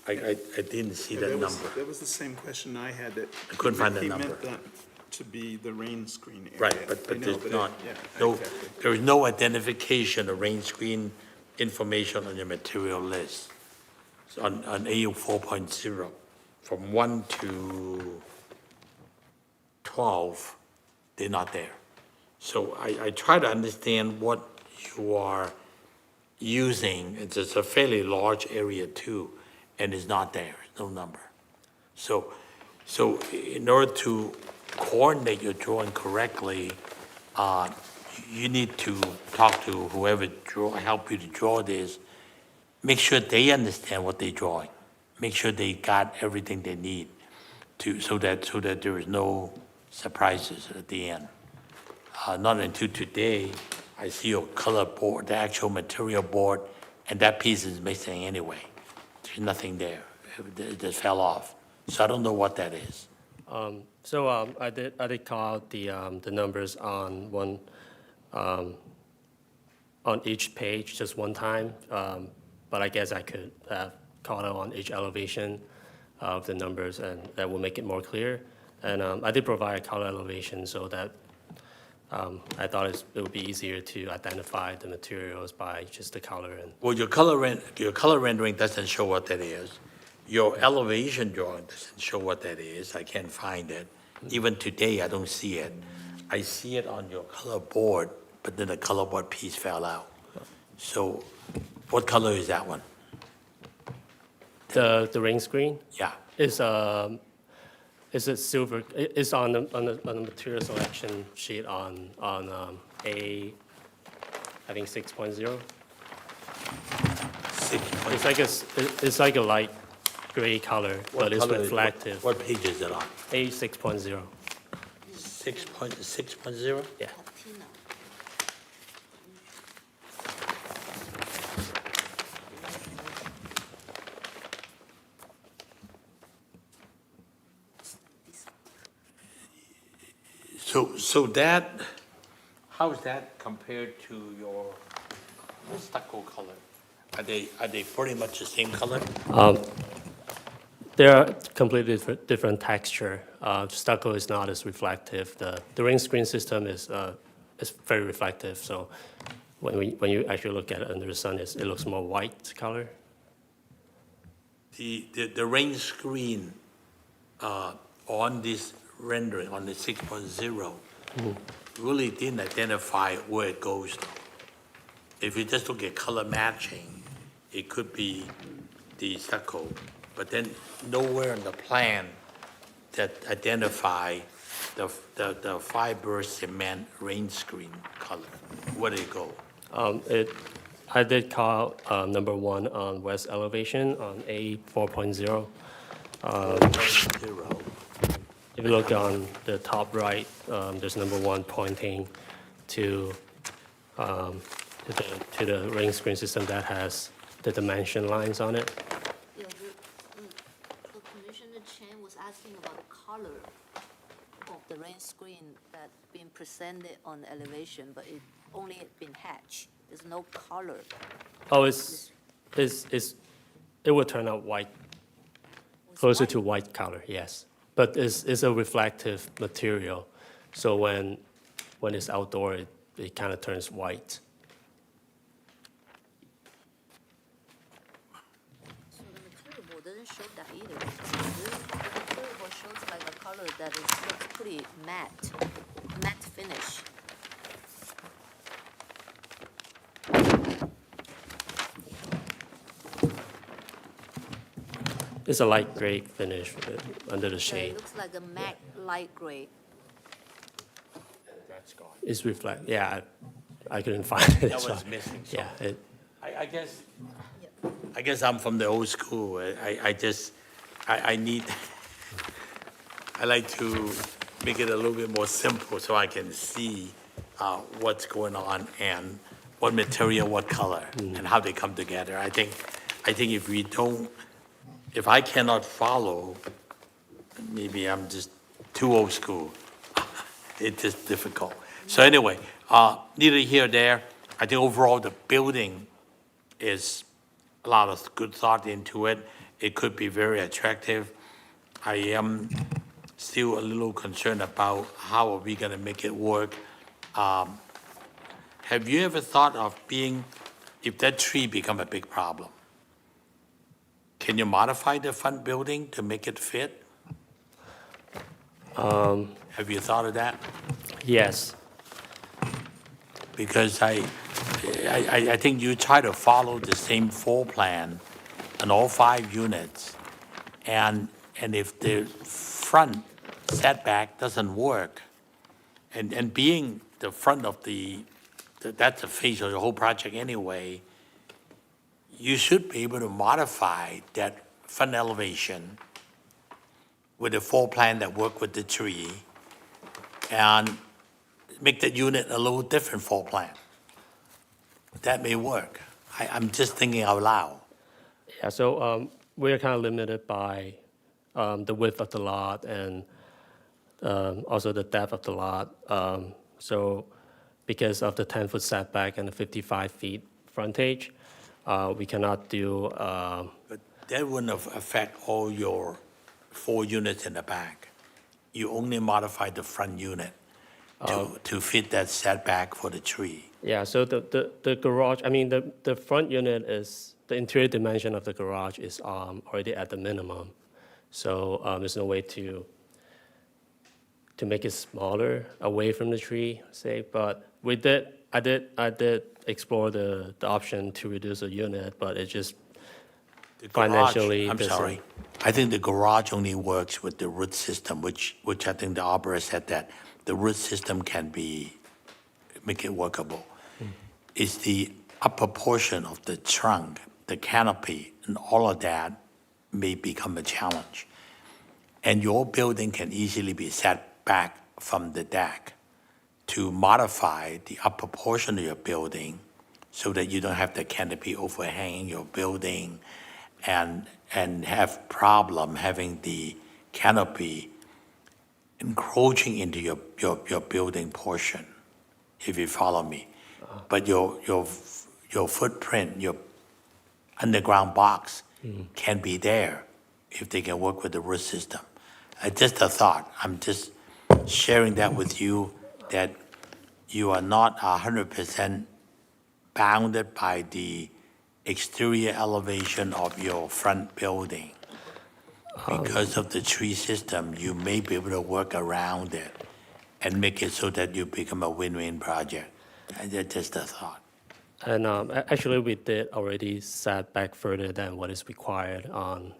I didn't see that number. That was the same question I had. That I couldn't find that he number. meant that to be the rain screen area. Right, but I know, there's not, yeah, no, exactly. there is no identification of rain screen information on your material list. So on AU 4.0, from 1 to 12, they're not there. So I try to understand what you are using. It's just a fairly large area too, and it's not there, no number. So in order to coordinate your drawing correctly, you need to talk to whoever help you to draw this make sure they understand what they're drawing. Make sure they got everything they need so that there is no surprises at the end. Not until today, I see your color board, the actual material board, and that piece is missing anyway. There's nothing there. It just fell off. So I don't know what that is. I did call out the numbers on one, on each page just one time, but I guess I could have called out on each elevation of the numbers, and that will make it more clear. And I did provide a color elevation so that I thought it would be easier to identify the materials by just the color. And Well, your color rendering doesn't show what that is. Your elevation drawing doesn't show what that is. I can't find it. Even today, I don't see it. I see it on your color board, but then the color board piece fell out. So what color is that one? the ring screen Yeah. is a silver. It's on the material selection sheet on I think 6.0. It's like a light gray color, but it's reflective. What page is it on? A 6.0. 6.0? Yeah. So that, how is that compared to your stucco color? Are they pretty much the same color? They're completely different texture. Stucco is not as reflective. The ring screen system is very reflective. So when you actually look at it under the sun, it looks more white color. The rain screen on this rendering, on the 6.0, really didn't identify where it goes though. If you just look at color matching, it could be the stucco, but then nowhere in the plan that identify the fiber cement rain screen color. Where did it go? I did call number 1 on west elevation on A 4.0. 0. If you look on the top right, there's number 1 pointing to the ring screen system that has the dimension lines on it. Yeah, the Commissioner Chen was asking about the color of the rain screen that being presented on the elevation, but it only had been hatched. There's no color. Oh, it will turn out white, closer to white color, yes. But it's a reflective material, so when it's outdoor, it kind of turns white. So the material board doesn't show that either. The material board shows like a color that looks pretty matte finish. It's a light gray finish under the Yeah, shade. it looks like a matte light gray. That's gone. It's reflect. Yeah, I couldn't find it. That so- was missing. So Yeah, I guess I'm from the old school. I need, I like to make it a little bit more simple so I can see what's going on and what material, what color, and how they come together. I think if I cannot follow, maybe I'm just too old school. It's just difficult. So anyway, neither here nor there. I think overall the building is a lot of good thought into it. It could be very attractive. I am still a little concerned about how are we gonna make it work. Have you ever thought of if that tree become a big problem, can you modify the front building to make it fit? Have you thought of that? yes. Because I think you try to follow the same floor plan on all 5 units. And if the front setback doesn't work, and being the front of that's the face of the whole project anyway, you should be able to modify that front elevation with a floor plan that work with the tree and make that unit a little different floor plan. That may work. I'm just thinking out loud. Yeah, so we're kind of limited by the width of the lot and also the depth of the lot. So because of the 10-foot setback and the 55 feet frontage, we cannot do, But that wouldn't affect all your 4 units in the back. You only modify the front unit to fit that setback for the tree. yeah, so the garage, I mean, the front unit is, the interior dimension of the garage is already at the minimum. So there's no way to make it smaller away from the tree, say, but I did explore the option to reduce the unit, but it just The garage, financially. I'm doesn't- sorry. I think the garage only works with the root system, which I think the arborist said that the root system can make it workable. It's the upper portion of the trunk, the canopy, and all of that may become a challenge. And your building can easily be set back from the deck to modify the upper portion of your building so that you don't have the canopy overhanging your building and have problem having the canopy encroaching into your building portion, if you follow me. But your footprint, your underground box can be there if they can work with the root system. Just a thought. I'm just sharing that with you, that you are not 100% bounded by the exterior elevation of your front building. Because of the tree system, you may be able to work around it and make it so that you become a win-win project. That's just a thought. And actually, we did already set back further than what is required on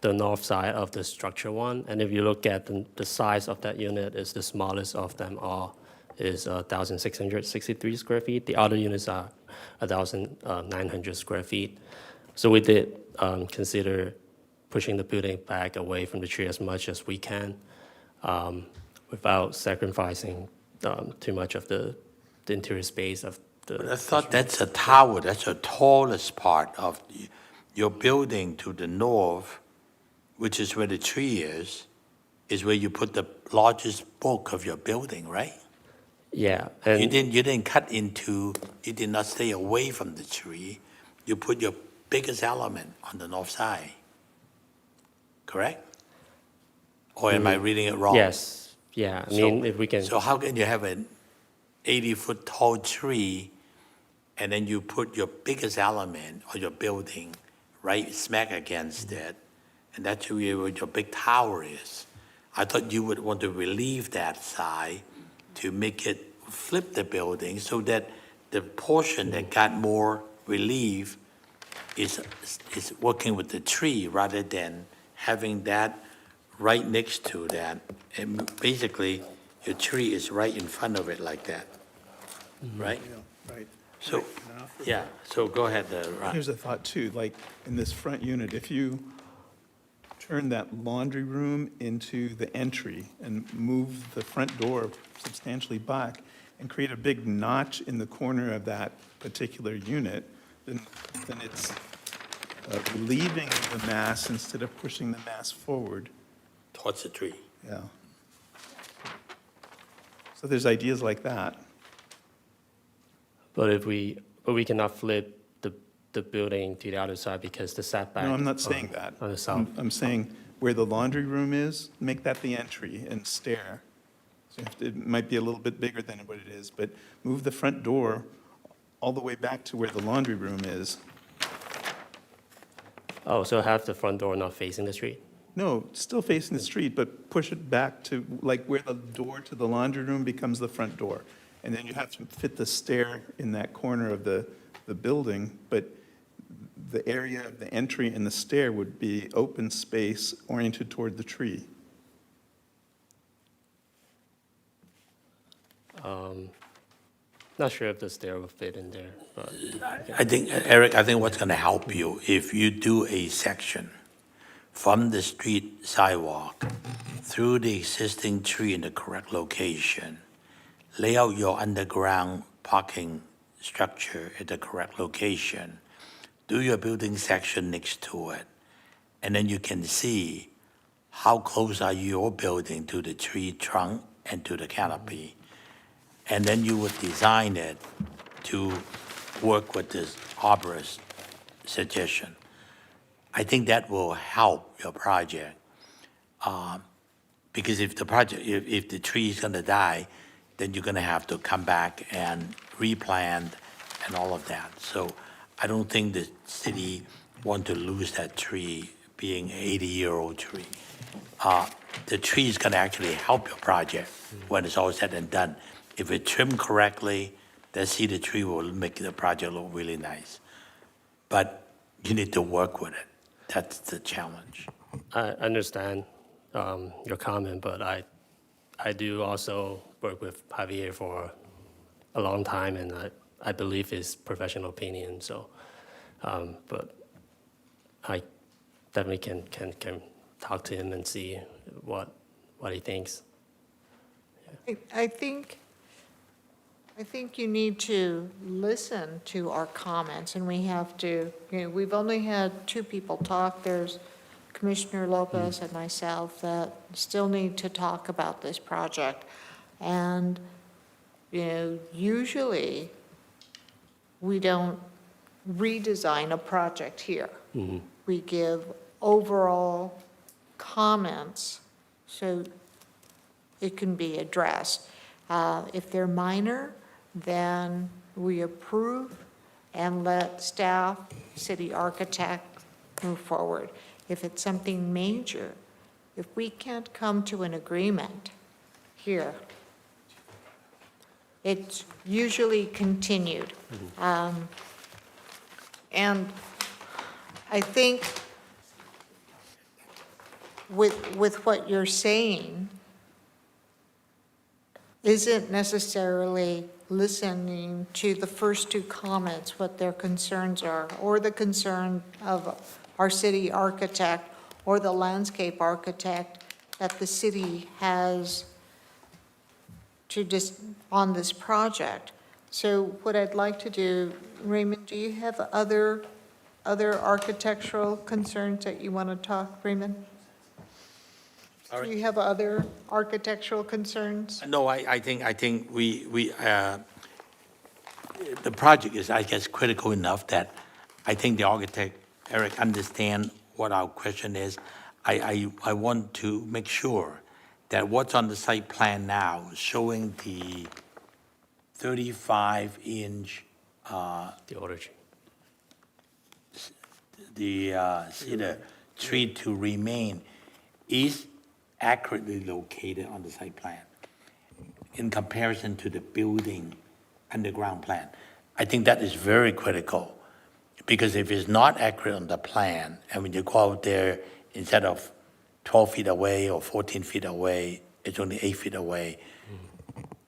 the north side of the structure one. And if you look at the size of that unit, is the smallest of them all, is 1,663 square feet. The other units are 1,900 square feet. So we did consider pushing the building back away from the tree as much as we can without sacrificing too much of the interior space of the. But I thought that's a tower, that's the tallest part of your building to the north, which is where the tree is where you put the largest bulk of your building, right? Yeah, You and did not stay away from the tree. You put your biggest element on the north side, correct? Or am I reading it wrong? yes, yeah. I mean, if we can. So how can you have an 80-foot tall tree and then you put your biggest element of your building right smack against it, and that's where your big tower is? I thought you would want to relieve that side to make it flip the building so that the portion that got more relief is working with the tree rather than having that right next to that. And basically, your tree is right in front of it like that, right? Right. So, yeah, so go ahead, Ron. Here's a thought too, like in this front unit, if you turn that laundry room into the entry and move the front door substantially back and create a big notch in the corner of that particular unit, then it's relieving the mass instead of pushing the mass forward. Towards the tree. Yeah. So there's ideas like that. But we cannot flip the building to the other side because the setback. No, I'm not saying that. On the south. I'm saying where the laundry room is, make that the entry and stair. So it might be a little bit bigger than what it is, but move the front door all the way back to where the laundry room is. Oh, so have the front door not facing the street? No, still facing the street, but push it back to like where the door to the laundry room becomes the front door. And then you have to fit the stair in that corner of the building, but the area of the entry and the stair would be open space oriented toward the tree. Not sure if the stair will fit in there, but I think, Eric, I think what's going to help you, if you do a section from the street sidewalk through the existing tree in the correct location, lay out your underground parking structure at the correct location, do your building section next to it, and then you can see how close are your building to the tree trunk and to the canopy. And then you would design it to work with this arborist suggestion. I think that will help your project. Because if the tree is gonna die, then you're gonna have to come back and replant and all of that. So I don't think the city want to lose that tree being an 80-year-old tree. The tree is gonna actually help your project when it's all said and done. If it's trimmed correctly, the cedar tree will make the project look really nice. But you need to work with it. That's the challenge. I understand your comment, but I do also work with Javier for a long time, and I believe his professional opinion. So, but I definitely can talk to him and see what he thinks. I think you need to listen to our comments, and we have to, we've only had two people talk. There's Commissioner Lopez and myself that still need to talk about this project. And, usually we don't redesign a project here. We give overall comments so it can be addressed. If they're minor, then we approve and let staff, city architect move forward. If it's something major, if we can't come to an agreement here, it's usually continued. And I think with what you're saying, isn't necessarily listening to the first two comments, what their concerns are, or the concern of our city architect or the landscape architect that the city has to just on this project. So what I'd like to do, Raymond, do you have other architectural concerns that you want to talk, Raymond? Do you have other architectural concerns? No, I think we the project is, I guess, critical enough that I think the architect, Eric, understand what our question is. I want to make sure that what's on the site plan now, showing the 35-inch, The older tree. the cedar tree to remain, is accurately located on the site plan in comparison to the building underground plan. I think that is very critical, because if it's not accurate on the plan, and when you go out there, instead of 12 feet away or 14 feet away, it's only 8 feet away,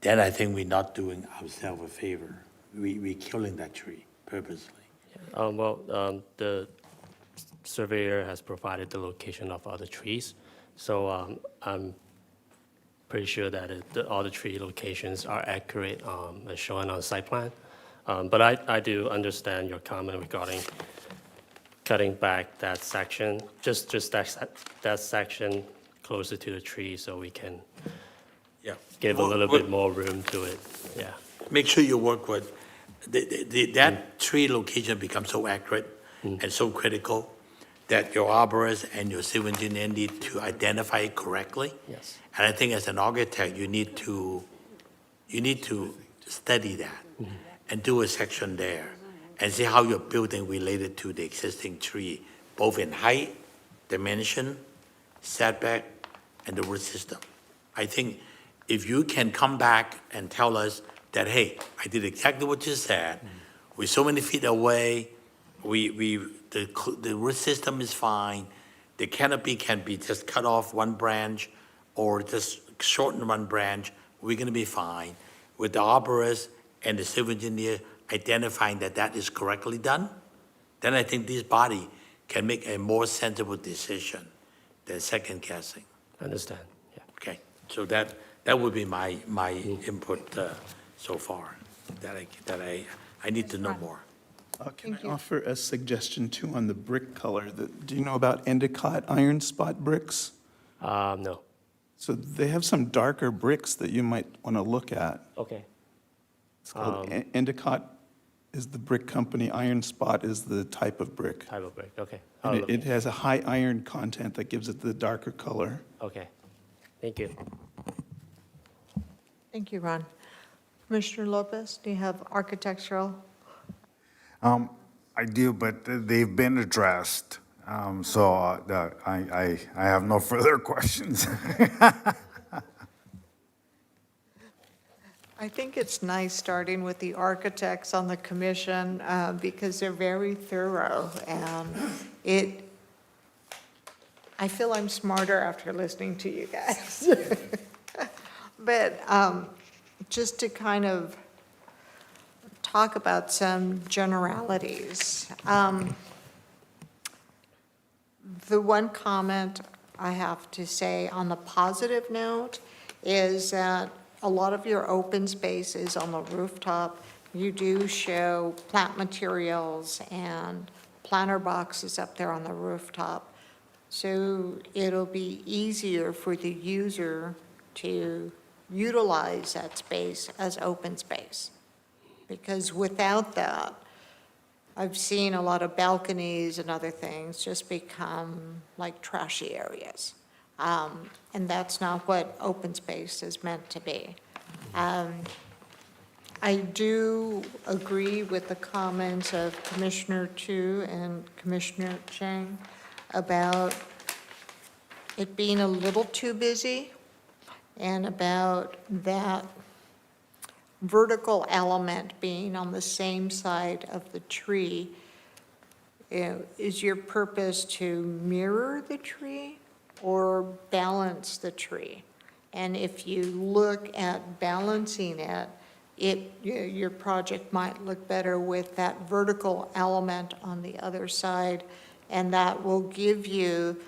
then I think we're not doing ourselves a favor. We're killing that tree purposely. The surveyor has provided the location of all the trees, so I'm pretty sure that all the tree locations are accurate as shown on the site plan. But I do understand your comment regarding cutting back that section, just that section closer to the tree, so we can give a little bit more room to it. Yeah. Make sure you work with, that tree location becomes so accurate and so critical that your arborist and your civil engineer need to identify it correctly. Yes. And I think as an architect, you need to study that and do a section there and see how your building related to the existing tree, both in height, dimension, setback, and the root system. I think if you can come back and tell us that, hey, I did exactly what you said, we're so many feet away, the root system is fine, the canopy can be just cut off one branch or just shorten one branch, we're gonna be fine with the arborist and the civil engineer identifying that that is correctly done, then I think this body can make a more sensible decision than second guessing. Understand, yeah. Okay, so that would be my input so far, that I need to know more. Can Thank I you. offer a suggestion too on the brick color? Do you know about Endicott iron spot bricks? No, So they have some darker bricks that you might want to look at. okay, It's called Endicott is the brick company, iron spot is the type of brick. type of brick, okay. And I'll look. it has a high iron content that gives it the darker color. Okay, thank you. Thank you, Ron. Commissioner Lopez, do you have architectural? I do, but they've been addressed, so I have no further questions. I think it's nice starting with the architects on the commission because they're very thorough, and I feel I'm smarter after listening to you guys. But just to kind of talk about some generalities. The one comment I have to say on the positive note is that a lot of your open spaces on the rooftop, you do show plant materials and planter boxes up there on the rooftop. So it'll be easier for the user to utilize that space as open space. Because without that, I've seen a lot of balconies and other things just become like trashy areas. And that's not what open space is meant to be. I do agree with the comments of Commissioner Tu and Commissioner Tsang about it being a little too busy and about that vertical element being on the same side of the tree. Is your purpose to mirror the tree or balance the tree? And if you look at balancing it, your project might look better with that vertical element on the other side, and that will give you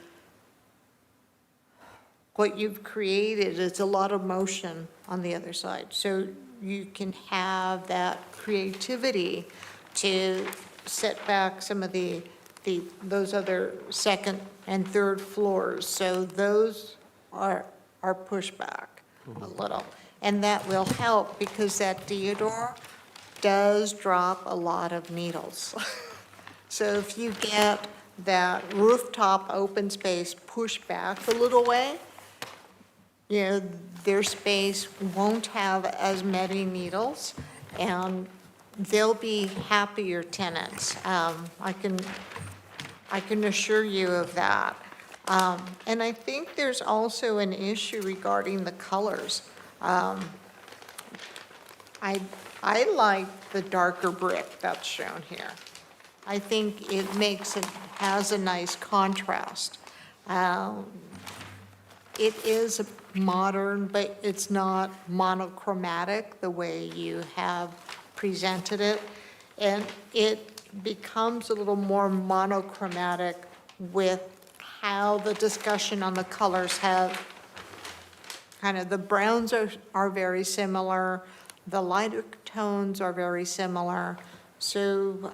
what you've created is a lot of motion on the other side. So you can have that creativity to set back some of those other second and third floors. So those are pushed back a little. And that will help because that deodar does drop a lot of needles. So if you get that rooftop open space pushed back a little way, their space won't have as many needles, and they'll be happier tenants. I can assure you of that. And I think there's also an issue regarding the colors. I like the darker brick that's shown here. I think it has a nice contrast. It is modern, but it's not monochromatic the way you have presented it. And it becomes a little more monochromatic with how the discussion on the colors have the browns are very similar, the lighter tones are very similar. So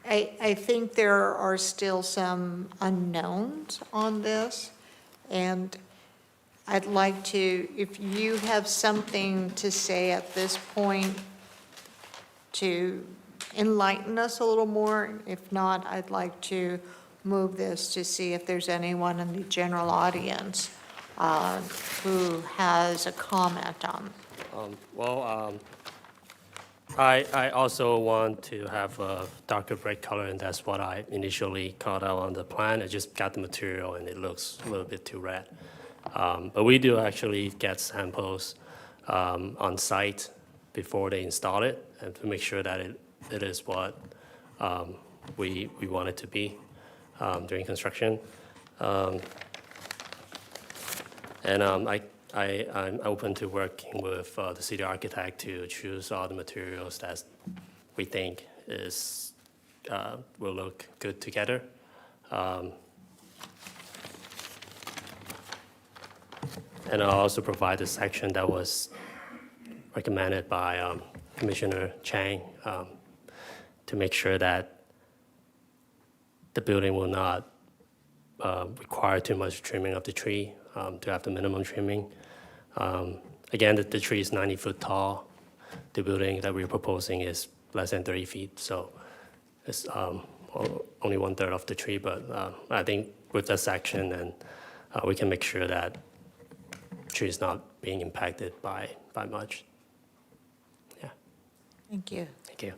I think there are still some unknowns on this, and I'd like to, if you have something to say at this point to enlighten us a little more. If not, I'd like to move this to see if there's anyone in the general audience who has a comment on. I also want to have a darker brick color, and that's what I initially called out on the plan. I just got the material, and it looks a little bit too red. But we do actually get samples on site before they install it, and to make sure that it is what we want it to be during construction. And I'm open to working with the city architect to choose all the materials that we think will look good together. And I'll also provide the section that was recommended by Commissioner Tsang to make sure that the building will not require too much trimming of the tree, to have the minimum trimming. Again, the tree is 90 foot tall. The building that we're proposing is less than 30 feet, so it's only 1/3 of the tree, but I think with that section, and we can make sure that tree is not being impacted by much. Yeah, Thank you. thank you.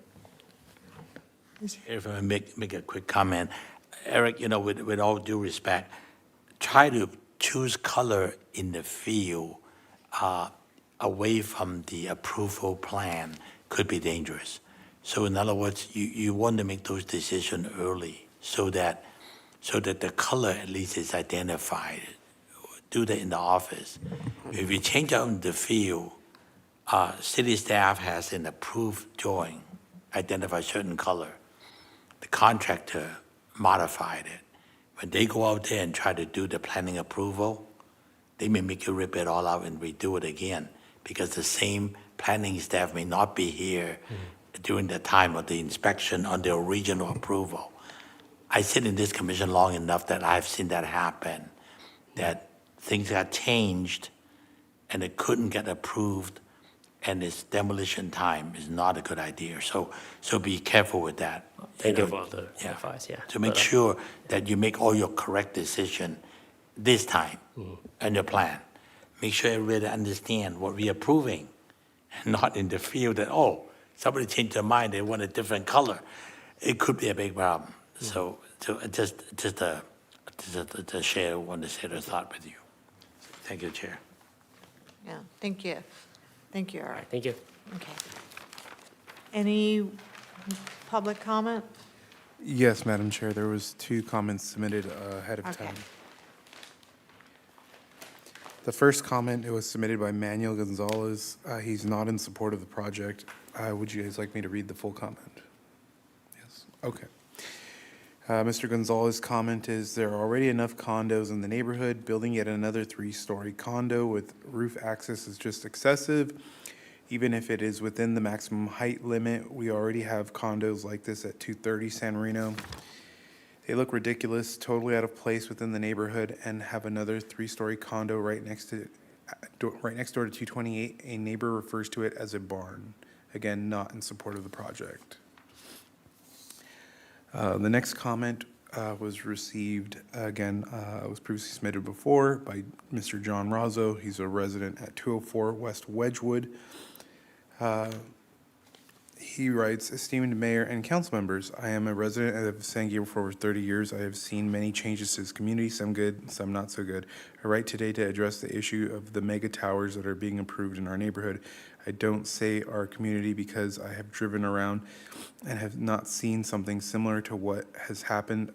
If I may make a quick comment, Eric, with all due respect, try to choose color in the field away from the approval plan could be dangerous. So in other words, you want to make those decisions early so that the color at least is identified. Do that in the office. If you change out in the field, city staff has an approved drawing, identify certain color. The contractor modified it. When they go out there and try to do the planning approval, they may make you rip it all out and redo it again because the same planning staff may not be here during the time of the inspection on the original approval. I sit in this commission long enough that I've seen that happen, that things got changed and it couldn't get approved and its demolition time is not a good idea. So be careful with that. Thank you for the advice, yeah. To make sure that you make all your correct decision this time on your plan. Make sure everybody understand what we're approving and not in the field that, somebody changed their mind, they want a different color. It could be a big problem. So just to share, want to share the thought with you. Thank you, Chair. Yeah, thank you. Thank you, Eric. Thank you. Okay. Any public comment? Yes, Madam Chair, there was 2 comments submitted ahead of Okay. time. The first comment, it was submitted by Manuel Gonzalez. He's not in support of the project. Would you guys like me to read the full comment? Yes, okay. Mr. Gonzalez's comment is, there are already enough condos in the neighborhood. Building yet another 3-story condo with roof access is just excessive. Even if it is within the maximum height limit, we already have condos like this at 230 San Marino. They look ridiculous, totally out of place within the neighborhood, and have another 3-story condo right next door to 228. A neighbor refers to it as a barn. Again, not in support of the project. The next comment was received, again, was previously submitted before by Mr. John Razzo. He's a resident at 204 West Wedgwood. He writes, esteemed mayor and council members, I am a resident of San Gabriel for over 30 years. I have seen many changes to this community, some good, some not so good. I write today to address the issue of the mega towers that are being approved in our neighborhood. I don't say our community because I have driven around and have not seen something similar to what has happened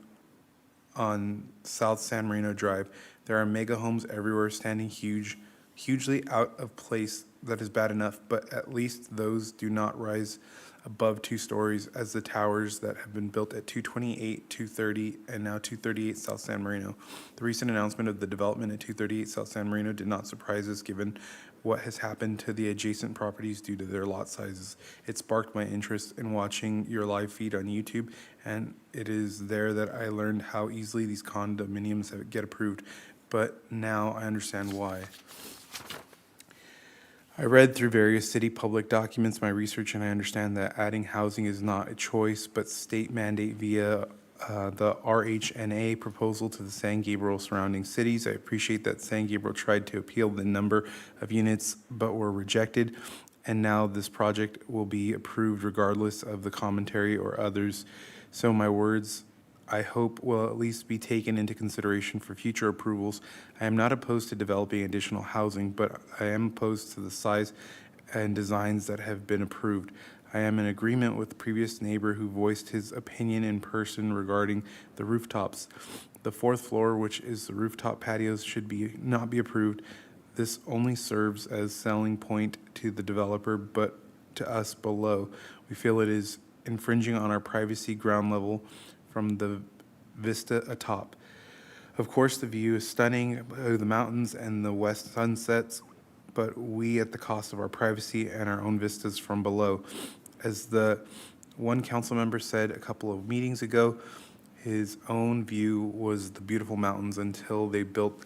on South San Marino Drive. There are mega homes everywhere standing hugely out of place. That is bad enough, but at least those do not rise above 2 stories as the towers that have been built at 228, 230, and now 238 South San Marino. The recent announcement of the development at 238 South San Marino did not surprise us given what has happened to the adjacent properties due to their lot sizes. It sparked my interest in watching your live feed on YouTube, and it is there that I learned how easily these condominiums get approved, but now I understand why. I read through various city public documents, my research, and I understand that adding housing is not a choice, but state mandate via the RHNA proposal to the San Gabriel surrounding cities. I appreciate that San Gabriel tried to appeal the number of units, but were rejected. And now this project will be approved regardless of the commentary or others. So my words, I hope, will at least be taken into consideration for future approvals. I am not opposed to developing additional housing, but I am opposed to the size and designs that have been approved. I am in agreement with the previous neighbor who voiced his opinion in person regarding the rooftops. The 4th floor, which is the rooftop patios, should not be approved. This only serves as selling point to the developer, but to us below. We feel it is infringing on our privacy ground level from the vista atop. Of course, the view is stunning of the mountains and the west sunsets, but we at the cost of our privacy and our own vistas from below. As the one council member said a couple of meetings ago, his own view was the beautiful mountains until they built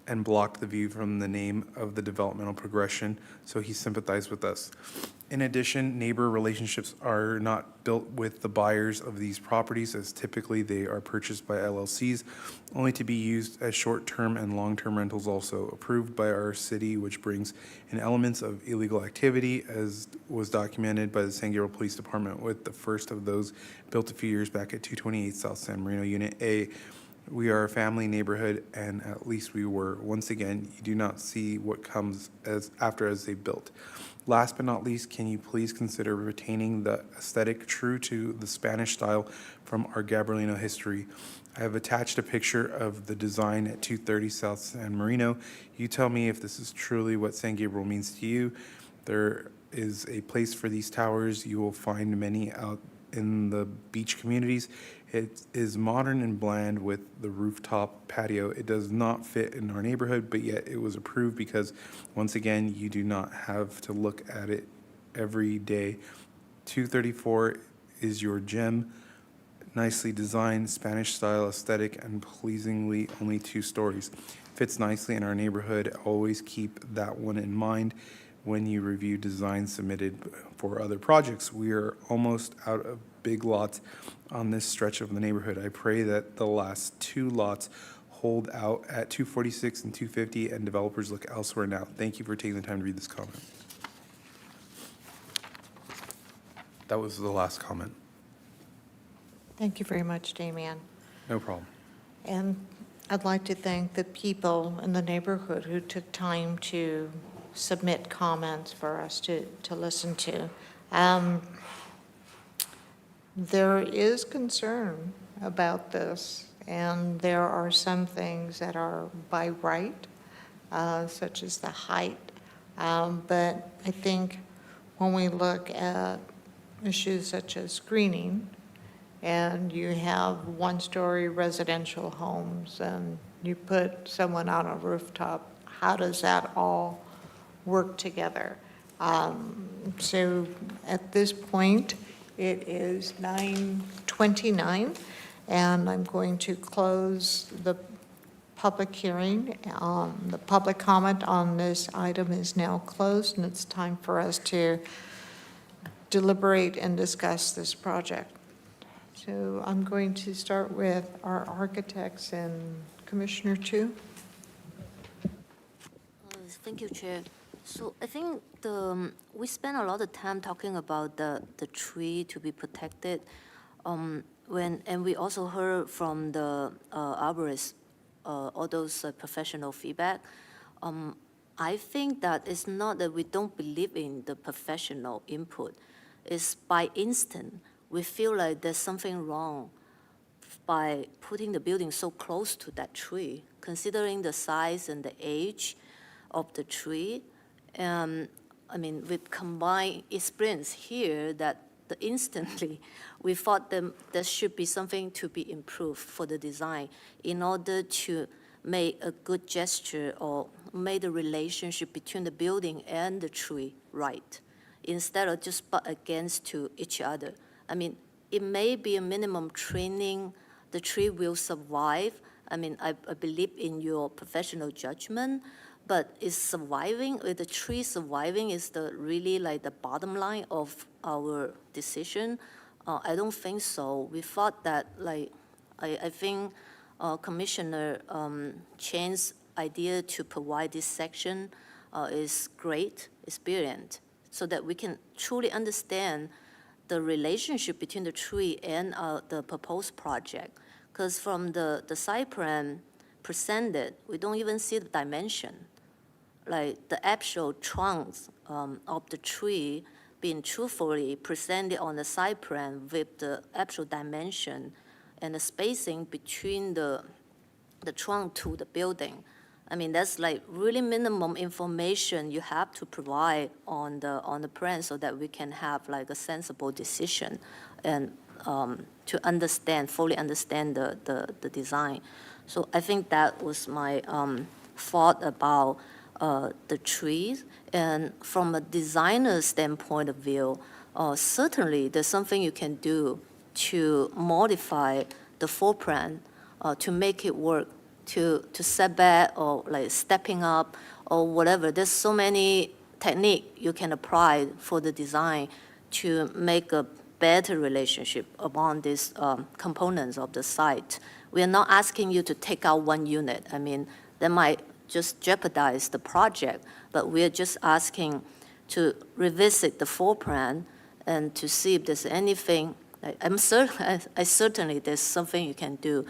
and blocked the view from the name of the developmental progression, so he sympathized with us. In addition, neighbor relationships are not built with the buyers of these properties, as typically they are purchased by LLCs, only to be used as short-term and long-term rentals, also approved by our city, which brings in elements of illegal activity, as was documented by the San Gabriel Police Department, with the first of those built a few years back at 228 South San Marino, Unit A. We are a family neighborhood, and at least we were. Once again, you do not see what comes as they built. Last but not least, can you please consider retaining the aesthetic true to the Spanish style from our Gabrielino history? I have attached a picture of the design at 230 South San Marino. You tell me if this is truly what San Gabriel means to you. There is a place for these towers. You will find many out in the beach communities. It is modern and bland with the rooftop patio. It does not fit in our neighborhood, but yet it was approved because, once again, you do not have to look at it every day. 234 is your gem. Nicely designed, Spanish style aesthetic, and pleasingly only 2 stories. Fits nicely in our neighborhood. Always keep that one in mind when you review designs submitted for other projects. We are almost out of big lots on this stretch of the neighborhood. I pray that the last 2 lots hold out at 246 and 250 and developers look elsewhere now. Thank you for taking the time to read this comment. That was the last comment. Thank you very much, Damian. No problem. And I'd like to thank the people in the neighborhood who took time to submit comments for us to listen to. There is concern about this, and there are some things that are by right, such as the height. But I think when we look at issues such as screening, and you have one-story residential homes, and you put someone on a rooftop, how does that all work together? So at this point, it is 9:29, and I'm going to close the public hearing. The public comment on this item is now closed, and it's time for us to deliberate and discuss this project. So I'm going to start with our architects and Commissioner Chu. Thank you, Chair. So I think we spent a lot of time talking about the tree to be protected. And we also heard from the arborists all those professional feedback. I think that it's not that we don't believe in the professional input. It's by instinct, we feel like there's something wrong by putting the building so close to that tree, considering the size and the age of the tree. I mean, with combined experience here, that instantly we thought that there should be something to be improved for the design in order to make a good gesture or make the relationship between the building and the tree right, instead of just butt against to each other. I mean, it may be a minimum training, the tree will survive. I mean, I believe in your professional judgment, but is surviving, the tree surviving is really like the bottom line of our decision? I don't think so. We thought that, like, I think Commissioner Chan's idea to provide this section is great experience, so that we can truly understand the relationship between the tree and the proposed project. Because from the site plan presented, we don't even see the dimension. Like the actual trunks of the tree being truthfully presented on the site plan with the actual dimension and the spacing between the trunk to the building. I mean, that's like really minimum information you have to provide on the plan so that we can have like a sensible decision and to fully understand the design. So I think that was my thought about the trees. And from a designer standpoint of view, certainly there's something you can do to modify the floor plan to make it work, to set back or like stepping up or whatever. There's so many techniques you can apply for the design to make a better relationship among these components of the site. We are not asking you to take out one unit. I mean, that might just jeopardize the project, but we're just asking to revisit the floor plan and to see if there's anything. I certainly there's something you can do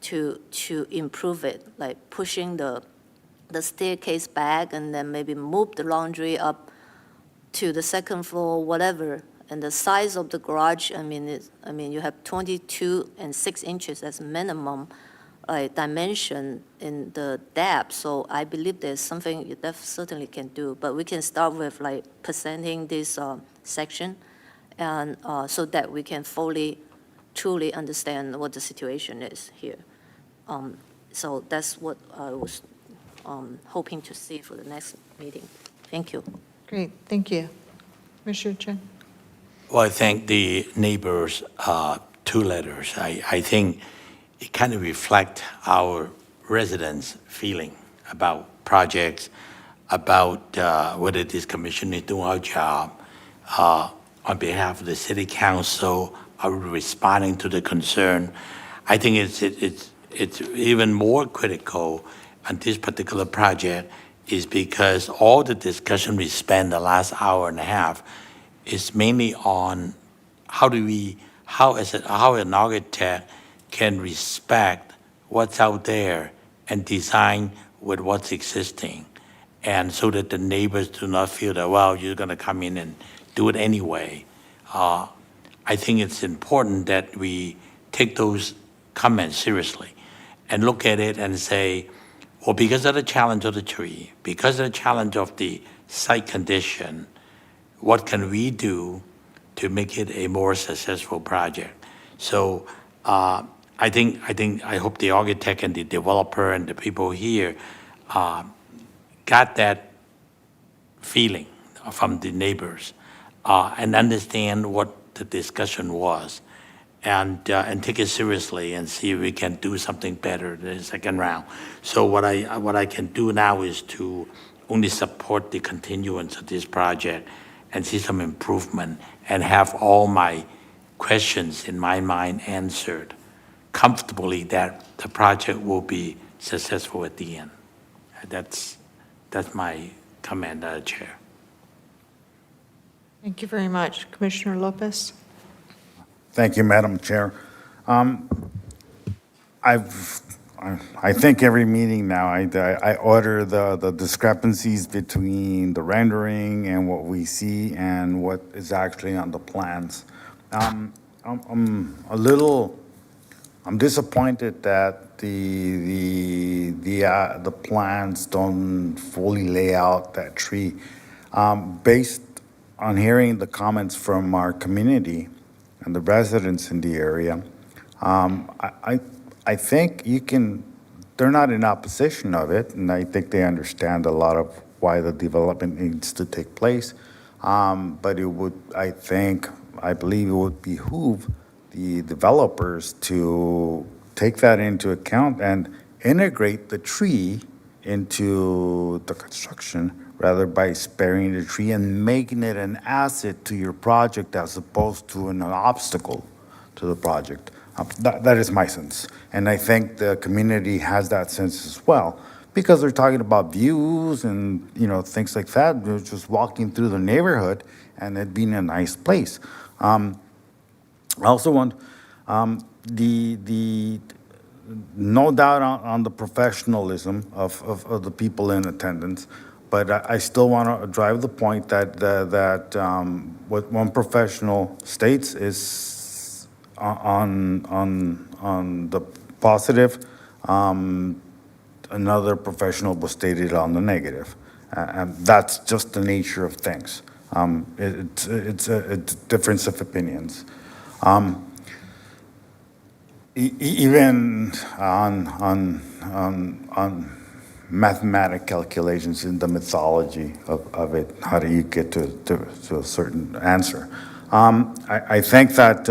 to improve it, like pushing the staircase back and then maybe move the laundry up to the second floor, whatever. And the size of the garage, I mean, you have 22 and 6 inches as minimum dimension in the depth. So I believe there's something you certainly can do. But we can start with like presenting this section, and so that we can truly understand what the situation is here. So that's what I was hoping to see for the next meeting. Thank you. Great, thank you. Commissioner Tsang? Well, I thank the neighbors, 2 letters. I think it kind of reflect our residents' feeling about projects, about whether this commission is doing our job. On behalf of the city council, are we responding to the concern? I think it's even more critical on this particular project is because all the discussion we spent the last hour and a half is mainly on how an architect can respect what's out there and design with what's existing, and so that the neighbors do not feel that, well, you're going to come in and do it anyway. I think it's important that we take those comments seriously and look at it and say, well, because of the challenge of the tree, because of the challenge of the site condition, what can we do to make it a more successful project? So I hope the architect and the developer and the people here got that feeling from the neighbors and understand what the discussion was, and take it seriously and see if we can do something better the second round. So what I can do now is to only support the continuance of this project and see some improvement and have all my questions in my mind answered comfortably, that the project will be successful at the end. That's my comment, Chair. Thank you very much. Commissioner Lopez? Thank you, Madam Chair. I think every meeting now, I order the discrepancies between the rendering and what we see and what is actually on the plans. I'm disappointed that the plans don't fully lay out that tree. Based on hearing the comments from our community and the residents in the area, I think they're not in opposition of it, and I think they understand a lot of why the development needs to take place. But I believe it would behoove the developers to take that into account and integrate the tree into the construction, rather by sparing the tree and making it an asset to your project as opposed to an obstacle to the project. That is my sense. And I think the community has that sense as well, because they're talking about views and, things like that. They're just walking through the neighborhood and it being a nice place. I also want the no doubt on the professionalism of the people in attendance, but I still want to drive the point that what one professional states is on the positive another professional was stated on the negative. And that's just the nature of things. It's a difference of opinions. Even on mathematic calculations in the mythology of it, how do you get to a certain answer? I think that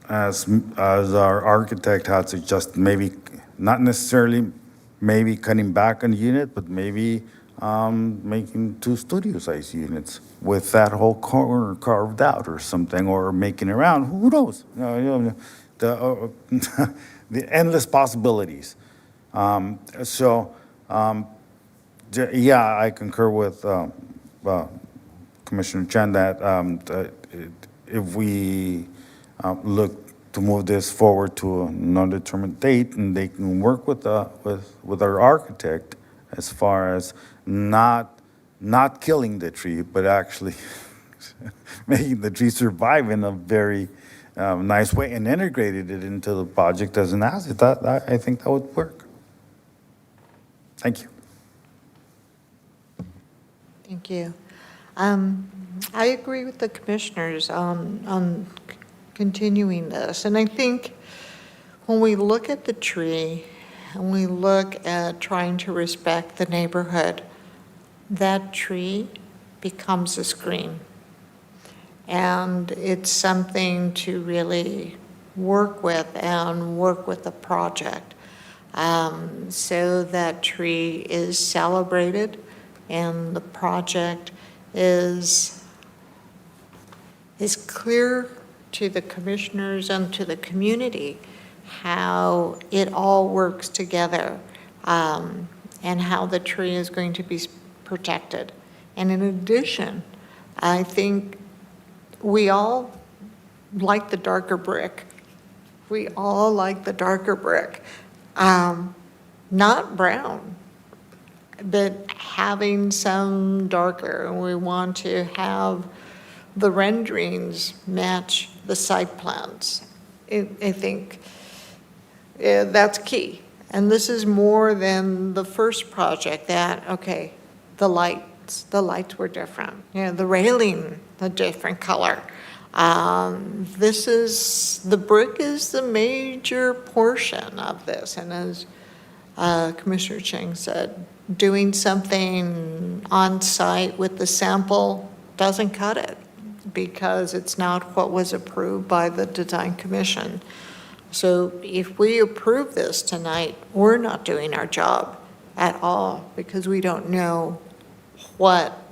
as our architect had suggested, maybe not necessarily maybe cutting back on the unit, but maybe making 2 studio-sized units with that whole corner carved out or something, or making it round. Who knows? The endless possibilities. Yeah, I concur with Commissioner Chen that if we look to move this forward to a non-determined date, and they can work with our architect as far as not killing the tree, but actually making the tree survive in a very nice way and integrated it into the project as an asset. I think that would work. Thank you. Thank you. I agree with the commissioners on continuing this. And I think when we look at the tree and we look at trying to respect the neighborhood, that tree becomes a screen. And it's something to really work with and work with the project. So that tree is celebrated and the project is clear to the commissioners and to the community how it all works together, and how the tree is going to be protected. And in addition, I think we all like the darker brick. We all like the darker brick. Not brown, but having some darker. And we want to have the renderings match the site plans. I think that's key. And this is more than the first project that, okay, the lights were different. You know, the railing, a different color. The brick is the major portion of this. And as Commissioner Tsang said, doing something on site with the sample doesn't cut it, because it's not what was approved by the Design Commission. So if we approve this tonight, we're not doing our job at all, because we don't know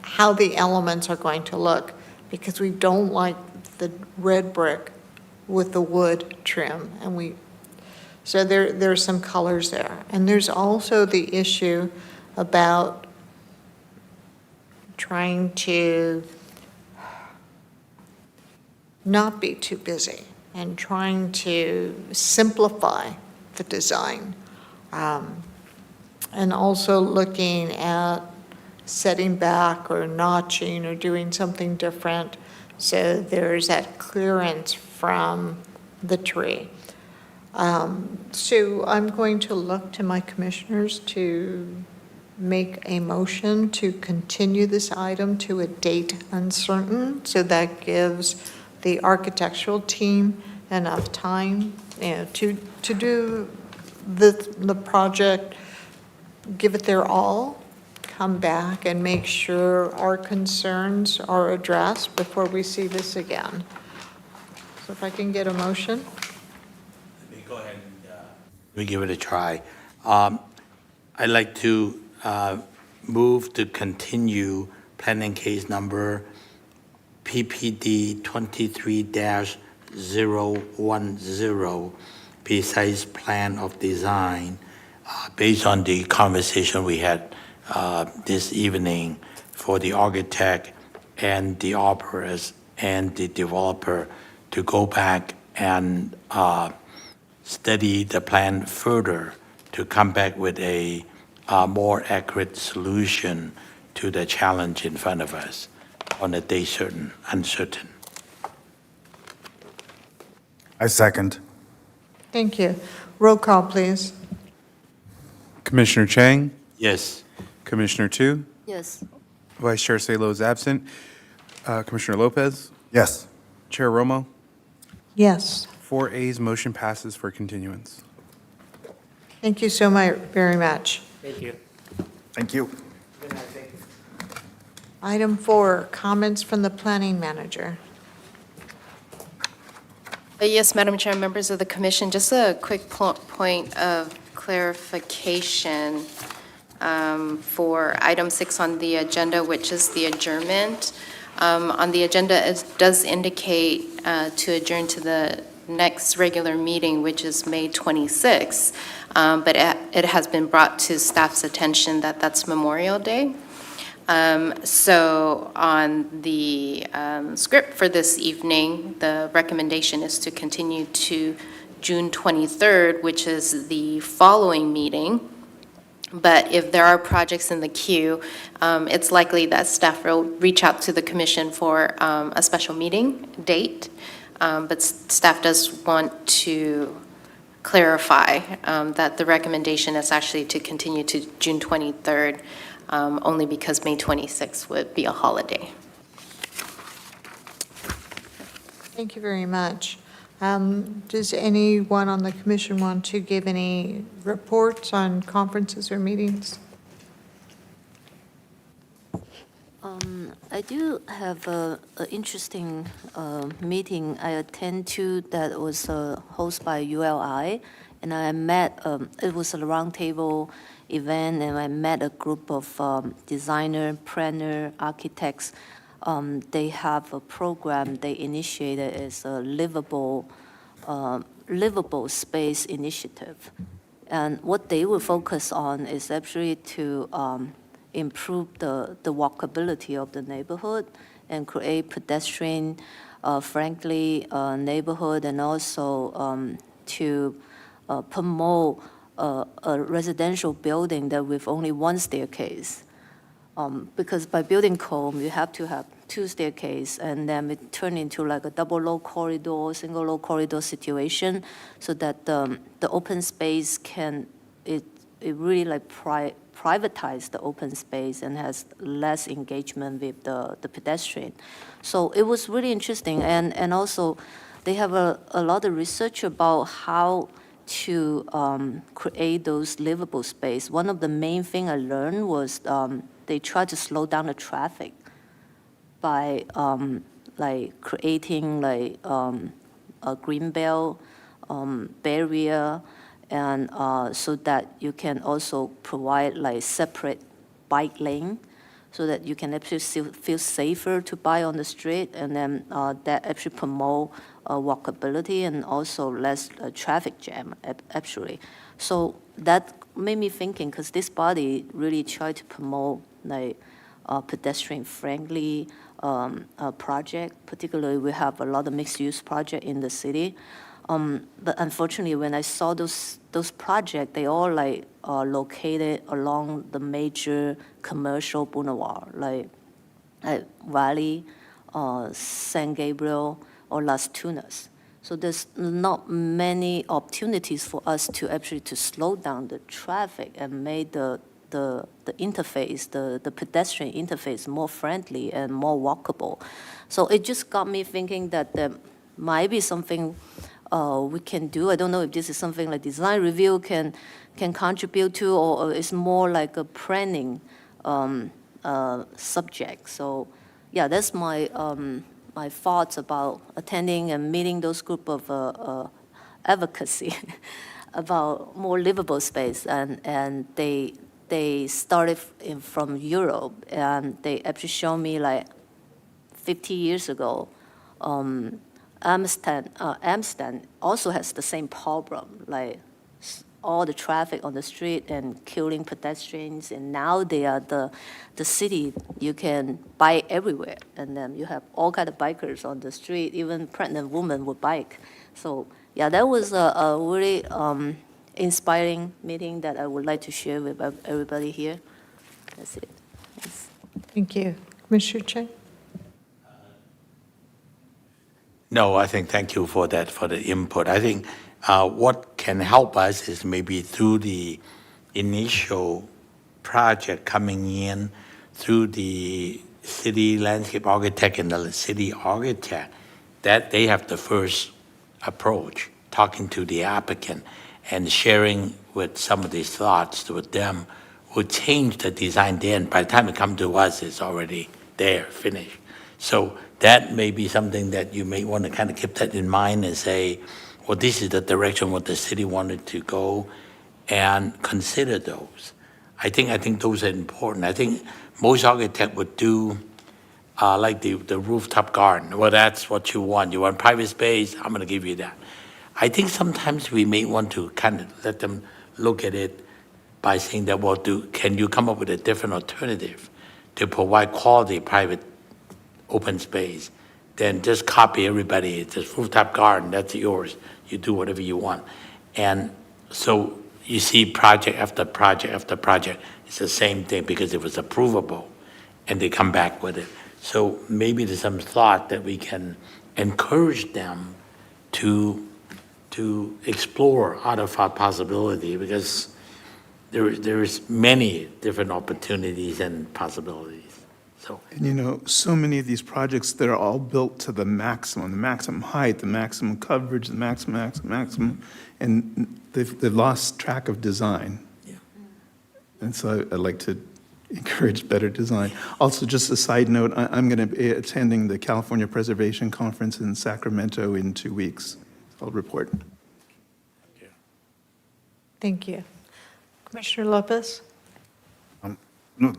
how the elements are going to look, because we don't like the red brick with the wood trim. So there's some colors there. And there's also the issue about trying to not be too busy and trying to simplify the design. And also looking at setting back or notching or doing something different so there's that clearance from the tree. So I'm going to look to my commissioners to make a motion to continue this item to a date uncertain, so that gives the architectural team enough time, to do the project, give it their all, come back and make sure our concerns are addressed before we see this again. So if I can get a motion. Let me go ahead and we give it a try. I'd like to move to continue planning case number PPD 23-010, precise plan of design, based on the conversation we had this evening for the architect and the arborist and the developer to go back and study the plan further to come back with a more accurate solution to the challenge in front of us on a day uncertain. I second. Thank you. Roll call, please. Commissioner Chang, Yes. Commissioner Tu, Yes. Vice Chair Salo is absent. Commissioner Lopez, Yes. Chair Romo, Yes. 4 ayes, motion passes for continuance. Thank you so very much. Thank you. Thank you. Item 4, comments from the planning manager. Yes, Madam Chair, members of the commission, just a quick point of clarification for item 6 on the agenda, which is the adjournment. On the agenda, it does indicate to adjourn to the next regular meeting, which is May 26th, but it has been brought to staff's attention that that's Memorial Day. So on the script for this evening, the recommendation is to continue to June 23rd, which is the following meeting. But if there are projects in the queue, it's likely that staff will reach out to the commission for a special meeting date. But staff does want to clarify that the recommendation is actually to continue to June 23rd, only because May 26th would be a holiday. Thank you very much. Does anyone on the commission want to give any reports on conferences or meetings? I do have an interesting meeting I attend to that was hosted by ULI, and I met, it was a roundtable event, and I met a group of designer, planner, architects. They have a program they initiated as a livable space initiative. And what they will focus on is actually to improve the walkability of the neighborhood and create pedestrian friendly neighborhood, and also to promote a residential building that with only one staircase. Because by building code, you have to have 2 staircases, and then it turn into like a double low corridor, single low corridor situation, so that the open space it really like privatize the open space and has less engagement with the pedestrian. So it was really interesting, and also they have a lot of research about how to create those livable space. One of the main thing I learned was they try to slow down the traffic by like creating like a green belt barrier, and so that you can also provide like separate bike lane, so that you can actually feel safer to buy on the street, and then that actually promote walkability and also less traffic jam actually. So that made me thinking, because this body really tried to promote like pedestrian-friendly project. Particularly, we have a lot of mixed-use project in the city. But unfortunately, when I saw those projects, they all like are located along the major commercial boulevard, like at Valley, San Gabriel, or Las Tunas. So there's not many opportunities for us to actually to slow down the traffic and make the interface, the pedestrian interface more friendly and more walkable. So it just got me thinking that there might be something we can do. I don't know if this is something like design review can contribute to, or it's more like a planning subject. So yeah, that's my my thoughts about attending and meeting those group of advocacy about more livable space, and they started from Europe, and they actually showed me like 50 years ago, Amsterdam also has the same problem, like all the traffic on the street and killing pedestrians, and now they are the city you can bike everywhere, and then you have all kind of bikers on the street, even pregnant women would bike. So yeah, that was a really inspiring meeting that I would like to share with everybody here. That's it. Thanks. Thank you. Commissioner Chang? No, I think, thank you for that, for the input. I think What can help us is maybe through the initial project coming in, through the city landscape architect and the city architect, that they have the first approach, talking to the applicant and sharing with some of these thoughts with them will change the design then. By the time it comes to us, it's already there, finished. So that may be something that you may want to kind of keep that in mind and say, well, this is the direction what the city wanted to go, and consider those. I think those are important. I think most architect would do like the rooftop garden. Well, that's what you want. You want private space, I'm gonna give you that. I think sometimes we may want to kind of let them look at it by saying that, well, can you come up with a different alternative to provide quality private open space? Then just copy everybody. It's just rooftop garden, that's yours. You do whatever you want. And so you see project after project after project, it's the same thing because it was approvable and they come back with it. So maybe there's some thought that we can encourage them to explore other possibility, because there is many different opportunities and possibilities. So, And you know, so many of these projects that are all built to the maximum height, the maximum coverage, the maximum, and they've lost track of design. Yeah. And so I'd like to encourage better design. Also, just a side note, I'm going to be attending the California Preservation Conference in Sacramento in 2 weeks. I'll report. Thank you. Commissioner Lopez?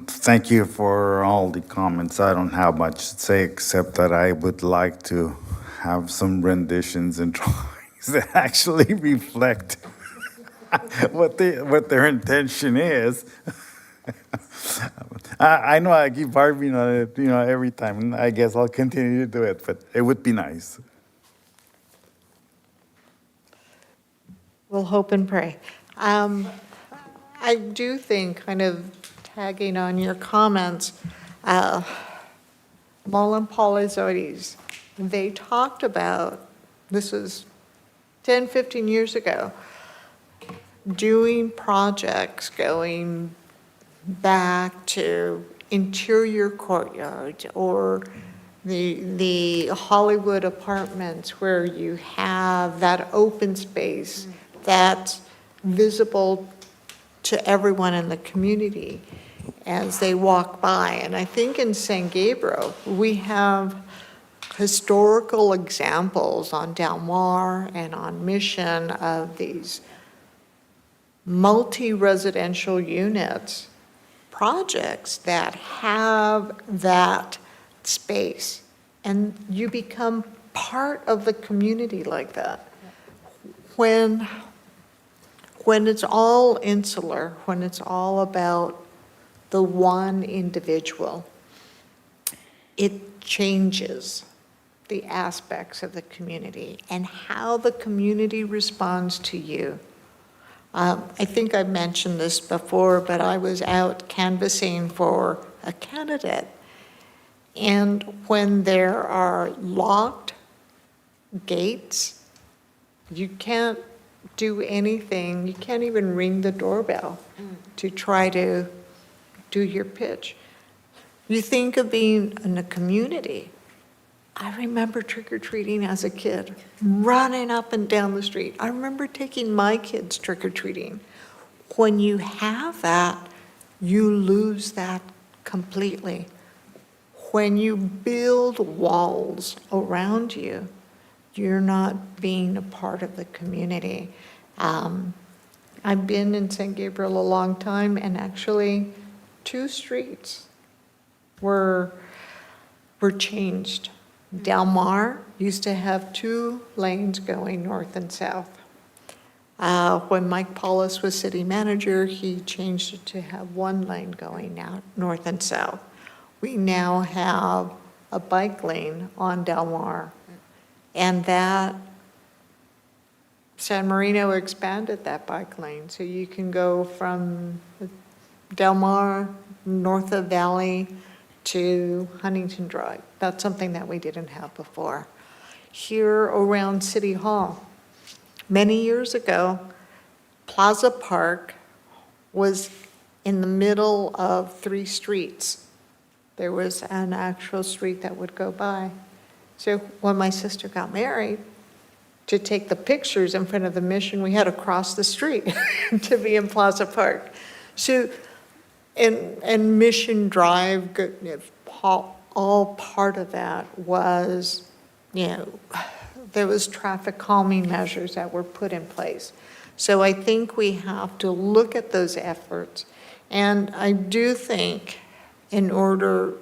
Thank you for all the comments. I don't have much to say except that I would like to have some renditions and drawings that actually reflect what their intention is. I know I keep harping on it, every time, and I guess I'll continue to do it, but it would be nice. We'll hope and pray. I do think, kind of tagging on your comments, Mullen Polizoides, they talked about, this was 10, 15 years ago, doing projects going back to interior courtyards or the Hollywood apartments where you have that open space that's visible to everyone in the community as they walk by. And I think in San Gabriel, we have historical examples on Del Mar and on Mission of these multi-residential units projects that have that space, and you become part of the community like that. When it's all insular, when it's all about the one individual, it changes the aspects of the community and how the community responds to you. I think I've mentioned this before, but I was out canvassing for a candidate. And when there are locked gates, you can't do anything. You can't even ring the doorbell to try to do your pitch. You think of being in a community. I remember trick-or-treating as a kid, running up and down the street. I remember taking my kids trick-or-treating. When you have that, you lose that completely. When you build walls around you, you're not being a part of the community. I've been in San Gabriel a long time, and actually 2 streets were changed. Del Mar used to have 2 lanes going north and south. When Mike Paulus was city manager, he changed it to have 1 lane going out north and south. We now have a bike lane on Del Mar, and that San Marino expanded that bike lane, so you can go from Del Mar, north of Valley, to Huntington Drive. That's something that we didn't have before. Here around City Hall, many years ago, Plaza Park was in the middle of 3 streets. There was an actual street that would go by. So when my sister got married, to take the pictures in front of the Mission, we had to cross the street to be in Plaza Park. So, and Mission Drive, all part of that was, there was traffic calming measures that were put in place. So I think we have to look at those efforts. And I do think in order,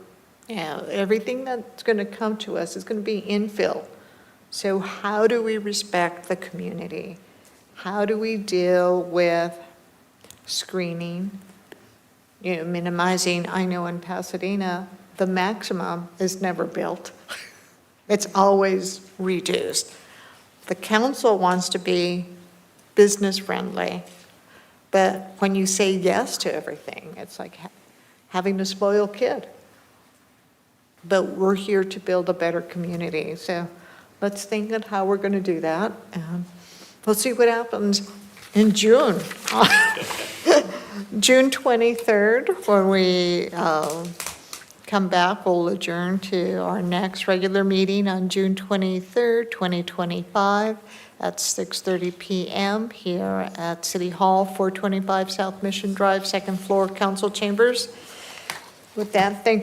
everything that's going to come to us is going to be infill. So how do we respect the community? How do we deal with screening, minimizing? I know in Pasadena, the maximum is never built. It's always reduced. The council wants to be business friendly, but when you say yes to everything, it's like having a spoiled kid. But we're here to build a better community, so let's think of how we're going to do that, and we'll see what happens in June. June 23rd, when we come back, we'll adjourn to our next regular meeting on June 23rd, 2025, at 6:30 p.m. here at City Hall, 425 South Mission Drive, second floor, council chambers. With that, thank